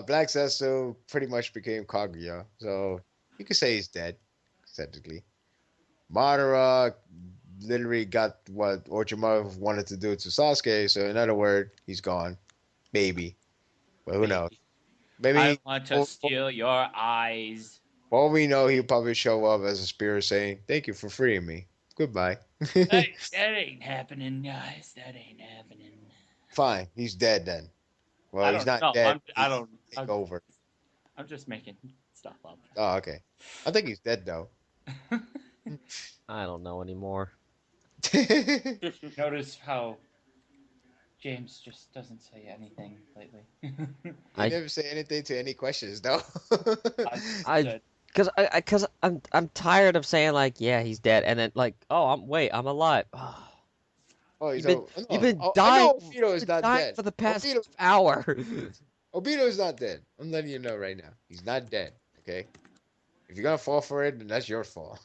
Black Zetsu pretty much became Kaguya, so you could say he's dead, technically. Madara literally got what Orochimaru wanted to do to Sasuke, so in other words, he's gone. Maybe. But who knows? Maybe I want to steal your eyes. for all we know, he'll probably show up as a spirit saying, "Thank you for freeing me. Goodbye." Hey, that ain't happening, guys. That ain't happening. Fine, he's dead then. Well, he's not dead. Take over. I'm just making stuff up. Oh, okay. I think he's dead though. I don't know anymore. Notice how James just doesn't say anything lately. I never say anything to any questions though. Cause I'm tired of saying like, yeah, he's dead, and then like, oh, I'm alive. Oh, You've been dying. Obito is not dead for the past hour. Obito is not dead. I'm letting you know right now. He's not dead. Okay. If you're gonna fall for it, then that's your fault.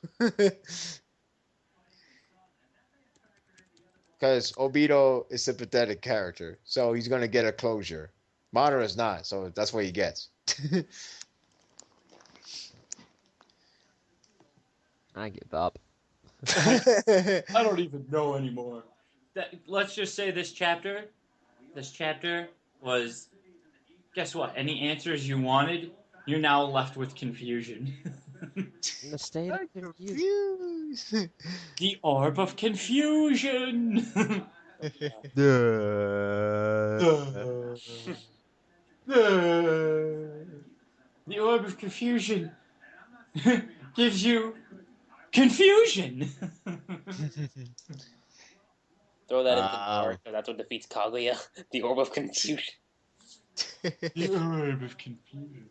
Because Obito is a sympathetic character, so he's gonna get a closure. Madara is not, so that's what he gets. I give up. I don't even know anymore. Let's just say this chapter was, guess what? Any answers you wanted, you're now left with confusion. In the state of confusion. The orb of confusion. The orb of confusion gives you confusion. Throw that into Naruto. That's what defeats Kaguya. The orb of confusion. The orb of confusion.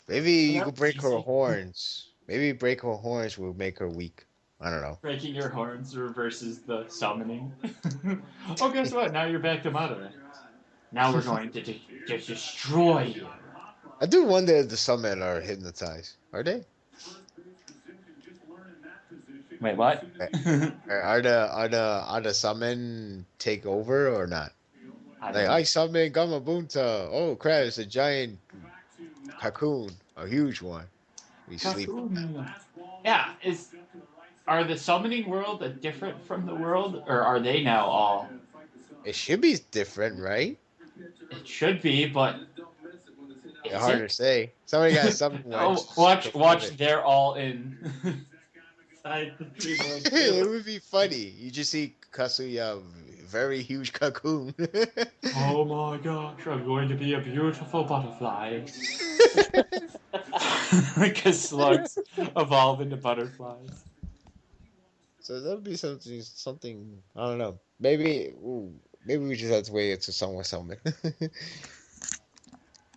Maybe you could break her horns. Maybe break her horns will make her weak. I don't know. Breaking your horns reverses the summoning. Oh, guess what? Now you're back to Madara. Now we're going to just destroy you. I do wonder if the summon are hypnotized. Are they? Wait, what? Are the summon take over or not? I summon Gamabunta. Oh crap! It's a giant cocoon, a huge one. We sleep. Yeah, are the summoning world different from the world, or are they now all? It should be different, right? It should be, but It's hard to say. Somebody got something. Watch. They're all in. It would be funny. You just see Kasuya, very huge cocoon. Oh my gosh! I'm going to be a beautiful butterfly. Because slugs evolve into butterflies. So that would be something. I don't know. Maybe, maybe we just have to wait until someone summon.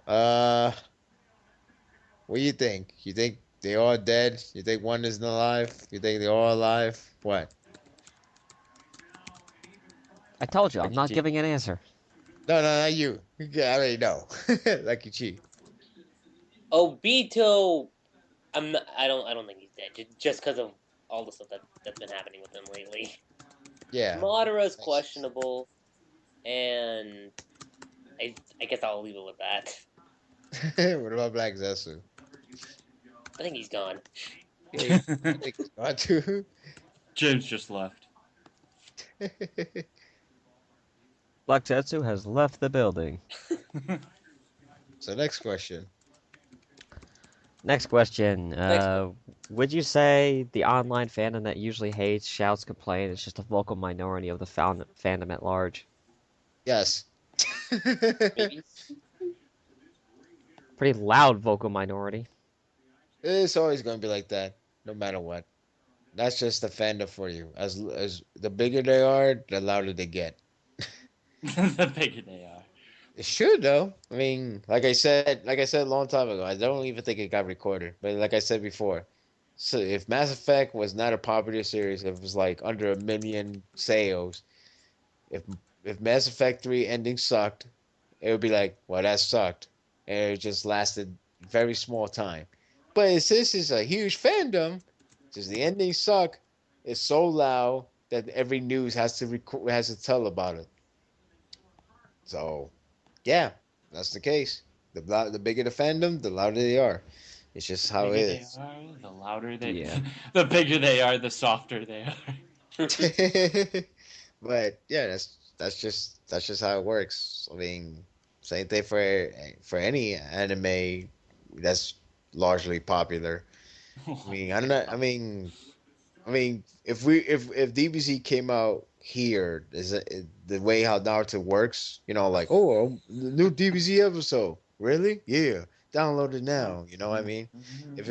uh, what do you think? You think they all dead? You think one isn't alive? You think they're all alive? What? I told you, I'm What'd you not do? giving an answer. No, not you. I already know. Like you cheat. Obito, I don't think he's dead. Just because of all the stuff that's been happening with him lately. Yeah. Madara's questionable, and I guess I'll leave it with that. What about Black Zetsu? I think he's gone. Yeah, I think he's gone too. James just left. Black Tetsu has left the building. So next question. Next question. Next one. Would you say the online fandom that usually hates, shouts, complains is just a vocal minority of the fandom at large? Yes. Maybe. Pretty loud vocal minority. It's always gonna be like that, no matter what. That's just the fandom for you. As the bigger they are, the louder they get. The bigger they are. It should though. I mean, like I said a long time ago. I don't even think it got recorded. But like I said before, so if Mass Effect was not a popular series, if it was like under 1 million sales, if if Mass Effect 3 ending sucked, it would be like, well, that sucked, and it just lasted very small time. But since it's a huge fandom, since the endings suck, it's so loud that every news has to tell about it. So, yeah, that's the case. The bigger the fandom, the louder they are. It's just how it Bigger they is. are, the louder they. Yeah. The bigger they are, the softer they are. But yeah, that's just how it works. I mean, same thing for any anime that's largely popular. I mean, I don't know. I mean, if DBZ came out here, the way how Naruto works? Like, oh, the new DBZ episode, really? Yeah, download it now. You know what I mean? If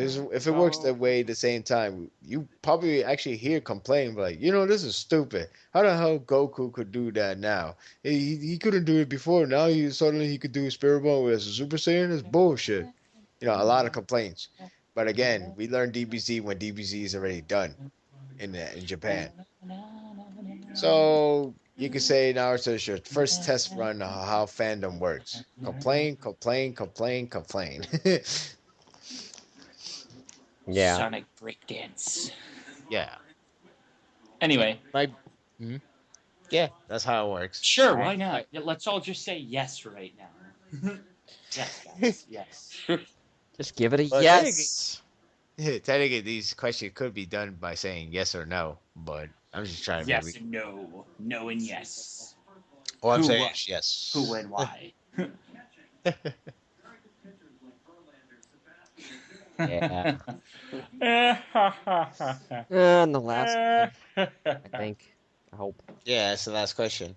it works that way at the same time, you probably actually hear complain like, this is stupid. How the hell Goku could do that now? He couldn't do it before. Now he could do Spirit Bomb as a Super Saiyan. It's bullshit. A lot of complaints. But again, we learned DBZ when DBZ is already done in Japan. So you could say Naruto is your first test run of how fandom works. Complain, complain, complain, complain. Yeah. Sonic breakdance. Yeah. Anyway, Yeah, that's how it works. sure, why not? Yeah, let's all just say yes right now. Yes, guys, yes. Just give it a But yes. Technically, these questions could be done by saying yes or no, but I'm just trying to Yes and no. No and yes. Oh, I'm Who saying won? yes. Who and why? Yeah. And the last one, I think. I hope. Yeah, that's the last question.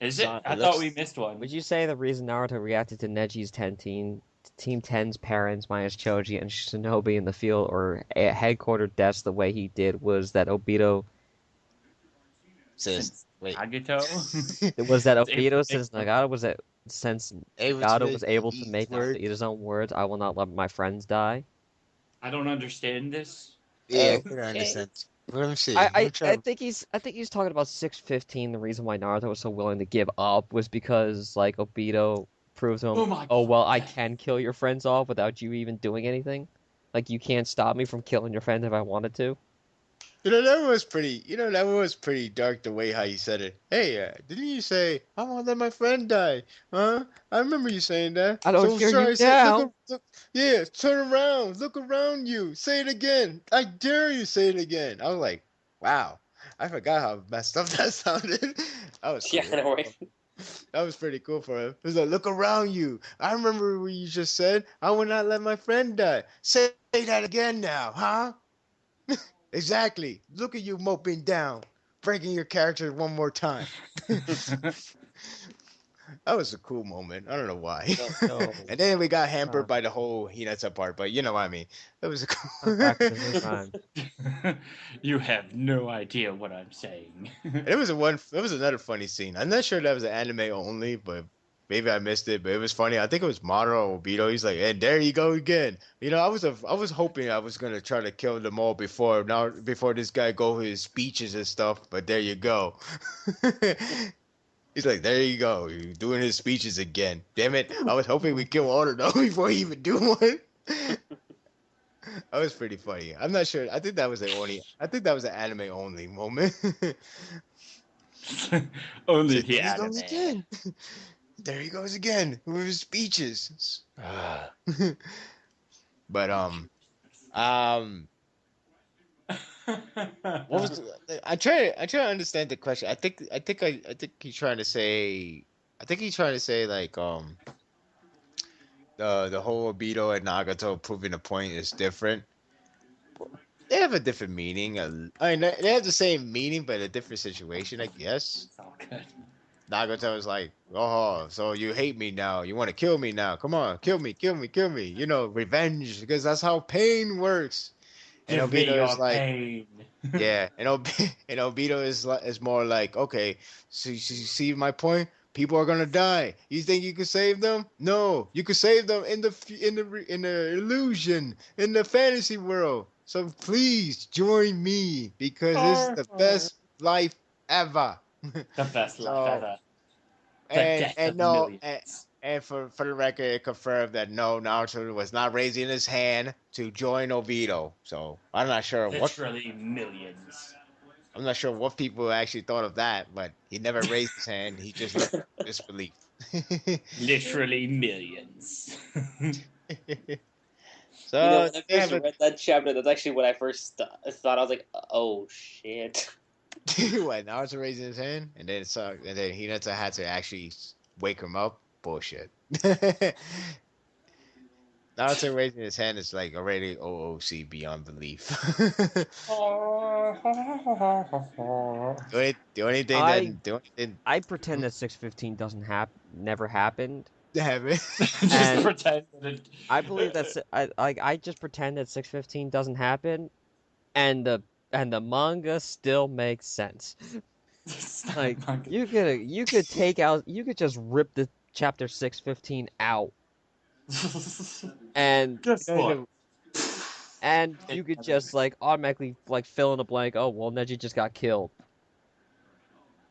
Is it? So, I it thought looks- we missed one. Would you say the reason Naruto reacted to Neji's Team 10's parents minus Choji and Shinobi in the field or at headquarters deaths the way he did was that Obito Wait. Agito? was that It's able Obito to since make- Nagata was that since Nagata was able to make Naruto eat his own words, I will not let my friends die. I don't understand this. Yeah, Okay. I don't understand. Let me see. I think he's talking about 615. The reason why Naruto was so willing to give up was because like Obito proved to him, Oh my oh well, I God. can kill your friends off without you even doing anything. Like you can't stop me from killing your friends if I wanted to. That was pretty. That was pretty dark the way how you said it. Hey, didn't you say I won't let my friend die? Huh? I remember you saying that. I don't So hear sorry, you say, now. yeah, turn around, look around you, say it again. I dare you, say it again. I was like, wow, I forgot how messed up that sounded. That was cool. Yeah, I know, right? That was pretty cool for him. He was like, look around you. I remember what you just said. I will not let my friend die. Say that again now, huh? Exactly. Look at you moping down, breaking your character one more time. That was a cool moment. I don't know why. No. And then we got hampered by the whole Hinata part, but you know what I mean. It was a cool. Back to the rhyme. You have no idea what I'm saying. It was another funny scene. I'm not sure that was an anime only, but maybe I missed it. But it was funny. I think it was Madara Obito. He's like, and there you go again. You know, I was hoping I was gonna try to kill them all before this guy go his speeches and stuff. But there you go. He's like, there you go. You're doing his speeches again. Damn it! I was hoping we kill all of them before he even do one. That was pretty funny. I'm not sure. I think that was an anime only moment. Only There the he goes anime. again. There he goes again with his speeches. But what was I try to understand the question. I think he's trying to say. I think he's trying to say like the whole Obito and Nagato proving a point is different. They have a different meaning. I mean, they have the same meaning, but a different situation, I guess. It's all good. Nagato is like, oh, so you hate me now. You want to kill me now. Come on, kill me, kill me, kill me. You know, revenge, because that's how pain works. And Give me Obito your is like, pain. yeah. And Obito is more like, okay, so you see my point? People are gonna die. You think you can save them? No, you can save them in the illusion, in the fantasy world. So please join me because it's the best life ever. The best So, life ever. The death of millions. and for the record, it confirmed that no, Naruto was not raising his hand to join Obito. So I'm not sure Literally millions. I'm not sure what people actually thought of that, but he never raised his hand. He just looked disbelief. Literally millions. So You know, when I first read that chapter, that's actually when I first thought. I was like, oh shit. what? Naruto raising his hand, and then Hinata had to actually wake him up. Bullshit. Naruto raising his hand is like already OOC beyond belief. The only thing I pretend that 615 never happened. damn it. Just And- pretend that it... I believe that's I just pretend that 615 doesn't happen, and the manga still makes sense. Like you could just rip the chapter 615 out, and Guess what? and you could just like automatically like fill in the blank. Oh well, Neji just got killed.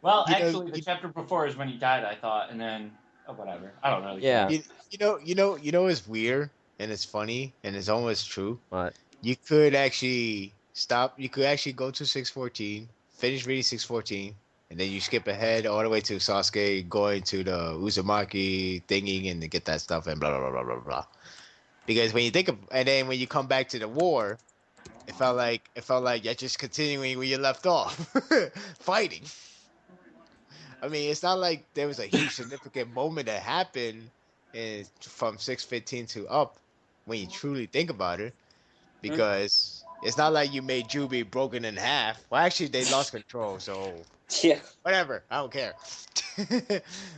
Well, You know, actually, the chapter before is when he died, I thought, and then whatever. I don't know. Yeah. You know it's weird and it's funny and it's almost true. But You could actually stop. You could actually go to 614, finish reading 614, and then you skip ahead all the way to Sasuke going to the Uzumaki thingy and to get that stuff and blah blah blah blah blah blah. Because when you think of, and then when you come back to the war, it felt like you're just continuing where you left off, fighting. I mean, it's not like there was a huge significant moment that happened from 615 to up when you truly think about it, because it's not like you made Jubi broken in half. Well, actually, they lost control, so Yeah. whatever. I don't care.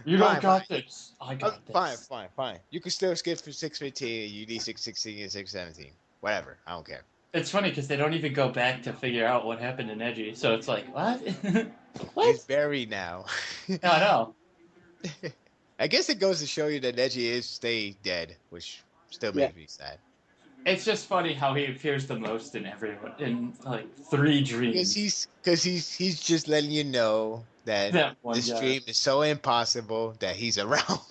You don't got this. I got this. Fine. You can still skip for 615. You need 616 and 617. Whatever. I don't care. It's funny because they don't even go back to figure out what happened to Neji. So it's like, what? He's buried now. I know. I guess it goes to show you that Neji is stay dead, which still makes me sad. It's just funny how he appears the most in everyone in like 3 dreams. Because he's just letting you know that That one this guy. dream is so impossible that he's around.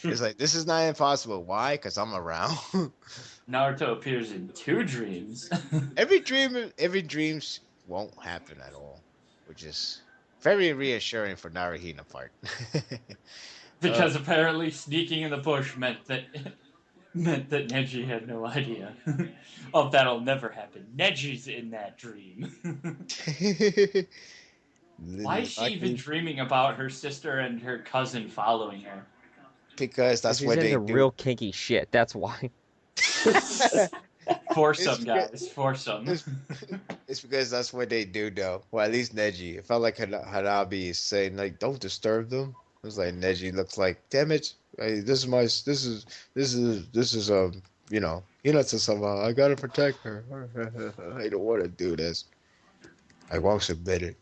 It's like, this is not impossible. Why? Because I'm around. Naruto appears in 2 dreams. every dreams won't happen at all, which is very reassuring for Naruhina part. Because apparently sneaking in the bush meant that Neji had no idea. Oh, that'll never happen. Neji's in that dream. Why is she even dreaming about her sister and her cousin following her? Because that's she's what they into do. real kinky shit. That's why. Foursome, guys. Foursome. It's because that's what they do, though. Well, at least Neji. It felt like Hanabi is saying, like, don't disturb them. was like Neji looks like, damn it, hey, this is you know, Hinata sama. I gotta protect her. I don't want to do this. I won't submit it.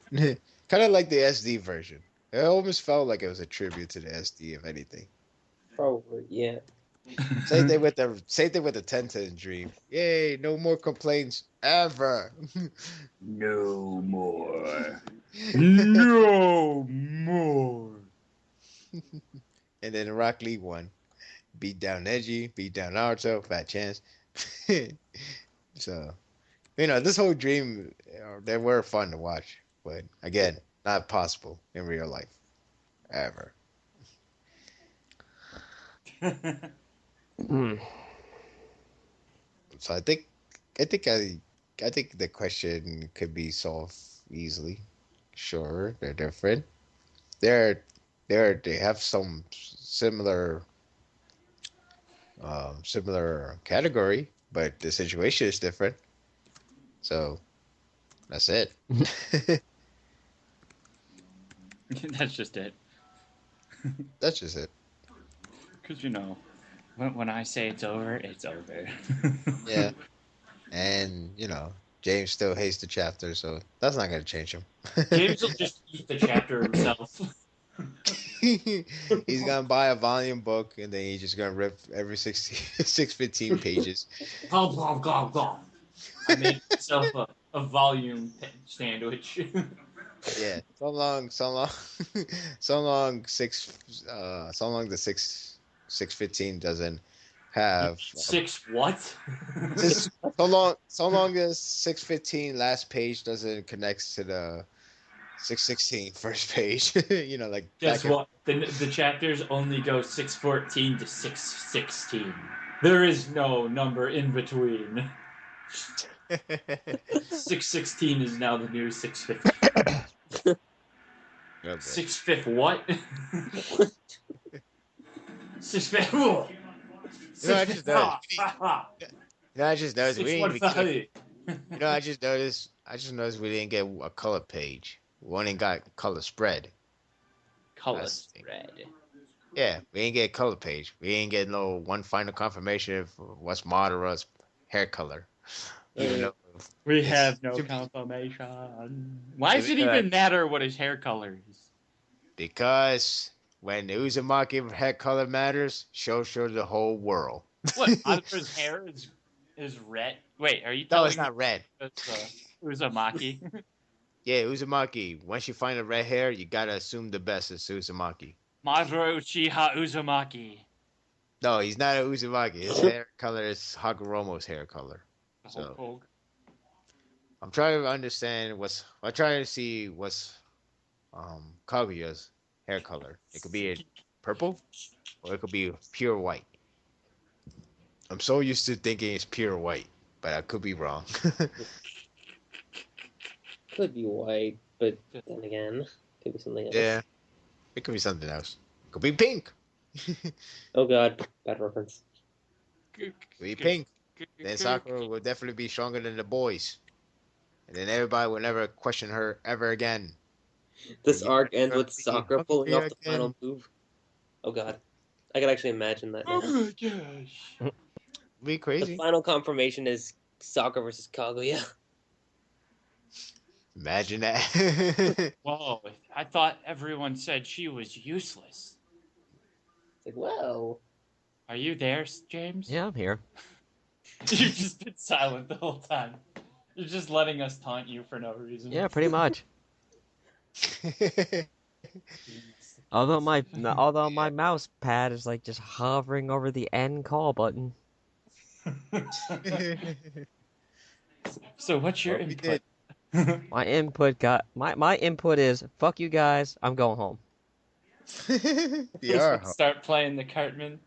Kind of like the SD version. It almost felt like it was a tribute to the SD, if anything. Probably, yeah. Same thing with the Tenten dream. Yay, no more complaints ever. No more. No more. And then Rock Lee won. Beat down Neji, beat down Naruto, fat chance. So, this whole dream, they were fun to watch, but again, not possible in real life, ever. Hmm. So I think the question could be solved easily. Sure, they're different. They have some similar category, but the situation is different. So that's it. That's just it. That's just it. Because, when I say it's over, it's over. Yeah. And, James still hates the chapter, so that's not going to change him. James will just eat the chapter himself. He's going to buy a volume book, and then he's just going to rip every 615 pages. Blah, blah, blah, blah. I made myself a volume sandwich. Yeah. So long, so long the 615 doesn't have Six what? so long as 615 last page doesn't connect to the 616 first page. Like Guess what? The chapters only go 614 to 616. There is no number in between. 616 is now the new 615. Okay. 6/5 what? 6/5. I just noticed. I just noticed we didn't even get, I just noticed we didn't get a color page. We only got color spread. Color spread. Yeah, we didn't get a color page. We didn't get no one final confirmation of what's Madara's hair color. Even though we have no confirmation. Why does it even matter what his hair color is? Because when the Uzumaki hair color matters, show the whole world. What? Madara's hair is red? Wait, are you telling No, it's not red. It's Uzumaki? Yeah, Uzumaki. Once you find a red hair, you gotta assume the best is Uzumaki. Madara Uchiha Uzumaki. No, he's not a Uzumaki. His hair color is Hagoromo's hair color. So I'm trying to understand I'm trying to see what's Kaguya's hair color. It could be purple or it could be pure white. I'm so used to thinking it's pure white, but I could be wrong. Could be white, but then again, could be something else. Yeah, it could be something else. It could be pink. Oh god, bad reference. Could be pink. Then Sakura will definitely be stronger than the boys. And then everybody will never question her ever again. This arc ends with Sakura pulling off the final move. Oh god. I can actually imagine that now. Oh my gosh. Be crazy. The final confirmation is Sakura versus Kaguya. Imagine that. Whoa, I thought everyone said she was useless. It's like, whoa. Are you there, James? Yeah, I'm here. You've just been silent the whole time. You're just letting us taunt you for no reason. Yeah, pretty much. Although my mouse pad is like just hovering over the end call button. So what's your input? My input is fuck you guys. I'm going home. You're Start playing the Cartman.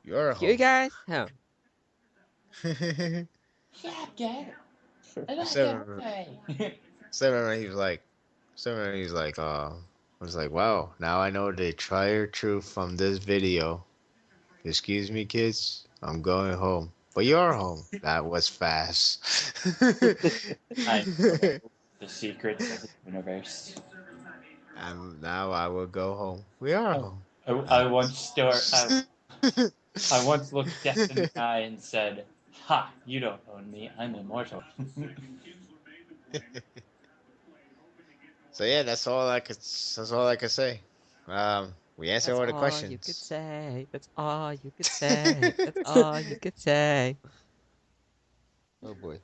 You're You guys? Huh. Yeah, get it. I like I was like, wow, now I know the entire truth from this video. Excuse me, kids, I'm going home. But you're home. That was fast. I know the secrets of the universe. And now I will go home. We are home. I once looked death in the eye and said, "Ha! You don't own me. I'm immortal." So yeah, that's all I could. That's all I could say. We answered That's all the all you could questions. say. That's all you could say. That's all you could say. Oh boy.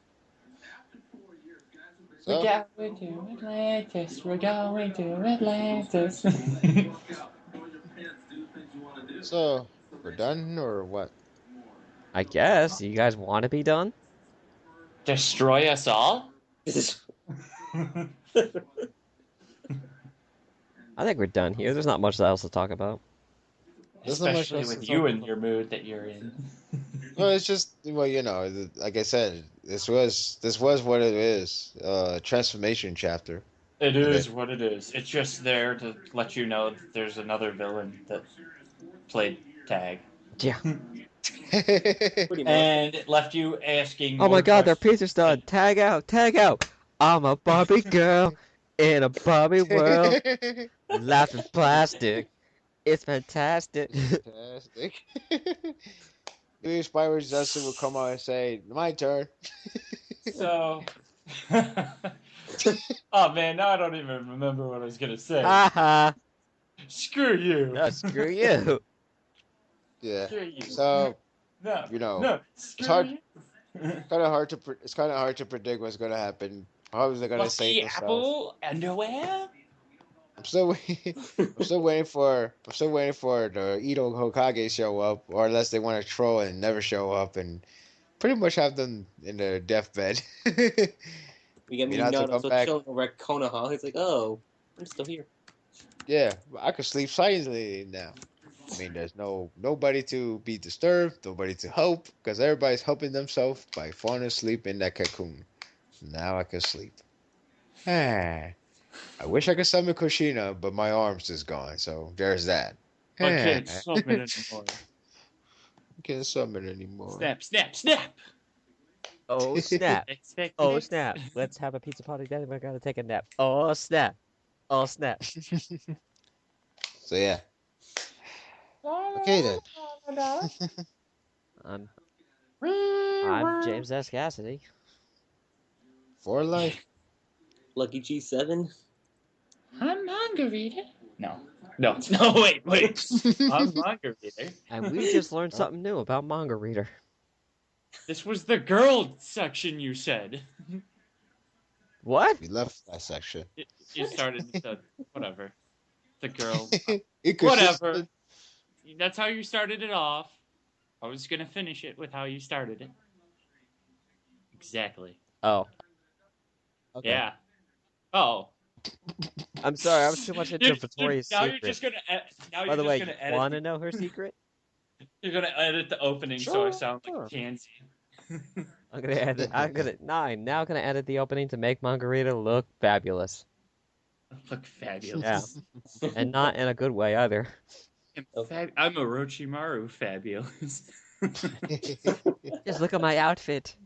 We're So going to Atlantis. We're going to Atlantis. so we're done or what? I guess. You guys want to be done? Destroy us all? I think we're done here. There's not much else to talk about. There's not much Especially else to with talk you and about. your mood that you're in. Well, it's just like I said, this was what it is. Transformation chapter. It And is what it is. It's just there to let you know that there's another villain that played tag. Yeah. Pretty much. And it left you asking Oh more my god, their questions. pizza's done. Tag out, tag out. I'm a Barbie girl in a Barbie world. Laughing plastic. It's fantastic. Fantastic. Maybe Spyro Justin will come out and say, "My turn." So, oh man, now I don't even remember what I was gonna say. Haha. Screw you. No, screw you. Yeah. Screw you. So No. no, No. Screw hard- you. it's kind of hard to predict what's gonna happen. How is they gonna Lucky save themselves? apple underwear. I'm still waiting. I'm still waiting for the Edo Hokage show up, or unless they want to troll and never show up and pretty much have them in their deathbed. We get me Minato come Naruto back. chilling over at Konoha. He's like, oh, I'm still here. Yeah, I could sleep silently now. I mean, there's nobody to be disturbed, nobody to help, because everybody's helping themselves by falling asleep in that cocoon. Now I can sleep. Ah, I wish I could summon Kushina, but my arm's just gone, so there's that. I can't summon anymore. Can't summon anymore. Snap, snap, snap. Oh snap. Expect Oh it. snap. Let's have a pizza party. Then we're gonna take a nap. Oh snap. Oh snap. So yeah. Okay then. I'm James S. Cassidy. For life. Lucky G7. I'm MangaReader. No. No, wait. I'm MangaReader. And we just learned something new about MangaReader. This was the girl section you said. What? We left that section. You started the whatever. The girl. It Whatever. That's how you started it off. I was gonna finish it with how you started it. Exactly. Oh. Okay. Yeah. Oh. I'm sorry, I was too much into Victoria's now Secret. you're just gonna. Now By you're the just way, gonna you edit. want to know her secret? You're gonna edit the opening so I sound like Sure. a pansy. I'm gonna edit. I'm now gonna edit the opening to make MangaReader look fabulous. Look fabulous. Yeah. And not in a good way either. I'm Orochimaru fabulous. Just look at my outfit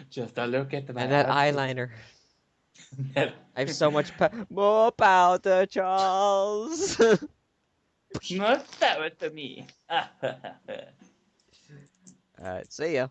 Just a look at the and that eyeliner. I have so much more powder, Charles. Not that was to me. See ya.